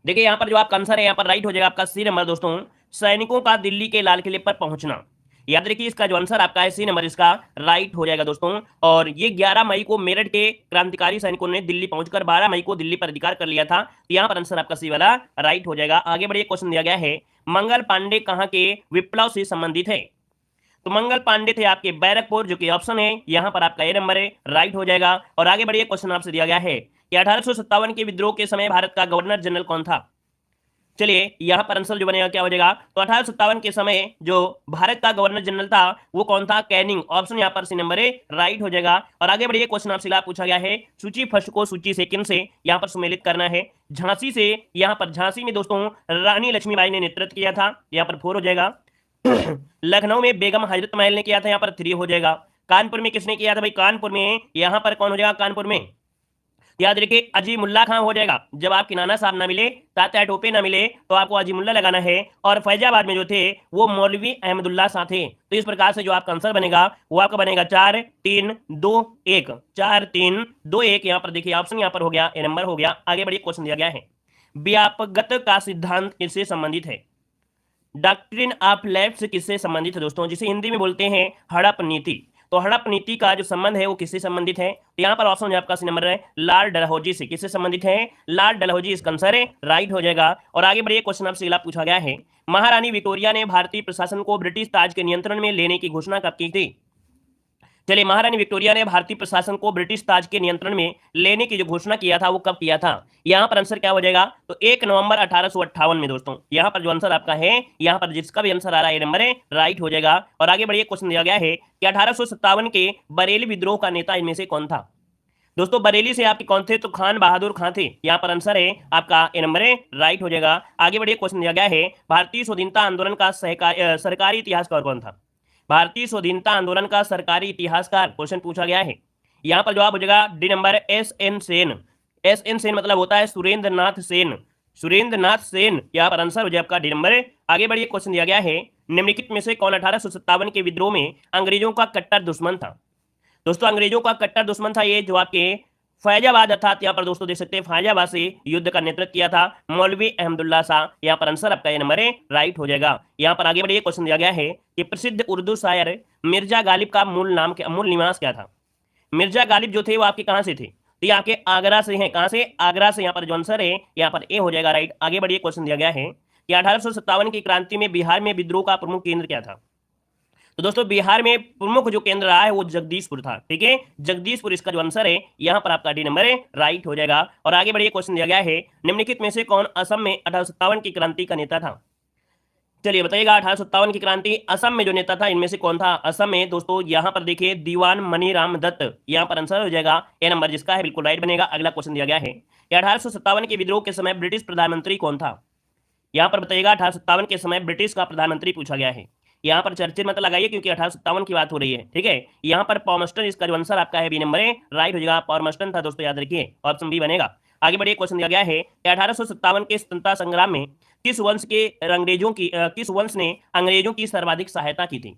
A: देखिए यहाँ पर जो आपका आंसर है यहाँ पर राइट हो जाएगा आपका सी नंबर दोस्तों, सैनिकों का दिल्ली के लाल किले पर पहुंचना। याद रखिए इसका जो आंसर आपका है सी नंबर इसका राइट हो जाएगा दोस्तों। और ये 11 मई को मेरठ के क्रांतिकारी सैनिकों ने दिल्ली पहुंचकर 12 मई को दिल्ली पर अधिकार कर लिया था। तो यहाँ पर आंसर आपका सी वाला राइट हो जाएगा। आगे बढ़िए, क्वेश्चन दिया गया है मंगल पांडे कहाँ के विप्लव से संबंधित है। तो मंगल पांडे थे आपके बैरकपुर, जो कि ऑप्शन है यहाँ पर आपका ए नंबर है, राइट हो जाएगा। और आगे बढ़िए, क्वेश्चन आपसे दिया गया है कि 1857 के विद्रोह के समय भारत का गवर्नर जनरल कौन था। चलिए यहाँ पर आंसर जो बनेगा क्या हो जाएगा, तो 1857 के समय जो भारत का गवर्नर जनरल था वो कौन था, कैनिंग। ऑप्शन यहाँ पर सी नंबर है, राइट हो जाएगा। और आगे बढ़िए, क्वेश्चन आपसे पूछा गया है सूची फर्स्ट को सूची सेकंड से यहाँ पर सुमेलित करना है। झांसी से, यहाँ पर झांसी में दोस्तों रानी लक्ष्मीबाई ने नेतृत्व किया था, यहाँ पर 4 हो जाएगा। लखनऊ में बेगम हजरत महल ने किया था, यहाँ पर 3 हो जाएगा। कानपुर में किसने किया था भाई, कानपुर में यहाँ पर कौन हो जाएगा, कानपुर में याद रखिए अजीमुल्ला खां हो जाएगा। जब आपके नाना साहब ना मिले, तात्या टोपे ना मिले, तो आपको अजीमुल्ला लगाना है। और फैजाबाद में जो थे वो मौलवी अहमदुल्ला शाह थे। तो इस प्रकार से जो आपका आंसर बनेगा वो आपका बनेगा 4 3 2 1, 4 3 2 1। यहाँ पर देखिए ऑप्शन यहाँ पर हो गया, ए नंबर हो गया। आगे बढ़िए, क्वेश्चन दिया गया है व्यापकता का सिद्धांत किससे संबंधित है। डॉक्ट्रिन ऑफ लेफ्ट किससे संबंधित है दोस्तों, जिसे हिंदी में बोलते हैं हड़प नीति। तो हड़प नीति का जो संबंध है वो किससे संबंधित है, तो यहाँ पर ऑप्शन आपका सी नंबर है लॉर्ड डलहौजी से। किससे संबंधित है, लॉर्ड डलहौजी, इसका आंसर है राइट हो जाएगा। और आगे बढ़िए, क्वेश्चन आपसे अगला पूछा गया है महारानी विक्टोरिया ने भारतीय प्रशासन को ब्रिटिश ताज के नियंत्रण में लेने की घोषणा कब की थी। चलिए, महारानी विक्टोरिया ने भारतीय प्रशासन को ब्रिटिश ताज के नियंत्रण में लेने की जो घोषणा किया था वो कब किया था। यहाँ पर आंसर क्या हो जाएगा, तो 1 नवंबर 1858 में दोस्तों। यहाँ पर जो आंसर आपका है, यहाँ पर जिसका भी आंसर आ रहा है नंबर है, राइट हो जाएगा। और आगे बढ़िए, क्वेश्चन दिया गया है कि 1857 के बरेली विद्रोह का नेता इनमें से कौन था। दोस्तों बरेली से आपके कौन थे, तो खान बहादुर खां थे। यहाँ पर आंसर है आपका ए नंबर है, राइट हो जाएगा। आगे बढ़िए, क्वेश्चन दिया गया है भारतीय स्वाधीनता आंदोलन का सरकारी इतिहासकार कौन था। भारतीय स्वाधीनता आंदोलन का सरकारी इतिहासकार क्वेश्चन पूछा गया है। यहाँ पर जवाब हो जाएगा D number S N Sen. S N Sen मतलब होता है सुरेंद्र नाथ सेन, सुरेंद्र नाथ सेन। यहाँ पर आंसर हो जाए आपका डी नंबर। आगे बढ़िए, क्वेश्चन दिया गया है निम्नलिखित में से कौन 1857 के विद्रोह में अंग्रेजों का कट्टर दुश्मन था। दोस्तों अंग्रेजों का कट्टर दुश्मन था ये जो आपके फैजाबाद, अर्थात यहाँ पर दोस्तों देख सकते हैं फैजाबाद से युद्ध का नेतृत्व किया था मौलवी अहमदुल्ला शाह। यहाँ पर आंसर आपका ये नंबर है, राइट हो जाएगा। यहाँ पर आगे बढ़िए, क्वेश्चन दिया गया है कि प्रसिद्ध उर्दू शायर मिर्जा गालिब का मूल नाम मूल निवास क्या था। मिर्जा गालिब जो थे वो आपके कहाँ से थे, तो ये आपके आगरा से हैं। कहाँ से, आगरा से। यहाँ पर जो आंसर है यहाँ पर ए हो जाएगा, राइट। आगे बढ़िए, क्वेश्चन दिया गया है कि 1857 की क्रांति में बिहार में विद्रोह का प्रमुख केंद्र क्या था। तो दोस्तों बिहार में प्रमुख जो केंद्र रहा है वो जगदीशपुर था, ठीक है, जगदीशपुर इसका जो आंसर है यहाँ पर आपका डी नंबर है, राइट हो जाएगा। और आगे बढ़िए, क्वेश्चन दिया गया है निम्नलिखित में से कौन असम में 1857 की क्रांति का नेता था। चलिए बताइएगा 1857 की क्रांति असम में जो नेता था इनमें से कौन था। असम में दोस्तों यहाँ पर देखिए दीवान मनीराम दत्त। यहाँ पर आंसर हो जाएगा ए नंबर, जिसका है बिल्कुल राइट बनेगा। अगला क्वेश्चन दिया गया है 1857 के विद्रोह के समय ब्रिटिश प्रधानमंत्री कौन था। यहाँ पर बताइएगा 1857 के समय ब्रिटिश का प्रधानमंत्री पूछा गया है। यहाँ पर चर्चित मत लगाइए क्योंकि 1857 की बात हो रही है, ठीक है। यहाँ पर पॉमस्टन, इसका जो आंसर आपका है बी नंबर है, राइट हो जाएगा। पॉमस्टन था दोस्तों, याद रखिए, ऑप्शन बी बनेगा। आगे बढ़िए, क्वेश्चन दिया गया है 1857 के स्वतंत्रता संग्राम में किस वंश ने अंग्रेजों की सर्वाधिक सहायता की थी।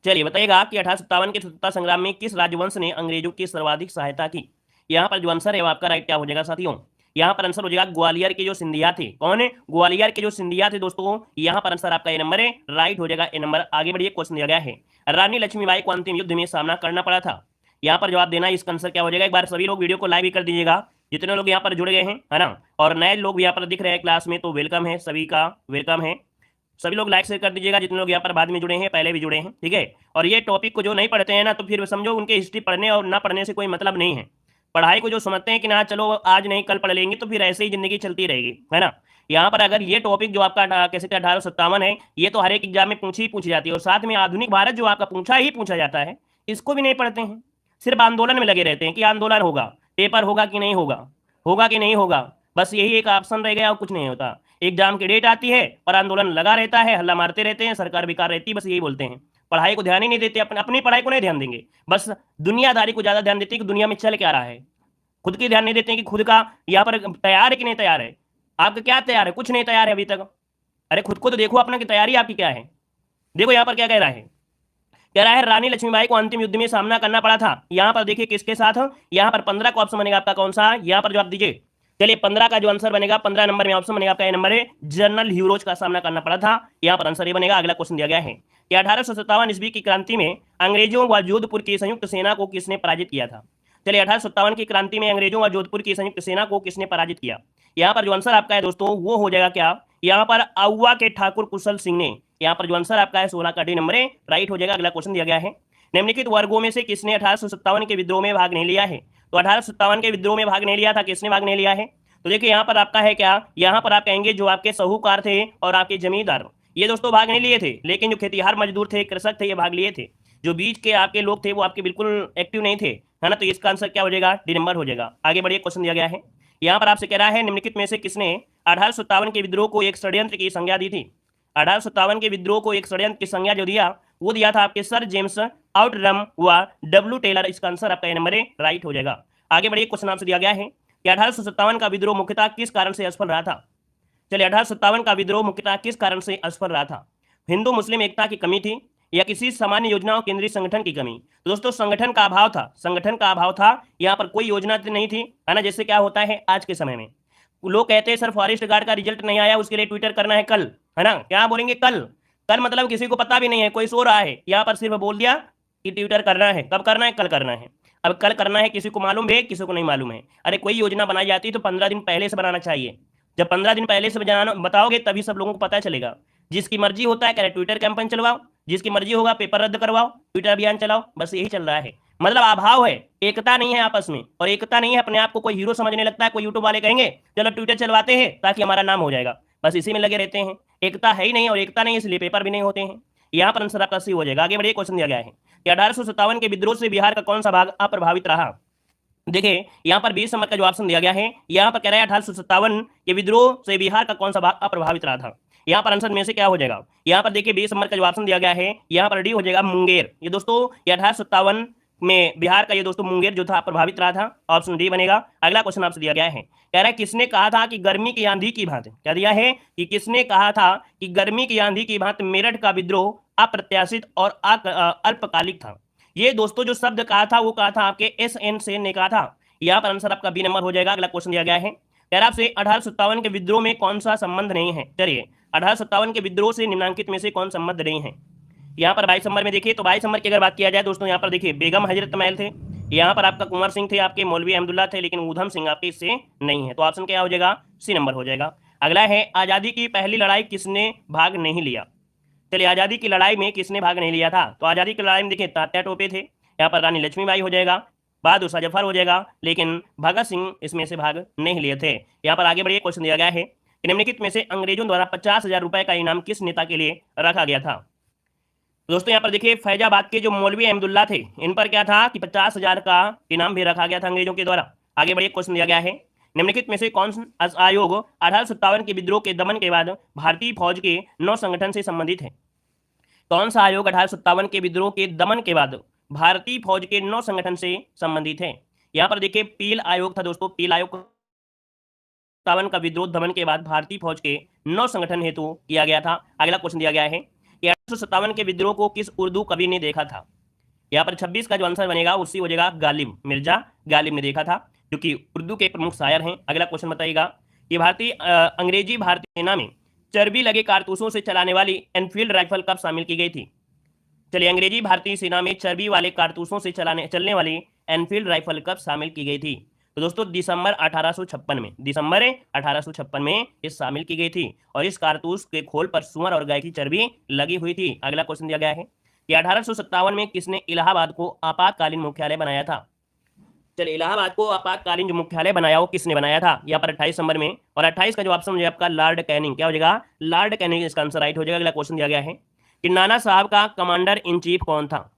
A: चलिए बताइएगा कि 1857 के स्वतंत्रता संग्राम में किस राजवंश ने अंग्रेजों की सर्वाधिक सहायता की। यहाँ पर जो आंसर है वो आपका राइट क्या हो जाएगा साथियों, यहाँ पर आंसर हो जाएगा ग्वालियर के जो सिंधिया थे। कौन है, ग्वालियर के जो सिंधिया थे दोस्तों। यहाँ पर आंसर आपका ए नंबर है, राइट हो जाएगा ए नंबर। आगे बढ़िए, क्वेश्चन दिया गया है रानी लक्ष्मीबाई को अंतिम युद्ध में सामना करना पड़ा था। यहाँ पर जवाब देना है, इसका आंसर क्या हो जाएगा। एक बार सभी लोग वीडियो को लाइक भी कर दीजिएगा, जितने लोग यहाँ पर जुड़ गए हैं, है ना। और नए लोग भी यहाँ पर दिख रहे हैं क्लास में, तो वेलकम है, सभी का वेलकम है। सभी लोग लाइक शेयर कर दीजिएगा, जितने लोग यहाँ पर बाद में जुड़े हैं, पहले भी जुड़े हैं, ठीक है। और ये टॉपिक को जो नहीं पढ़ते हैं ना, तो फिर समझो उनके हिस्ट्री पढ़ने और ना पढ़ने से कोई मतलब नहीं है। पढ़ाई को जो समझते हैं कि ना चलो आज नहीं कल पढ़ लेंगे, तो फिर ऐसे ही जिंदगी चलती रहेगी, है ना। यहाँ पर अगर ये टॉपिक जो आपका कैसे 1857 है, ये तो हर एक एग्जाम में पूछी जाती है। और साथ में आधुनिक भारत जो आपका पूछा जाता है, इसको भी नहीं पढ़ते हैं, सिर्फ आंदोलन में लगे रहते हैं कि आंदोलन होगा, पेपर होगा कि नहीं होगा, होगा कि नहीं होगा, बस यही एक ऑप्शन रह गया और कुछ नहीं होता। एग्जाम की डेट आती है और आंदोलन लगा रहता है, हल्ला मारते रहते हैं, सरकार बेकार रहती है, बस यही बोलते हैं। पढ़ाई को ध्यान ही नहीं देते, अपनी पढ़ाई को नहीं ध्यान देंगे, बस दुनियादारी को ज्यादा ध्यान देते हैं कि दुनिया में चल क्या रहा है। खुद की ध्यान नहीं देते हैं कि खुद का यहाँ पर तैयार है कि नहीं तैयार है। आपका क्या तैयार है? कुछ नहीं तैयार है अभी तक। अरे खुद को तो देखो अपना, की तैयारी आपकी क्या है। देखो यहाँ पर क्या कह रहा है, कह रहा है रानी लक्ष्मीबाई को अंतिम युद्ध में सामना करना पड़ा था। यहाँ पर देखिए किसके साथ, यहाँ पर 15 का ऑप्शन बनेगा आपका कौन सा, यहाँ पर जो आप दीजिए, चलिए 15 का जो आंसर बनेगा, 15 नंबर में ऑप्शन बनेगा आपका ये नंबर है, जनरल ह्यूरोज का सामना करना पड़ा था। यहाँ पर आंसर ये बनेगा। अगला क्वेश्चन दिया गया है कि 1857 ईस्वी की क्रांति में अंग्रेजों व जोधपुर की संयुक्त सेना को किसने पराजित किया था। चलिए 1857 की क्रांति में अंग्रेजों व जोधपुर की संयुक्त सेना को किसने पराजित किया। यहाँ पर जो आंसर आपका है दोस्तों वो हो जाएगा क्या, यहाँ पर आउवा के ठाकुर कुशल सिंह ने। यहाँ पर जो आंसर आपका है 16 का डी नंबर है, राइट हो जाएगा। अगला क्वेश्चन दिया गया है, निम्नलिखित वर्गों में से किसने 1857 के विद्रोह में भाग नहीं लिया है। तो 1857 के विद्रोह में भाग नहीं लिया था, किसने भाग नहीं लिया है। तो देखिए यहाँ पर आपका है क्या, यहाँ पर आप कहेंगे जो आपके साहूकार थे और आपके जमींदार, ये दोस्तों भाग नहीं लिए थे, लेकिन जो खेतीहार मजदूर थे, कृषक थे, ये भाग लिए थे। जो बीच के आपके लोग थे वो आपके बिल्कुल एक्टिव नहीं थे, है ना। तो इसका आंसर क्या हो जाएगा, डी नंबर हो जाएगा। आगे बढ़िए, क्वेश्चन दिया गया है, यहाँ पर आपसे कह रहा है निम्नलिखित में से किसने 1857 के विद्रोह को एक षड्यंत्र की संज्ञा दी थी। 1857 के विद्रोह को एक षड्यंत्र की संज्ञा जो दिया वो दिया था आपके सर जेम्स आउटरम व डब्ल्यू टेलर। इसका आंसर आपका नंबर है, राइट हो जाएगा। आगे बढ़िए, क्वेश्चन आपसे दिया गया है कि 1857 का विद्रोह मुख्यतः किस कारण से असफल रहा था। चलिए 1857 का विद्रोह मुख्यतः किस कारण से असफल रहा था। हिंदू मुस्लिम एकता की कमी थी या किसी सामान्य योजना और केंद्रीय संगठन की कमी। तो दोस्तों संगठन का अभाव था, संगठन का अभाव था। यहाँ पर कोई योजना नहीं थी, है ना। जैसे क्या होता है आज के समय में लोग कहते हैं सर फॉरेस्ट गार्ड का रिजल्ट नहीं आया, उसके लिए ट्विटर करना है कल, है ना। क्या बोलेंगे कल, कल मतलब किसी को पता भी नहीं है, कोई सो रहा है, यहाँ पर सिर्फ बोल दिया कि ट्विटर करना है। कब करना है, कल करना है। अब कल करना है, किसी को मालूम है, किसी को नहीं मालूम है। अरे कोई योजना बनाई जाती है तो 15 दिन पहले से बनाना चाहिए। जब 15 दिन पहले से बताओगे तभी सब लोगों को पता चलेगा। जिसकी मर्जी होता है कह रहे ट्विटर कैंपेन चलवाओ, जिसकी मर्जी होगा पेपर रद्द करवाओ, ट्विटर अभियान चलाओ, बस यही चल रहा है। मतलब अभाव है, एकता नहीं है आपस में, और एकता नहीं है, अपने आप को कोई हीरो समझने लगता है। कोई यूट्यूब वाले कहेंगे चलो ट्विटर चलवाते हैं ताकि हमारा नाम हो जाएगा, बस इसी में लगे रहते हैं। एकता है ही नहीं, और एकता नहीं इसलिए पेपर भी नहीं होते हैं। यहाँ पर आंसर आपका सी हो जाएगा। आगे बढ़िए, क्वेश्चन दिया गया है कि 1857 के विद्रोह से बिहार का कौन सा भाग अप्रभावित रहा। देखिए यहाँ पर 20 नंबर का जो ऑप्शन दिया गया है, यहाँ पर कह रहा है 1857 के विद्रोह से बिहार का कौन सा भाग अप्रभावित रहा था। यहाँ पर आंसर में से क्या हो जाएगा, यहाँ पर देखिए 20 नंबर का जो ऑप्शन दिया गया है, यहाँ पर डी हो जाएगा मुंगेर। ये दोस्तों 1857 में बिहार का ये दोस्तों मुंगेर जो था प्रभावित रहा था, ऑप्शन डी बनेगा। अगला क्वेश्चन आपसे दिया गया है, कह रहा है किसने कहा था कि गर्मी की आंधी की भांति, क्या दिया है कि किसने कहा था कि गर्मी की आंधी की भांति मेरठ का विद्रोह अप्रत्याशित और अल्पकालिक था। ये दोस्तों जो शब्द कहा था वो कहा था आपके SN सेन ने कहा था। यहाँ पर आंसर आपका बी नंबर हो जाएगा। अगला क्वेश्चन दिया गया है, कह रहा आपसे 1857 के विद्रोह में कौन सा संबंध नहीं है। चलिए 1857 के विद्रोह से निम्नलिखित में से कौन संबंध नहीं है। यहाँ पर 22 नंबर में देखिए, तो 22 नंबर की अगर बात किया जाए दोस्तों, यहाँ पर देखिए बेगम हजरत महल थे, यहाँ पर आपका कुंवर सिंह थे, आपके मौलवी अहमदुल्ला थे, लेकिन ऊधम सिंह आपके इससे नहीं है। तो ऑप्शन क्या हो जाएगा, सी नंबर हो जाएगा। अगला है आजादी की पहली लड़ाई किसने भाग नहीं लिया। चलिए आजादी की लड़ाई में किसने भाग नहीं लिया था। तो आजादी की लड़ाई में देखिए तात्या टोपे थे, यहाँ पर रानी लक्ष्मीबाई हो जाएगा, बहादुर शाह जफर हो जाएगा, लेकिन भगत सिंह इसमें से भाग नहीं लिए थे। यहाँ पर आगे बढ़िए, क्वेश्चन दिया गया है कि निम्नलिखित में से अंग्रेजों द्वारा 50,000 रुपए का इनाम किस नेता के लिए रखा गया था। दोस्तों यहाँ पर देखिए फैजाबाद के जो मौलवी अहमदुल्ला थे, इन पर क्या था कि 50,000 का इनाम भी रखा गया था अंग्रेजों के द्वारा। आगे बढ़िए, क्वेश्चन दिया गया है निम्नलिखित में से कौन सा आयोग 1857 के विद्रोह के दमन के बाद भारतीय फौज के 9 संगठन से संबंधित है। कौन सा आयोग 1857 के विद्रोह के दमन के बाद भारतीय फौज के 9 संगठन से संबंधित है। यहाँ पर देखिए पील आयोग था दोस्तों, पील आयोग 57 का विद्रोह दमन के बाद भारतीय फौज के 9 संगठन हेतु किया गया था। अगला क्वेश्चन दिया गया है कि 1857 के विद्रोह को किस उर्दू कवि ने देखा था। यहाँ पर 26 का जो आंसर बनेगा उसी हो जाएगा गालिब, मिर्जा गालिब ने देखा था, जो कि उर्दू के प्रमुख शायर हैं। अगला क्वेश्चन बताइएगा कि अंग्रेजी भारतीय सेना में चर्बी लगे कारतूसों से चलाने वाली एनफील्ड राइफल कब शामिल की गई थी। चलिए अंग्रेजी भारतीय सेना में चर्बी वाले कारतूसों से चलने वाली एनफील्ड राइफल कब शामिल की गई थी। तो दोस्तों दिसंबर 1856 में, दिसंबर 1856 में ये शामिल की गई थी, और इस कारतूस के खोल पर सुअर और गाय की चर्बी लगी हुई थी। अगला क्वेश्चन दिया गया है कि 1857 में किसने इलाहाबाद को आपातकालीन मुख्यालय बनाया था। चलिए इलाहाबाद को आपातकालीन जो मुख्यालय बनाया वो किसने बनाया था। यहाँ पर 28 नंबर में, और 28 का जो ऑप्शन मुझे आपका लॉर्ड कैनिंग, क्या हो जाएगा, लॉर्ड कैनिंग इसका आंसर राइट हो जाएगा। अगला क्वेश्चन दिया गया है कि नाना साहब का कमांडर इन चीफ कौन था।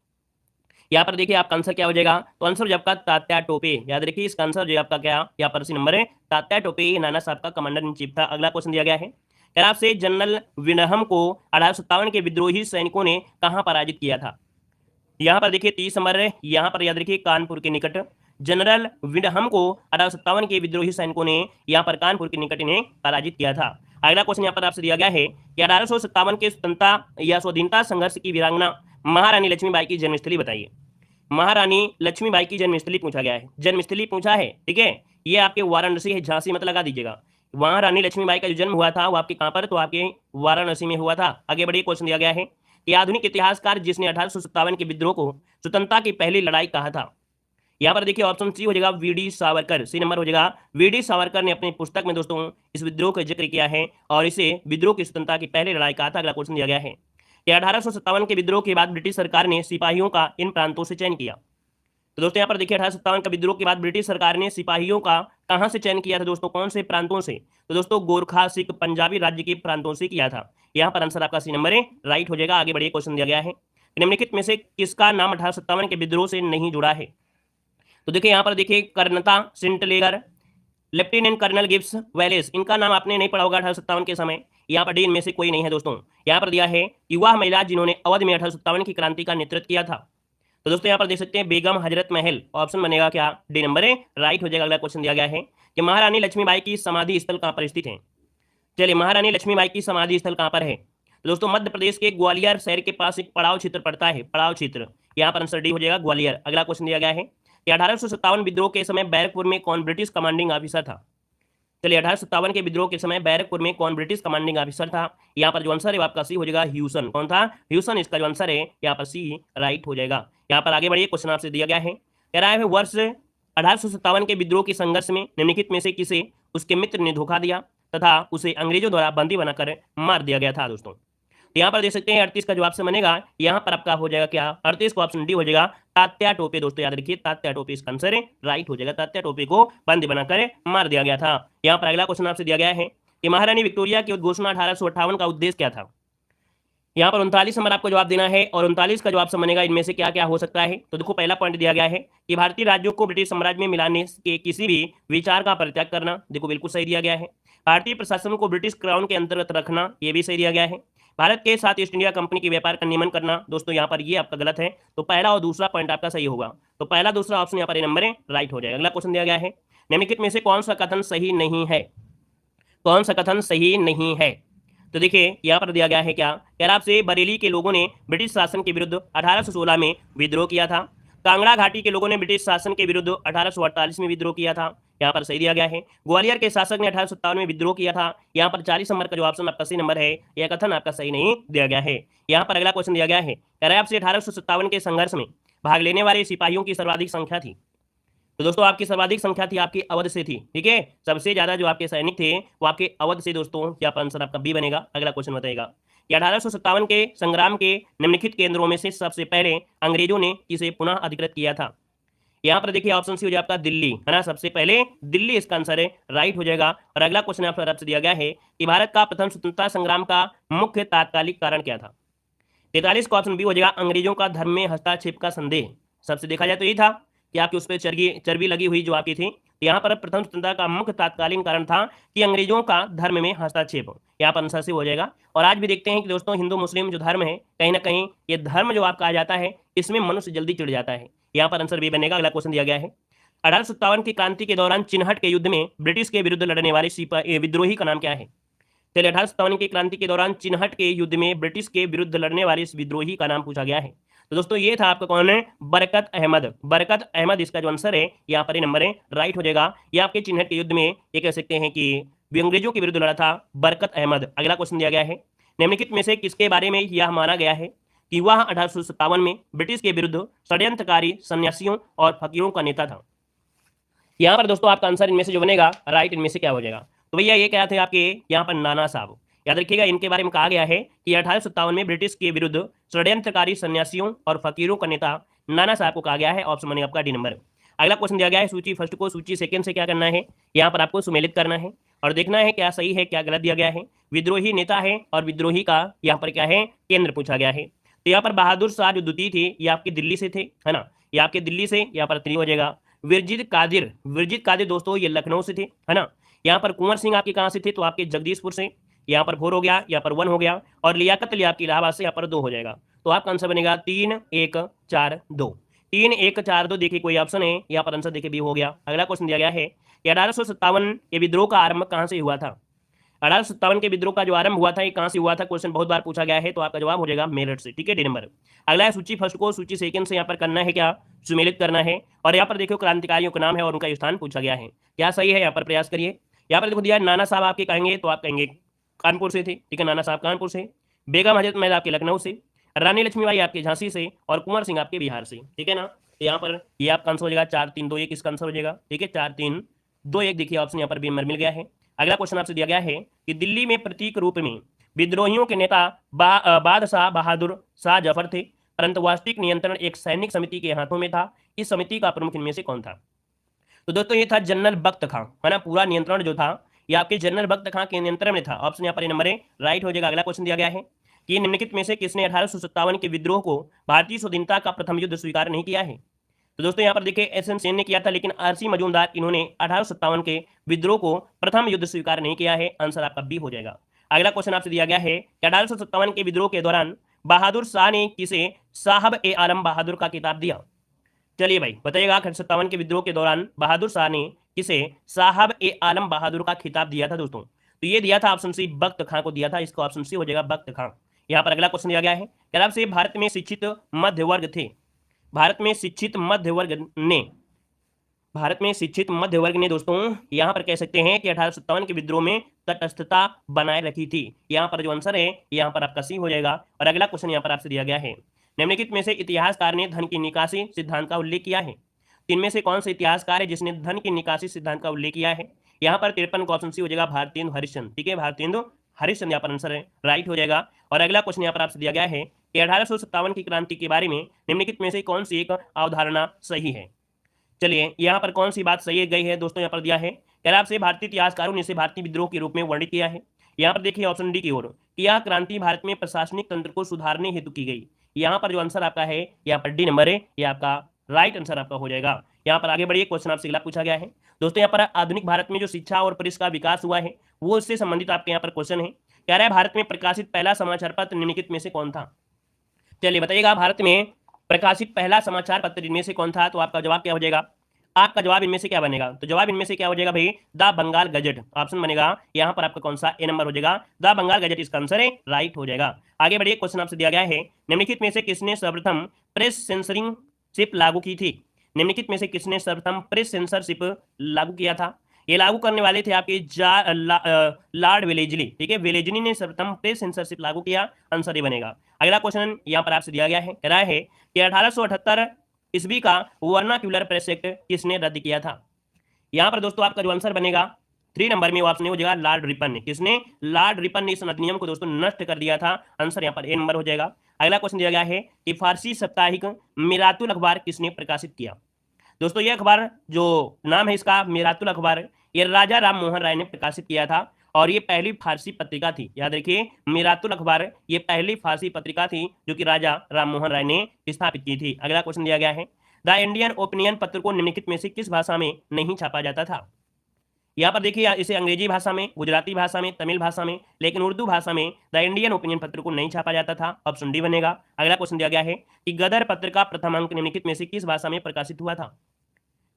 A: यहाँ पर देखिए आपका आंसर क्या हो जाएगा, तो आंसर जो आपका तात्या टोपे, याद रखिए इसका आंसर जो आपका क्या यहाँ पर सी नंबर है, तात्या टोपे नाना साहब का कमांडर इन चीफ था। अगला क्वेश्चन दिया गया है क्या आपसे जनरल विनहम को 1857 के विद्रोही सैनिकों ने कहां पराजित किया था? यहां पर देखिए 30 नंबर है, यहां पर याद रखिए कानपुर के निकट। जनरल विनहम को 1857 के विद्रोही सैनिकों ने यहां पर कानपुर के निकट इन्हें पराजित किया था। अगला क्वेश्चन यहां पर आपसे दिया गया है कि 1857 के स्वतंत्रता या स्वाधीनता संघर्ष की वीरांगना महारानी लक्ष्मीबाई की जन्मस्थली बताइए। महारानी लक्ष्मीबाई की जन्मस्थली पूछा गया है, जन्मस्थली पूछा है, ठीक है। ये आपके वाराणसी है, झांसी मत लगा दीजिएगा। वहां रानी लक्ष्मीबाई का जो जन्म हुआ था वो आपके कहां पर, तो आपके वाराणसी में हुआ था। आगे बढ़िए, क्वेश्चन दिया गया है कि आधुनिक इतिहासकार जिसने 1857 के विद्रोह को स्वतंत्रता की पहली लड़ाई कहा था। यहाँ पर देखिए ऑप्शन सी हो जाएगा वीडी सावरकर, सी नंबर हो जाएगा। वीडी सावरकर ने अपनी पुस्तक में दोस्तों इस विद्रोह का जिक्र किया है और इसे विद्रोह की स्वतंत्रता की पहली लड़ाई कहा था। अगला क्वेश्चन दिया गया है कि 1857 के विद्रोह के बाद ब्रिटिश सरकार ने सिपाहियों का इन प्रांतों से चयन किया। तो दोस्तों यहाँ पर देखिए 1857 का विद्रोह के बाद ब्रिटिश सरकार ने सिपाहियों का कहां से चयन किया था दोस्तों, कौन से प्रांतों से? तो दोस्तों गोरखा, सिख, पंजाबी राज्य के प्रांतों से किया था। यहाँ पर आंसर आपका सी नंबर है, राइट हो जाएगा। आगे बढ़िए, क्वेश्चन दिया गया है निम्नलिखित में से किसका नाम 1857 के विद्रोह से नहीं जुड़ा है? तो देखिए यहाँ पर देखिए कर्नता सिंटलेगर, लेफ्टिनेंट कर्नल गिब्स वेलेस, इनका नाम आपने नहीं पढ़ा होगा 1857 के समय। यहाँ पर डी इनमें से कोई नहीं है दोस्तों। यहाँ पर दिया है युवा महिला जिन्होंने अवध में 1857 की क्रांति का नेतृत्व किया था। तो दोस्तों यहाँ पर देख सकते हैं बेगम हजरत महल, ऑप्शन बनेगा क्या, डी नंबर है, राइट हो जाएगा। अगला क्वेश्चन दिया गया है कि महारानी लक्ष्मीबाई की समाधि स्थल कहाँ पर स्थित है? चलिए, महारानी लक्ष्मीबाई की समाधि स्थल कहाँ पर है? तो दोस्तों मध्य प्रदेश के ग्वालियर शहर के पास एक पड़ाव क्षेत्र पड़ता है, पड़ाव क्षेत्र। यहाँ पर आंसर डी हो जाएगा, ग्वालियर। अगला क्वेश्चन दिया गया है कि 1857 विद्रोह के समय बैरकपुर में कौन ब्रिटिश कमांडिंग ऑफिसर था? चलिए, 1857 के विद्रोह के समय बैरकपुर में कौन ब्रिटिश कमांडिंग ऑफिसर था? यहाँ पर जो आंसर है आपका सी हो जाएगा, ह्यूसन। कौन था? ह्यूसन इसका जो आंसर है यहाँ पर सी राइट हो जाएगा। यहाँ पर आगे बढ़िए, क्वेश्चन आपसे दिया गया है, कह रहा है वर्ष 1857 के विद्रोह के संघर्ष में निम्नलिखित में से किसे उसके मित्र ने धोखा दिया तथा उसे अंग्रेजों द्वारा बंदी बनाकर मार दिया गया था दोस्तों? तो यहाँ पर देख सकते हैं 38 का जवाब से बनेगा, यहाँ पर आपका हो जाएगा क्या, 38 को ऑप्शन डी हो जाएगा, तात्या टोपे। दोस्तों याद रखिए तात्या टोपे इसका आंसर है, राइट हो जाएगा। तात्या टोपे को बंदी बनाकर मार दिया गया था। यहाँ पर अगला क्वेश्चन आपसे दिया गया है कि महारानी विक्टोरिया की उद्घोषणा 1858 का उद्देश्य क्या था? यहाँ पर 39 नंबर आपको जवाब देना है और 39 का जवाब से बनेगा इनमें से क्या क्या हो सकता है। तो देखो पहला पॉइंट दिया गया है कि भारतीय राज्यों को ब्रिटिश साम्राज्य में मिलाने के किसी भी विचार का परित्याग करना, देखो बिल्कुल सही दिया गया है। भारतीय प्रशासन को ब्रिटिश क्राउन के अंतर्गत रखना, ये भी सही दिया गया है। भारत के साथ ईस्ट इंडिया कंपनी के व्यापार का नियमन करना, दोस्तों यहाँ पर ये आपका गलत है। तो पहला और दूसरा पॉइंट आपका सही होगा। तो पहला दूसरा ऑप्शन यहाँ पर नंबर है, राइट हो जाएगा। अगला क्वेश्चन दिया गया है निम्नलिखित में से कौन सा कथन सही नहीं है? कौन सा कथन सही नहीं है? तो देखिए यहाँ पर दिया गया है क्या, कैराब से बरेली के लोगों ने ब्रिटिश शासन के विरुद्ध 1816 में विद्रोह किया था। कांगड़ा घाटी के लोगों ने ब्रिटिश शासन के विरुद्ध 1848 में विद्रोह किया था, यहाँ पर सही दिया गया है। ग्वालियर के शासक ने 1857 में विद्रोह किया था, यहाँ पर 40 नंबर का जो ऑप्शन आपका सही नंबर है, यह कथन आपका सही नहीं दिया गया है। यहाँ पर अगला क्वेश्चन दिया गया है, कैराब से 1857 के संघर्ष में भाग लेने वाले सिपाहियों की सर्वाधिक संख्या थी। तो दोस्तों आपकी सर्वाधिक संख्या थी आपकी अवध से थी, ठीक है। सबसे ज्यादा जो आपके सैनिक थे वो आपके अवध से दोस्तों, यहाँ पर आंसर आपका बी बनेगा। अगला क्वेश्चन बताएगा कि 1857 के संग्राम के निम्नलिखित केंद्रों में से सबसे पहले अंग्रेजों ने किसे पुनः अधिकृत किया था? यहाँ पर देखिए ऑप्शन सी हो जाए आपका दिल्ली, है ना, सबसे पहले दिल्ली इसका आंसर है, राइट हो जाएगा। और अगला क्वेश्चन आपको तरफ से दिया गया है कि भारत का प्रथम स्वतंत्रता संग्राम का मुख्य तात्कालिक कारण क्या था? 43 का ऑप्शन बी हो जाएगा, अंग्रेजों का धर्म में हस्तक्षेप का संदेह। सबसे देखा जाए तो ये था कि आपकी उस पर चर्बी लगी हुई जो आपकी थी। यहाँ पर प्रथम स्वतंत्रता का मुख्य तात्कालीन कारण था कि अंग्रेजों का धर्म में हस्तक्षेप, यहाँ पर आंसर से हो जाएगा। और आज भी देखते हैं कि दोस्तों हिंदू मुस्लिम जो धर्म है, कहीं ना कहीं ये धर्म जो आपका आ जाता है इसमें मनुष्य जल्दी चिढ़ जाता है, यहाँ पर आंसर भी बनेगा। अगला क्वेश्चन दिया गया है 1857 की क्रांति के दौरान चिन्हट के युद्ध में ब्रिटिश के विरुद्ध लड़ने वाले विद्रोही का नाम क्या है? चलिए 1857 की क्रांति के दौरान चिन्हट के युद्ध में ब्रिटिश के विरुद्ध लड़ने वाले इस विद्रोही का नाम पूछा गया है। तो दोस्तों ये था आपका कौन है, बरकत अहमद। बरकत अहमद इसका जो आंसर है यहाँ पर नंबर है, राइट हो जाएगा। ये आपके चिन्हट के युद्ध में ये कह सकते हैं कि अंग्रेजों के विरुद्ध लड़ा था बरकत अहमद। अगला क्वेश्चन दिया गया है निम्नलिखित में से किसके बारे में यह माना गया है कि वह 1857 में ब्रिटिश के विरुद्ध षड्यंत्रकारी सन्यासियों और फकीरों का नेता था? यहाँ पर दोस्तों आपका आंसर इनमें से जो बनेगा, राइट, इनमें से क्या हो जाएगा? तो भैया ये क्या थे आपके यहाँ पर नाना साहब। याद रखिएगा इनके बारे में कहा गया है कि 1857 में ब्रिटिश के विरुद्ध षड्यंत्रकारी सन्यासियों और फकीरों का नेता नाना साहब को कहा गया है। ऑप्शन बनेगा आपका डी नंबर। अगला क्वेश्चन दिया गया है सूची फर्स्ट को सूची सेकंड से क्या करना है, यहाँ पर आपको सुमेलित करना है और देखना है क्या सही है क्या गलत दिया गया है। विद्रोही नेता है और विद्रोही का यहाँ पर क्या है, केंद्र पूछा गया है। तो यहाँ पर बहादुर शाह जो द्वितीय थे ये आपके दिल्ली से थे, है ना, ये आपके दिल्ली से, यहाँ पर 3 हो जाएगा। विरजित कादिर दोस्तों ये लखनऊ से थे, है ना। यहाँ पर कुंवर सिंह आपके कहाँ से थे, तो आपके जगदीशपुर से। यहाँ पर 4 हो गया, यहाँ पर 1 हो गया, और लियाकत अली आपकी इलाहाबाद से यहाँ पर 2 हो जाएगा। तो आपका आंसर बनेगा 3 1 4 2। 3 1 4 2 देखिए कोई ऑप्शन है, यहाँ पर आंसर देखिए बी हो गया। अगला क्वेश्चन दिया गया है कि 1857 के विद्रोह का आरंभ कहाँ से हुआ था। 1857 के विद्रोह का जो आरंभ हुआ था ये कहाँ से हुआ था, क्वेश्चन बहुत बार पूछा गया है, तो आपका जवाब हो जाएगा मेरठ से। ठीक है, डी नंबर। अगला है सूची फर्स्ट को सूची सेकंड से यहाँ पर करना है क्या, सुमेलित करना है, और यहाँ पर देखो क्रांतिकारियों का नाम है और उनका स्थान पूछा गया है, क्या सही है यहाँ पर प्रयास करिए। यहाँ पर देखो दिया नाना साहब आपके कहेंगे तो आप कहेंगे कानपुर से थे, ठीक है, नाना साहब कानपुर से, बेगम हजरत महल आपके लखनऊ से, रानी लक्ष्मीबाई आपके झांसी से, और कुंवर सिंह आपके बिहार से। ठीक है ना, तो यहाँ पर ये आपका आंसर हो जाएगा 4 3 2 1, इसका आंसर हो जाएगा। ठीक है, 4 3 2 1 देखिए ऑप्शन यहाँ पर भी मिल गया है। अगला क्वेश्चन आपसे दिया गया है कि दिल्ली में प्रतीक रूप में विद्रोहियों के नेता बादशाह बहादुर शाह जफर थे, परंतु वास्तविक नियंत्रण एक सैनिक समिति के हाथों में था। इस समिति का प्रमुख इनमें से कौन था। तो दोस्तों ये था जनरल बख्त खां, है ना, पूरा नियंत्रण जो था ये आपके जनरल बख्त खां के नियंत्रण में था। ऑप्शन यहाँ पर नंबर ए राइट हो जाएगा। अगला क्वेश्चन दिया गया है कि निम्नलिखित में से किसने 1857 के विद्रोह को भारतीय स्वाधीनता का प्रथम युद्ध स्वीकार नहीं किया है। तो दोस्तों यहाँ पर देखिए एसएन सेन ने किया था, लेकिन आरसी मजूमदार इन्होंने 1857 के विद्रोह को प्रथम युद्ध स्वीकार नहीं किया है। आंसर आपका बी हो जाएगा। अगला क्वेश्चन आपसे दिया गया है कि 1857 के विद्रोह के दौरान बहादुर शाह ने किसे साहब ए आलम बहादुर का खिताब दिया। चलिए भाई बताइएगा, 1857 के विद्रोह के दौरान बहादुर शाह ने किसे साहब ए आलम बहादुर का खिताब दिया था दोस्तों। तो ये दिया था ऑप्शन सी बख्त खां को दिया था, इसका ऑप्शन सी हो जाएगा बख्त खां। यहाँ पर अगला क्वेश्चन दिया गया है क्या आपसे भारत में शिक्षित मध्य वर्ग थे। भारत में शिक्षित मध्य वर्ग ने दोस्तों यहां पर कह सकते हैं कि 1857 के विद्रोह में तटस्थता बनाए रखी थी। यहां पर जो आंसर है यहां पर आपका सी हो जाएगा। और अगला क्वेश्चन यहां पर आपसे दिया गया है निम्नलिखित में से इतिहासकार ने धन की निकासी सिद्धांत का उल्लेख किया है। इनमें से कौन सा इतिहासकार है जिसने धन की निकासी सिद्धांत का उल्लेख किया है। यहाँ पर 53 का ऑप्शन सी हो जाएगा भारतेंदु हरिश्चंद्र। ठीक है, भारतेंदु हरिश्चंद्र यहाँ पर आंसर है राइट हो जाएगा। और अगला क्वेश्चन यहाँ पर आपसे दिया गया है कि 1857 की क्रांति के बारे में निम्नलिखित में से कौन सी एक अवधारणा सही है। चलिए यहाँ पर कौन सी बात सही गई है दोस्तों, यहाँ पर दिया है क्या आपसे भारतीय इतिहासकारों ने इसे भारतीय विद्रोह के रूप में वर्णित किया है। यहाँ पर देखिए ऑप्शन डी की ओर कि यह क्रांति भारत में प्रशासनिक तंत्र को सुधारने हेतु की गई। यहाँ पर जो आंसर आपका है यहाँ पर डी नंबर है, ये आपका राइट आंसर आपका हो जाएगा। यहाँ पर आगे बढ़िए, क्वेश्चन आपसे अगला पूछा गया है दोस्तों, यहाँ पर आधुनिक भारत में जो शिक्षा और प्रेस का विकास हुआ है वो इससे संबंधित आपके यहाँ पर क्वेश्चन है। कह रहा है भारत में प्रकाशित पहला समाचार पत्र निम्नलिखित में से कौन था। चलिए बताइएगा, भारत में प्रकाशित पहला समाचार पत्र इनमें से कौन था। तो आपका जवाब क्या हो जाएगा, आपका जवाब इनमें से क्या बनेगा। तो जवाब इनमें से क्या हो जाएगा भाई, द बंगाल गजट ऑप्शन बनेगा। यहाँ पर आपका कौन सा ए नंबर हो जाएगा, द बंगाल गजट इसका आंसर है राइट हो जाएगा। आगे बढ़िए, क्वेश्चन आपसे दिया गया है निम्नलिखित में से किसने सर्वप्रथम प्रेस सेंसरिंगशिप लागू की थी। निम्नलिखित में से किसने सर्वप्रथम प्रेस सेंसरशिप लागू किया था। ये लागू करने वाले थे आपके लॉर्ड वेलेजली। ठीक है, वेलेजली ने सर्वप्रथम प्रेस सेंसरशिप लागू किया, आंसर ये बनेगा। अगला क्वेश्चन यहाँ पर आपसे दिया गया है, कह रहा है कि 1878 ईस्वी का वर्नाक्यूलर प्रेस एक्ट किसने रद्द किया था। यहाँ पर दोस्तों आपका जो आंसर बनेगा 3 नंबर में ऑप्शन हो जाएगा लॉर्ड रिपन ने। किसने, लॉर्ड रिपन ने इस अधिनियम को दोस्तों नष्ट कर दिया था। आंसर यहाँ पर ए नंबर हो जाएगा। अगला क्वेश्चन दिया गया है कि फारसी साप्ताहिक मिरातुल अखबार किसने प्रकाशित किया। दोस्तों ये अखबार जो नाम है इसका मिरातुल अखबार, ये राजा राम मोहन राय ने प्रकाशित किया था और ये पहली फारसी पत्रिका थी। याद रखिए, मिरातुल अखबार ये पहली फारसी पत्रिका थी जो कि राजा राम मोहन राय ने स्थापित की थी। अगला क्वेश्चन दिया गया है द इंडियन ओपिनियन पत्र को निम्नलिखित में से किस भाषा में नहीं छापा जाता था। यहाँ पर देखिए इसे अंग्रेजी भाषा में, गुजराती भाषा में, तमिल भाषा में, लेकिन उर्दू भाषा में द इंडियन ओपिनियन पत्र को नहीं छापा जाता था। ऑप्शन डी बनेगा। अगला क्वेश्चन दिया गया है कि गदर पत्र का प्रथम अंक निम्नलिखित में से किस भाषा में प्रकाशित हुआ था।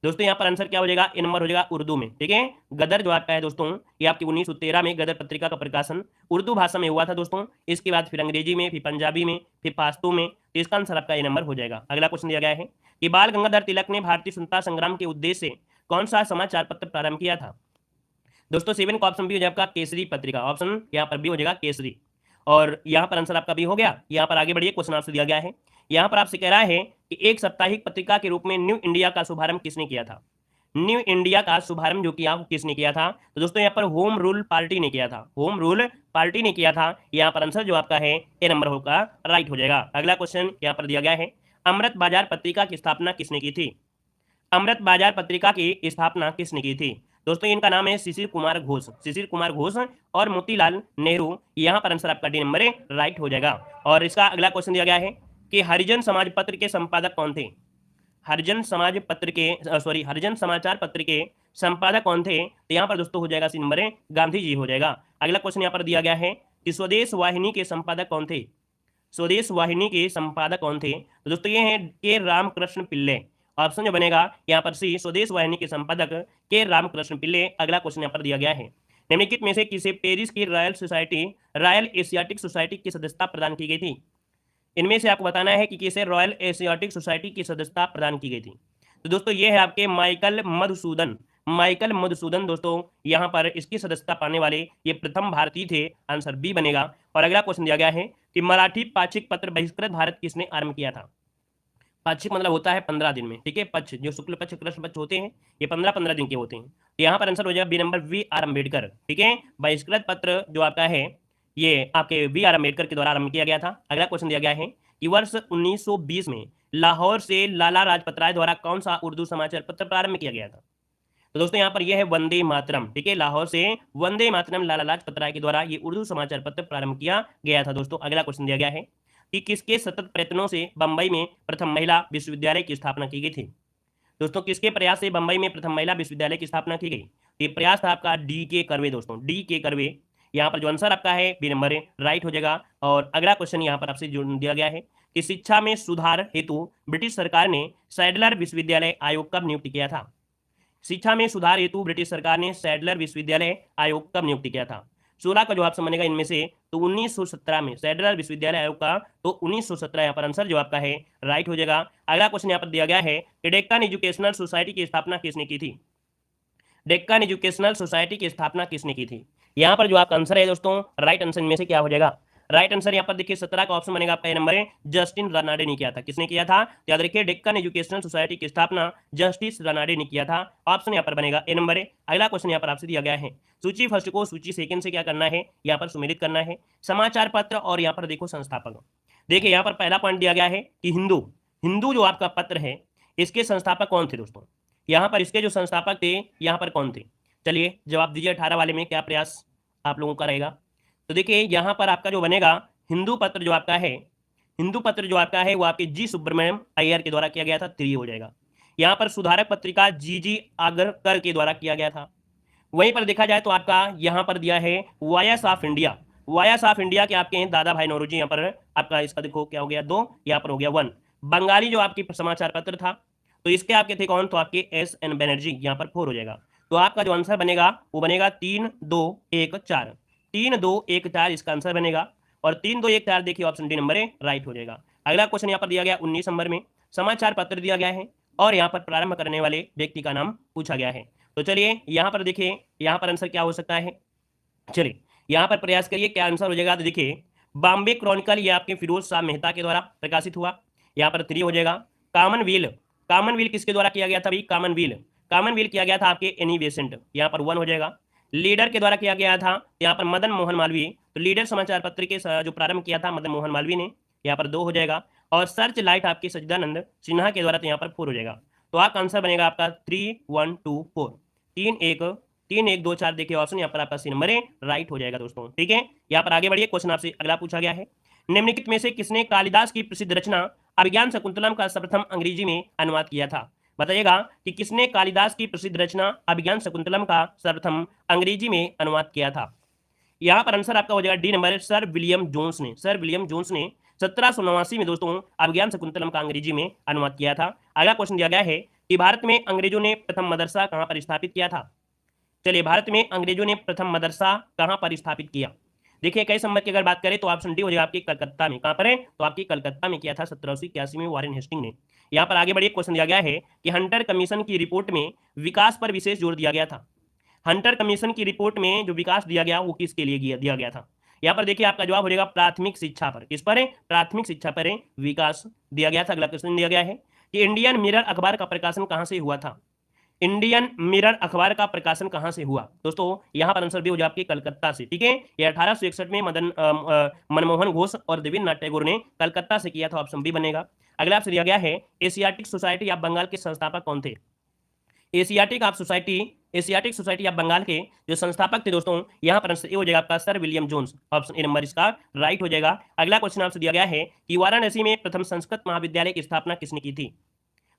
A: दोस्तों यहाँ पर आंसर क्या हो जाएगा, ए नंबर हो जाएगा उर्दू में। ठीक है, गदर जो आपका है दोस्तों ये आपकी 1913 में गदर पत्रिका का प्रकाशन उर्दू भाषा में हुआ था दोस्तों। इसके बाद फिर अंग्रेजी में, फिर पंजाबी में, फिर पाश्तो में। तो इसका आंसर आपका ए नंबर हो जाएगा। अगला क्वेश्चन दिया गया है कि बाल गंगाधर तिलक ने भारतीय स्वतंत्रता संग्राम के उद्देश्य से कौन सा समाचार पत्र प्रारंभ किया था। दोस्तों 7 का ऑप्शन भी हो जाएगा आपका केसरी पत्रिका। ऑप्शन यहाँ पर भी हो जाएगा केसरी और यहाँ पर आंसर आपका भी हो गया। यहाँ पर आगे बढ़िए, क्वेश्चन आपसे दिया गया है, यहाँ पर आपसे कह रहा है कि एक साप्ताहिक पत्रिका के रूप में न्यू इंडिया का शुभारंभ किसने किया था। न्यू इंडिया का शुभारंभ जो किया किसने किया था। तो दोस्तों यहाँ पर होम रूल पार्टी ने किया था। होम रूल पार्टी ने किया था। यहाँ पर आंसर जो आपका है ए नंबर होगा राइट हो जाएगा। अगला क्वेश्चन यहाँ पर दिया गया है अमृत बाजार पत्रिका की स्थापना किसने की थी। अमृत बाजार पत्रिका की स्थापना किसने की थी। दोस्तों इनका नाम है शिशिर कुमार घोष। शिशिर कुमार घोष और मोतीलाल नेहरू। यहाँ पर आंसर आपका डी नंबर है राइट हो जाएगा। और इसका अगला क्वेश्चन दिया गया है कि हरिजन समाज पत्र के संपादक कौन थे। हरिजन समाज पत्र के हरिजन समाचार पत्र के संपादक कौन थे? तो यहाँ पर दोस्तों हो जाएगा सी नंबर है गांधी जी हो जाएगा। अगला क्वेश्चन यहाँ पर दिया गया है कि स्वदेश वाहिनी के संपादक कौन थे? स्वदेश वाहिनी के संपादक कौन थे? तो दोस्तों ये हैं के रामकृष्ण पिल्ले। ऑप्शन जो बनेगा यहाँ पर सी, स्वदेश वाहिनी के संपादक के रामकृष्ण पिल्ले। अगला क्वेश्चन यहाँ पर दिया गया है, निम्नलिखित में से किसे पेरिस की रॉयल एशियाटिक सोसाइटी की सदस्यता प्रदान की गई थी? इनमें से आपको बताना है कि किसे रॉयल एशियाटिक सोसाइटी की सदस्यता प्रदान की गई थी। तो दोस्तों ये है आपके माइकल मधुसूदन दोस्तों यहाँ पर इसकी सदस्यता पाने वाले ये प्रथम भारतीय थे। आंसर बी बनेगा। और अगला क्वेश्चन दिया गया है कि मराठी पाक्षिक पत्र बहिष्कृत भारत किसने आरंभ किया था? पाक्षिक मतलब होता है 15 दिन में, ठीक है। पक्ष जो शुक्ल पक्ष कृष्ण पक्ष होते हैं ये 15 दिन के होते हैं। तो यहाँ पर आंसर हो जाएगा B number V R Ambedkar, ठीक है। बहिष्कृत पत्र जो आपका है ये आपके वी आर अम्बेडकर के द्वारा आरंभ किया गया था। अगला क्वेश्चन दिया गया है कि वर्ष 1920 में लाहौर से लाला लाजपत राय द्वारा कौन सा उर्दू समाचार पत्र प्रारंभ किया गया था? तो दोस्तों यहाँ पर यह है वंदे मातरम, ठीक है। लाहौर से वंदे मातरम लाला लाजपत राय के द्वारा ये उर्दू समाचार पत्र प्रारंभ किया गया था दोस्तों। अगला क्वेश्चन दिया गया है कि किसके सतत प्रयत्नों से बंबई में प्रथम महिला विश्वविद्यालय की स्थापना की गई थी? दोस्तों किसके प्रयास से बंबई में प्रथम महिला विश्वविद्यालय की स्थापना की गई? ये प्रयास था आपका डी के कर्वे दोस्तों, डी के कर्वे। यहाँ पर जो आंसर आपका है बी नंबर है राइट हो जाएगा। और अगला क्वेश्चन यहाँ पर आपसे जो दिया गया है कि शिक्षा में सुधार हेतु ब्रिटिश सरकार ने सैडलर विश्वविद्यालय आयोग कब नियुक्त किया था? शिक्षा में सुधार हेतु ब्रिटिश सरकार ने सैडलर विश्वविद्यालय आयोग कब नियुक्त किया था? 16 का जवाब समझेगा इनमें से, तो 1917 में सैडलर विश्वविद्यालय आयोग का, तो 1917 यहाँ पर आंसर जो आपका है राइट हो जाएगा। अगला क्वेश्चन यहाँ पर दिया गया है कि डेक्कन एजुकेशनल सोसाइटी की स्थापना किसने की थी? डेक्कन एजुकेशनल सोसाइटी की स्थापना किसने की थी? यहाँ पर जो आपका आंसर है दोस्तों राइट आंसर में से क्या हो जाएगा? राइट आंसर यहाँ पर देखिए 17 का ऑप्शन बनेगा आपका ए नंबर है जस्टिन रनाडे ने किया था। किसने किया था? तो याद रखिए डेक्कन एजुकेशनल सोसाइटी की स्थापना जस्टिस रनाडे ने किया था। ऑप्शन यहाँ पर बनेगा ए नंबर है। अगला क्वेश्चन यहाँ पर आपसे दिया गया है सूची फर्स्ट को सूची सेकंड से क्या करना है, यहाँ पर सुमेलित करना है। समाचार पत्र और यहाँ पर देखो संस्थापक। देखिए यहाँ पर पहला पॉइंट दिया गया है कि हिंदू जो आपका पत्र है इसके संस्थापक कौन थे दोस्तों? यहाँ पर इसके जो संस्थापक थे यहाँ पर कौन थे? चलिए जवाब दीजिए 18 वाले में क्या प्रयास आप लोगों का रहेगा। तो देखिए यहाँ पर आपका जो बनेगा हिंदू पत्र जो आपका है वो आपके जी सुब्रमण्यम अय्यर के द्वारा किया गया था, 3 हो जाएगा। यहाँ पर सुधारक पत्रिका जी आगरकर के द्वारा किया गया था। वहीं पर देखा जाए तो आपका यहाँ पर दिया है वॉयस ऑफ इंडिया के आपके हैं दादा भाई नौरोजी। यहाँ पर आपका इसका देखो क्या हो गया 2, यहाँ पर हो गया 1। बंगाली जो आपकी समाचार पत्र था तो इसके आपके थे कौन? तो आपके SN बनर्जी, यहाँ पर 4 हो जाएगा। तो आपका जो आंसर बनेगा वो बनेगा 3 2 1 4, 3 2 1 4 इसका आंसर बनेगा। और 3 2 1 4 देखिए ऑप्शन डी नंबर है राइट हो जाएगा। अगला क्वेश्चन यहाँ पर दिया गया 19 नंबर में समाचार पत्र दिया गया है और यहाँ पर प्रारंभ करने वाले व्यक्ति का नाम पूछा गया है। तो चलिए यहाँ पर देखिए यहाँ पर आंसर क्या हो सकता है। चलिए यहाँ पर प्रयास करिए क्या आंसर हो जाएगा। तो देखिए बॉम्बे क्रॉनिकल ये आपके फिरोज शाह मेहता के द्वारा प्रकाशित हुआ, यहाँ पर 3 हो जाएगा। कॉमनवेल किसके द्वारा किया गया था भाई? कॉमनवेल किया गया था आपके एनी बेसेंट, यहाँ पर 1 हो जाएगा। लीडर के द्वारा किया गया था यहाँ पर मदन मोहन मालवीय, तो लीडर समाचार पत्र के जो प्रारंभ किया था मदन मोहन मालवीय ने, यहाँ पर 2 हो जाएगा। और सर्च लाइट आपके सच्चिदानंद सिन्हा के द्वारा, तो यहाँ पर 4 हो जाएगा। तो आपका आंसर बनेगा आपका 3 1 2 4, 3 1 2 4 देखिए ऑप्शन यहाँ पर आपका सी नंबर है राइट हो जाएगा दोस्तों, ठीक है। यहाँ पर आगे बढ़िए, क्वेश्चन आपसे अगला पूछा गया है निम्नलिखित में से किसने कालिदास की प्रसिद्ध रचना अभिज्ञान शकुंतलम का सर्वप्रथम अंग्रेजी में अनुवाद किया था? बताइएगा कि किसने कालिदास की प्रसिद्ध रचना अभिज्ञान शकुंतलम का सर्वप्रथम अंग्रेजी में अनुवाद किया था? यहाँ पर आंसर आपका हो जाएगा D number, sir William Jones ने 1789 में दोस्तों अभिज्ञान शकुंतलम का अंग्रेजी में अनुवाद किया था। अगला क्वेश्चन दिया गया है कि भारत में अंग्रेजों ने प्रथम मदरसा कहाँ पर स्थापित किया था? चलिए भारत में अंग्रेजों ने प्रथम मदरसा कहाँ पर स्थापित किया? देखिए कई संबंध की अगर बात करें तो ऑप्शन डी हो जाएगा आपकी कलकत्ता में। कहाँ पर है? तो आपकी कलकत्ता में किया था 1781 में वॉरेन हेस्टिंग ने। यहाँ पर आगे बढ़िए, क्वेश्चन दिया गया है कि हंटर कमीशन की रिपोर्ट में विकास पर विशेष जोर दिया गया था। हंटर कमीशन की रिपोर्ट में जो विकास दिया गया वो किसके लिए दिया गया था? यहाँ पर देखिए आपका जवाब हो जाएगा प्राथमिक शिक्षा पर। किस पर है? प्राथमिक शिक्षा पर है विकास दिया गया था। अगला क्वेश्चन दिया गया है कि इंडियन मिरर अखबार का प्रकाशन कहाँ से हुआ था? इंडियन मिरर अखबार का प्रकाशन कहां से हुआ? दोस्तों यहां पर आंसर भी हो जाए आपके कलकत्ता से, ठीक है। ये 1861 में मनमोहन घोष और देवेंद्रनाथ टैगोर ने कलकत्ता से किया था, ऑप्शन बी बनेगा। अगला आपसे दिया गया है एशियाटिक सोसाइटी ऑफ बंगाल के संस्थापक कौन थे? एशियाटिक सोसाइटी ऑफ बंगाल के जो संस्थापक थे दोस्तों, यहाँ पर आंसर ए हो जाएगा आपका sir William Jones, option A number इसका राइट हो जाएगा। अगला क्वेश्चन आपसे दिया गया है कि वाराणसी में प्रथम संस्कृत महाविद्यालय की स्थापना किसने की थी?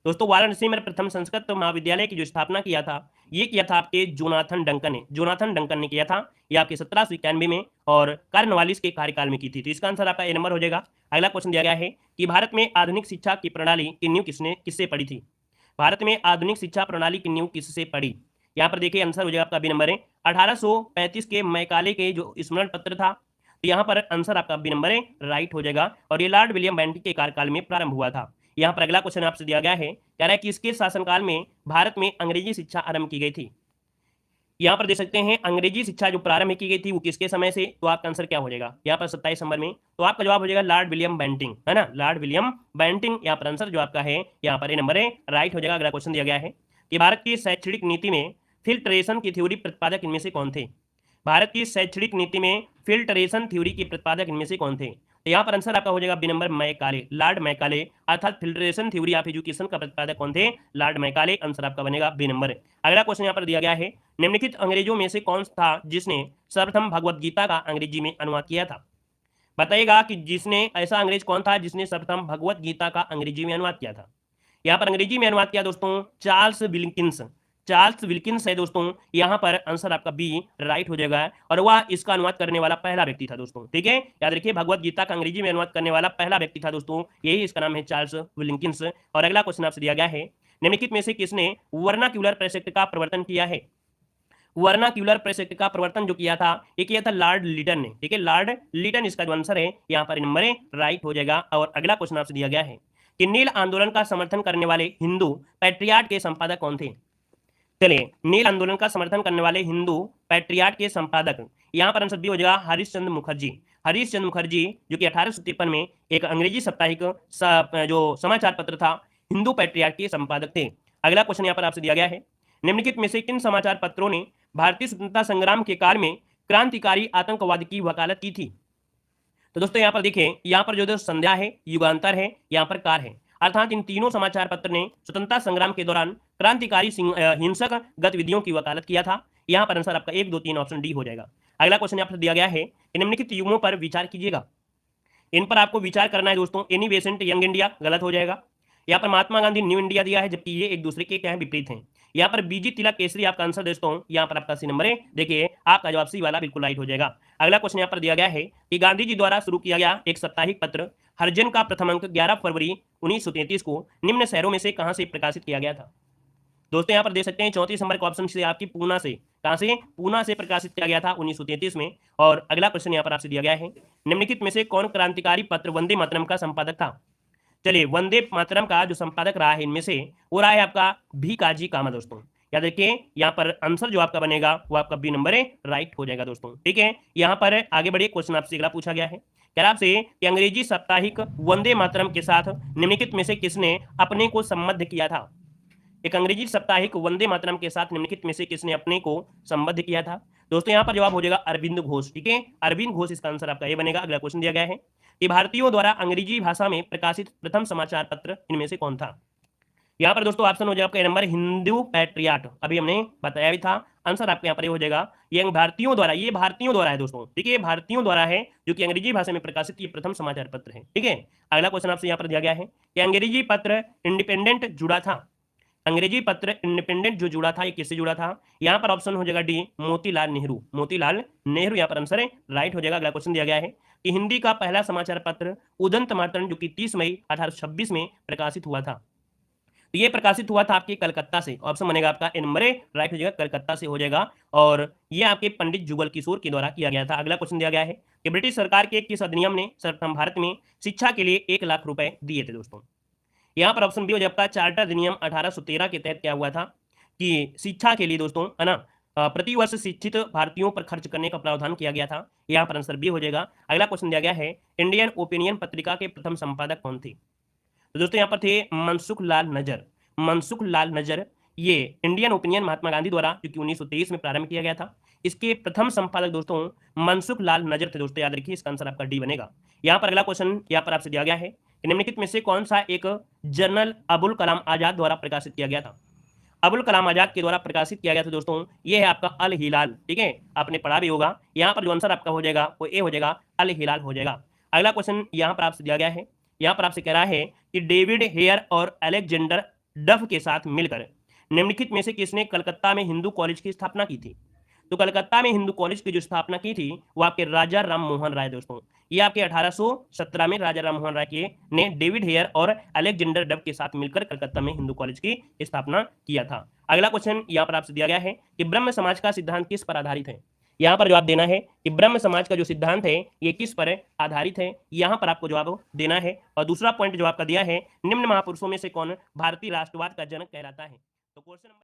A: दोस्तों वाराणसी में प्रथम संस्कृत महाविद्यालय की जो स्थापना किया था, ये किया था आपके जोनाथन डंकन ने, जोनाथन डंकन ने किया था। ये आपके 1791 में और कार्नवालिस के कार्यकाल में की थी। तो इसका आंसर आपका ए नंबर हो जाएगा। अगला क्वेश्चन दिया गया है कि भारत में आधुनिक शिक्षा की प्रणाली की नींव किससे पड़ी थी? भारत में आधुनिक शिक्षा प्रणाली की नींव किससे पड़ी? यहाँ पर देखिए आंसर हो जाएगा आपका बी नंबर है 1835 के मैकाले के जो स्मरण पत्र था। तो यहाँ पर आंसर आपका बी नंबर है, राइट हो जाएगा। और ये लॉर्ड विलियम बेंटिक के कार्यकाल में प्रारंभ हुआ था। यहाँ पर अगला क्वेश्चन आपसे दिया गया है, कह रहा है कि इसके शासनकाल में भारत में अंग्रेजी शिक्षा आरंभ की गई थी। यहाँ पर देख सकते हैं अंग्रेजी शिक्षा जो प्रारंभ की गई थी वो किसके समय से, तो आपका आंसर क्या हो जाएगा यहाँ पर 27 नंबर में। तो आपका जवाब हो जाएगा लॉर्ड विलियम बेंटिंग, है ना, लॉर्ड विलियम बेंटिंग। यहाँ पर आंसर जो आपका है यहाँ पर ए नंबर है, राइट हो जाएगा। अगला क्वेश्चन दिया गया है कि भारत की शैक्षणिक नीति में फिल्ट्रेशन की थ्योरी प्रतिपादक इनमें से कौन थे? भारत की शैक्षणिक नीति में फिल्ट्रेशन थ्योरी के प्रतिपादक इनमें से कौन थे? तो यहाँ पर आंसर आपका हो जाएगा B number Macaulay, Lord Macaulay, अर्थात फिल्ट्रेशन थ्योरी ऑफ एजुकेशन का प्रतिपादक कौन थे? Lord Macaulay. आंसर आपका बनेगा बी नंबर। अगला क्वेश्चन यहाँ पर दिया गया है, निम्नलिखित अंग्रेजों में से कौन था जिसने सर्वप्रथम भगवत गीता का अंग्रेजी में अनुवाद किया था? बताइएगा कि जिसने, ऐसा अंग्रेज कौन था जिसने सर्वप्रथम भगवत गीता का अंग्रेजी में अनुवाद किया था? यहाँ पर अंग्रेजी में अनुवाद किया दोस्तों चार्ल्स विल्किंस, चार्ल्स विल्किंस है दोस्तों। यहाँ पर आंसर आपका बी राइट हो जाएगा। और वह इसका अनुवाद करने वाला पहला व्यक्ति था दोस्तों, ठीक है, याद रखिए भगवत गीता का अंग्रेजी में अनुवाद करने वाला पहला व्यक्ति था दोस्तों, यही इसका नाम है चार्ल्स विल्किंस। और अगला क्वेश्चन आपसे दिया गया है, निम्नलिखित में से किसने वर्नाक्यूलर प्रेस एक्ट का प्रवर्तन किया है? वर्नाक्यूलर प्रेस एक्ट का प्रवर्तन जो किया था, ये किया था लॉर्ड लीटन ने, ठीक है, लॉर्ड लीटन इसका जो आंसर है यहाँ पर नंबर है, राइट हो जाएगा। और अगला क्वेश्चन आपसे दिया गया है कि नील आंदोलन का समर्थन करने वाले हिंदू पैट्रियाट के संपादक कौन थे? चलिए, नील आंदोलन का समर्थन करने वाले हिंदू पैट्रियाट के संपादक, यहाँ पर आंसर बी हो जाएगा हरीशचंद्र मुखर्जी। हरीशचंद्र मुखर्जी जो कि 1853 में एक अंग्रेजी साप्ताहिक जो समाचार पत्र था हिंदू पैट्रियाट के संपादक थे। अगला क्वेश्चन यहाँ पर आपसे दिया गया है, निम्नलिखित में से किन समाचार पत्रों ने भारतीय स्वतंत्रता संग्राम के काल में क्रांतिकारी आतंकवाद की वकालत की थी? तो दोस्तों यहाँ पर देखिए, यहाँ पर जो संध्या है, युगांतर है, यहाँ पर कार है, अर्थात इन तीनों समाचार पत्र ने स्वतंत्रता संग्राम के दौरान क्रांतिकारी हिंसक गतिविधियों की वकालत किया था। यहाँ पर आंसर आपका 1, 2, 3 ऑप्शन डी हो जाएगा। अगला क्वेश्चन यहाँ पर दिया गया है कि निम्नलिखित युगों पर विचार कीजिएगा। इन पर आपको विचार करना है दोस्तों। एनी बेसेंट यंग इंडिया गलत हो जाएगा। यहाँ पर महात्मा गांधी न्यू इंडिया दिया है, जबकि ये एक दूसरे के क्या है, विपरीत हैं। यहाँ पर बीजी तिलक केसरी आपका आंसर दोस्तों, यहाँ पर आपका सी नंबर है। देखिए आपका जवाब सी वाला बिल्कुल राइट हो जाएगा। अगला क्वेश्चन यहाँ पर दिया गया है कि गांधी जी द्वारा शुरू किया गया एक साप्ताहिक पत्र हरिजन का प्रथम अंक 11 फरवरी 1933 को निम्न शहरों में से कहां से प्रकाशित किया गया था? दोस्तों यहाँ पर देख सकते हैं 34 नंबर के ऑप्शन से आपकी पूना से, कहां से, पूना से प्रकाशित किया गया था 1933 में। और अगला क्वेश्चन यहाँ पर आपसे दिया गया है, निम्नलिखित में से कौन क्रांतिकारी पत्र वंदे मातरम का संपादक था? चलिए, वंदे मातरम का जो संपादक रहा है इनमें से, वो रहा है आपका भी काजी कामा दोस्तों। याद रखिए यहाँ पर आंसर जो आपका बनेगा वो आपका बी नंबर है, राइट हो जाएगा दोस्तों, ठीक है। यहाँ पर आगे बढ़िए, क्वेश्चन आपसे अगला पूछा गया है, कह रहा आपसे कि अंग्रेजी साप्ताहिक वंदे मातरम के साथ निम्नलिखित में से किसने अपने को संबद्ध किया था? एक अंग्रेजी साप्ताहिक वंदे मातरम के साथ निम्नलिखित में से किसने अपने को संबद्ध किया था? दोस्तों यहाँ पर जवाब हो जाएगा अरविंद घोष, ठीक है, अरविंद घोष इसका आंसर आपका ये बनेगा। अगला क्वेश्चन दिया गया है कि भारतीयों द्वारा अंग्रेजी भाषा में प्रकाशित प्रथम समाचार पत्र इनमें से कौन था? यहाँ पर दोस्तों ऑप्शन हो जाएगा आपका नंबर हिंदू पैट्रियाट, अभी हमने बताया भी था। आंसर आपका यहाँ पर हो जाएगा ये भारतीयों द्वारा, ये भारतीयों द्वारा है दोस्तों, ठीक है, भारतीयों द्वारा है जो कि अंग्रेजी भाषा में प्रकाशित ये प्रथम समाचार पत्र है, ठीक है। अगला क्वेश्चन आपसे यहाँ पर दिया गया है कि अंग्रेजी पत्र इंडिपेंडेंट जुड़ा था, अंग्रेजी पत्र इंडिपेंडेंट जो जुड़ा था ये किससे जुड़ा था? यहाँ पर ऑप्शन हो जाएगा डी मोतीलाल नेहरू, मोतीलाल नेहरू यहाँ पर आंसर है, राइट हो जाएगा। अगला क्वेश्चन दिया गया है कि हिंदी का पहला समाचार पत्र उदंत मातरम जो कि 30 मई 1826 में प्रकाशित हुआ था, तो ये प्रकाशित हुआ था आपके कलकत्ता से। ऑप्शन बनेगा आपका ए नंबर है, राइट हो जाएगा, कलकत्ता से हो जाएगा। और ये आपके पंडित जुगल किशोर के द्वारा किया गया था। अगला क्वेश्चन दिया गया है कि ब्रिटिश सरकार के किस अधिनियम ने सर्वप्रथम भारत में शिक्षा के लिए 1 लाख रुपए दिए थे दोस्तों? यहाँ पर ऑप्शन बी हो जाएगा चार्टर अधिनियम 1813 के तहत क्या हुआ था कि शिक्षा के लिए दोस्तों, है ना, प्रति वर्ष शिक्षित भारतीयों पर खर्च करने का प्रावधान किया गया था। यहाँ पर आंसर बी हो जाएगा। अगला क्वेश्चन दिया गया है इंडियन ओपिनियन पत्रिका के प्रथम संपादक कौन थे? तो दोस्तों यहाँ पर थे मनसुख लाल नजर, मनसुख लाल नजर। ये इंडियन ओपिनियन महात्मा गांधी द्वारा जो कि 1923 में प्रारंभ किया गया था, इसके प्रथम संपादक दोस्तों मनसुख लाल नजर थे दोस्तों, याद रखिए इसका आंसर आपका डी बनेगा। यहाँ पर अगला क्वेश्चन यहाँ पर आपसे दिया गया है कि निम्नलिखित में से कौन सा एक जर्नल अबुल कलाम आजाद द्वारा प्रकाशित किया गया था? अबुल कलाम आजाद के द्वारा प्रकाशित किया गया था दोस्तों, ये है आपका अल हिलाल, ठीक है, आपने पढ़ा भी होगा। यहाँ पर जो आंसर आपका हो जाएगा वो ए हो जाएगा, अल हिलाल हो जाएगा। अगला क्वेश्चन यहाँ पर आपसे दिया गया है, यहाँ पर आपसे कह रहा है कि डेविड हेयर और अलेक्जेंडर डफ के साथ मिलकर निम्नलिखित में से किसने कलकत्ता में हिंदू कॉलेज की स्थापना की थी? तो कलकत्ता में हिंदू कॉलेज की जो स्थापना की थी वो आपके राजा राम मोहन राय दोस्तों। ये आपके 1817 में राजा राम मोहन राय के ने डेविड हेयर और अलेक्जेंडर डफ के साथ मिलकर कलकत्ता में हिंदू कॉलेज की स्थापना किया था। अगला क्वेश्चन यहाँ पर आपसे दिया गया है कि ब्रह्म समाज का सिद्धांत किस पर आधारित है? यहाँ पर जवाब देना है कि ब्रह्म समाज का जो सिद्धांत है ये किस पर आधारित है, यहाँ पर आपको जवाब देना है। और दूसरा पॉइंट जो आपका दिया है, निम्न महापुरुषों में से कौन भारतीय राष्ट्रवाद का जनक कहलाता है? तो क्वेश्चन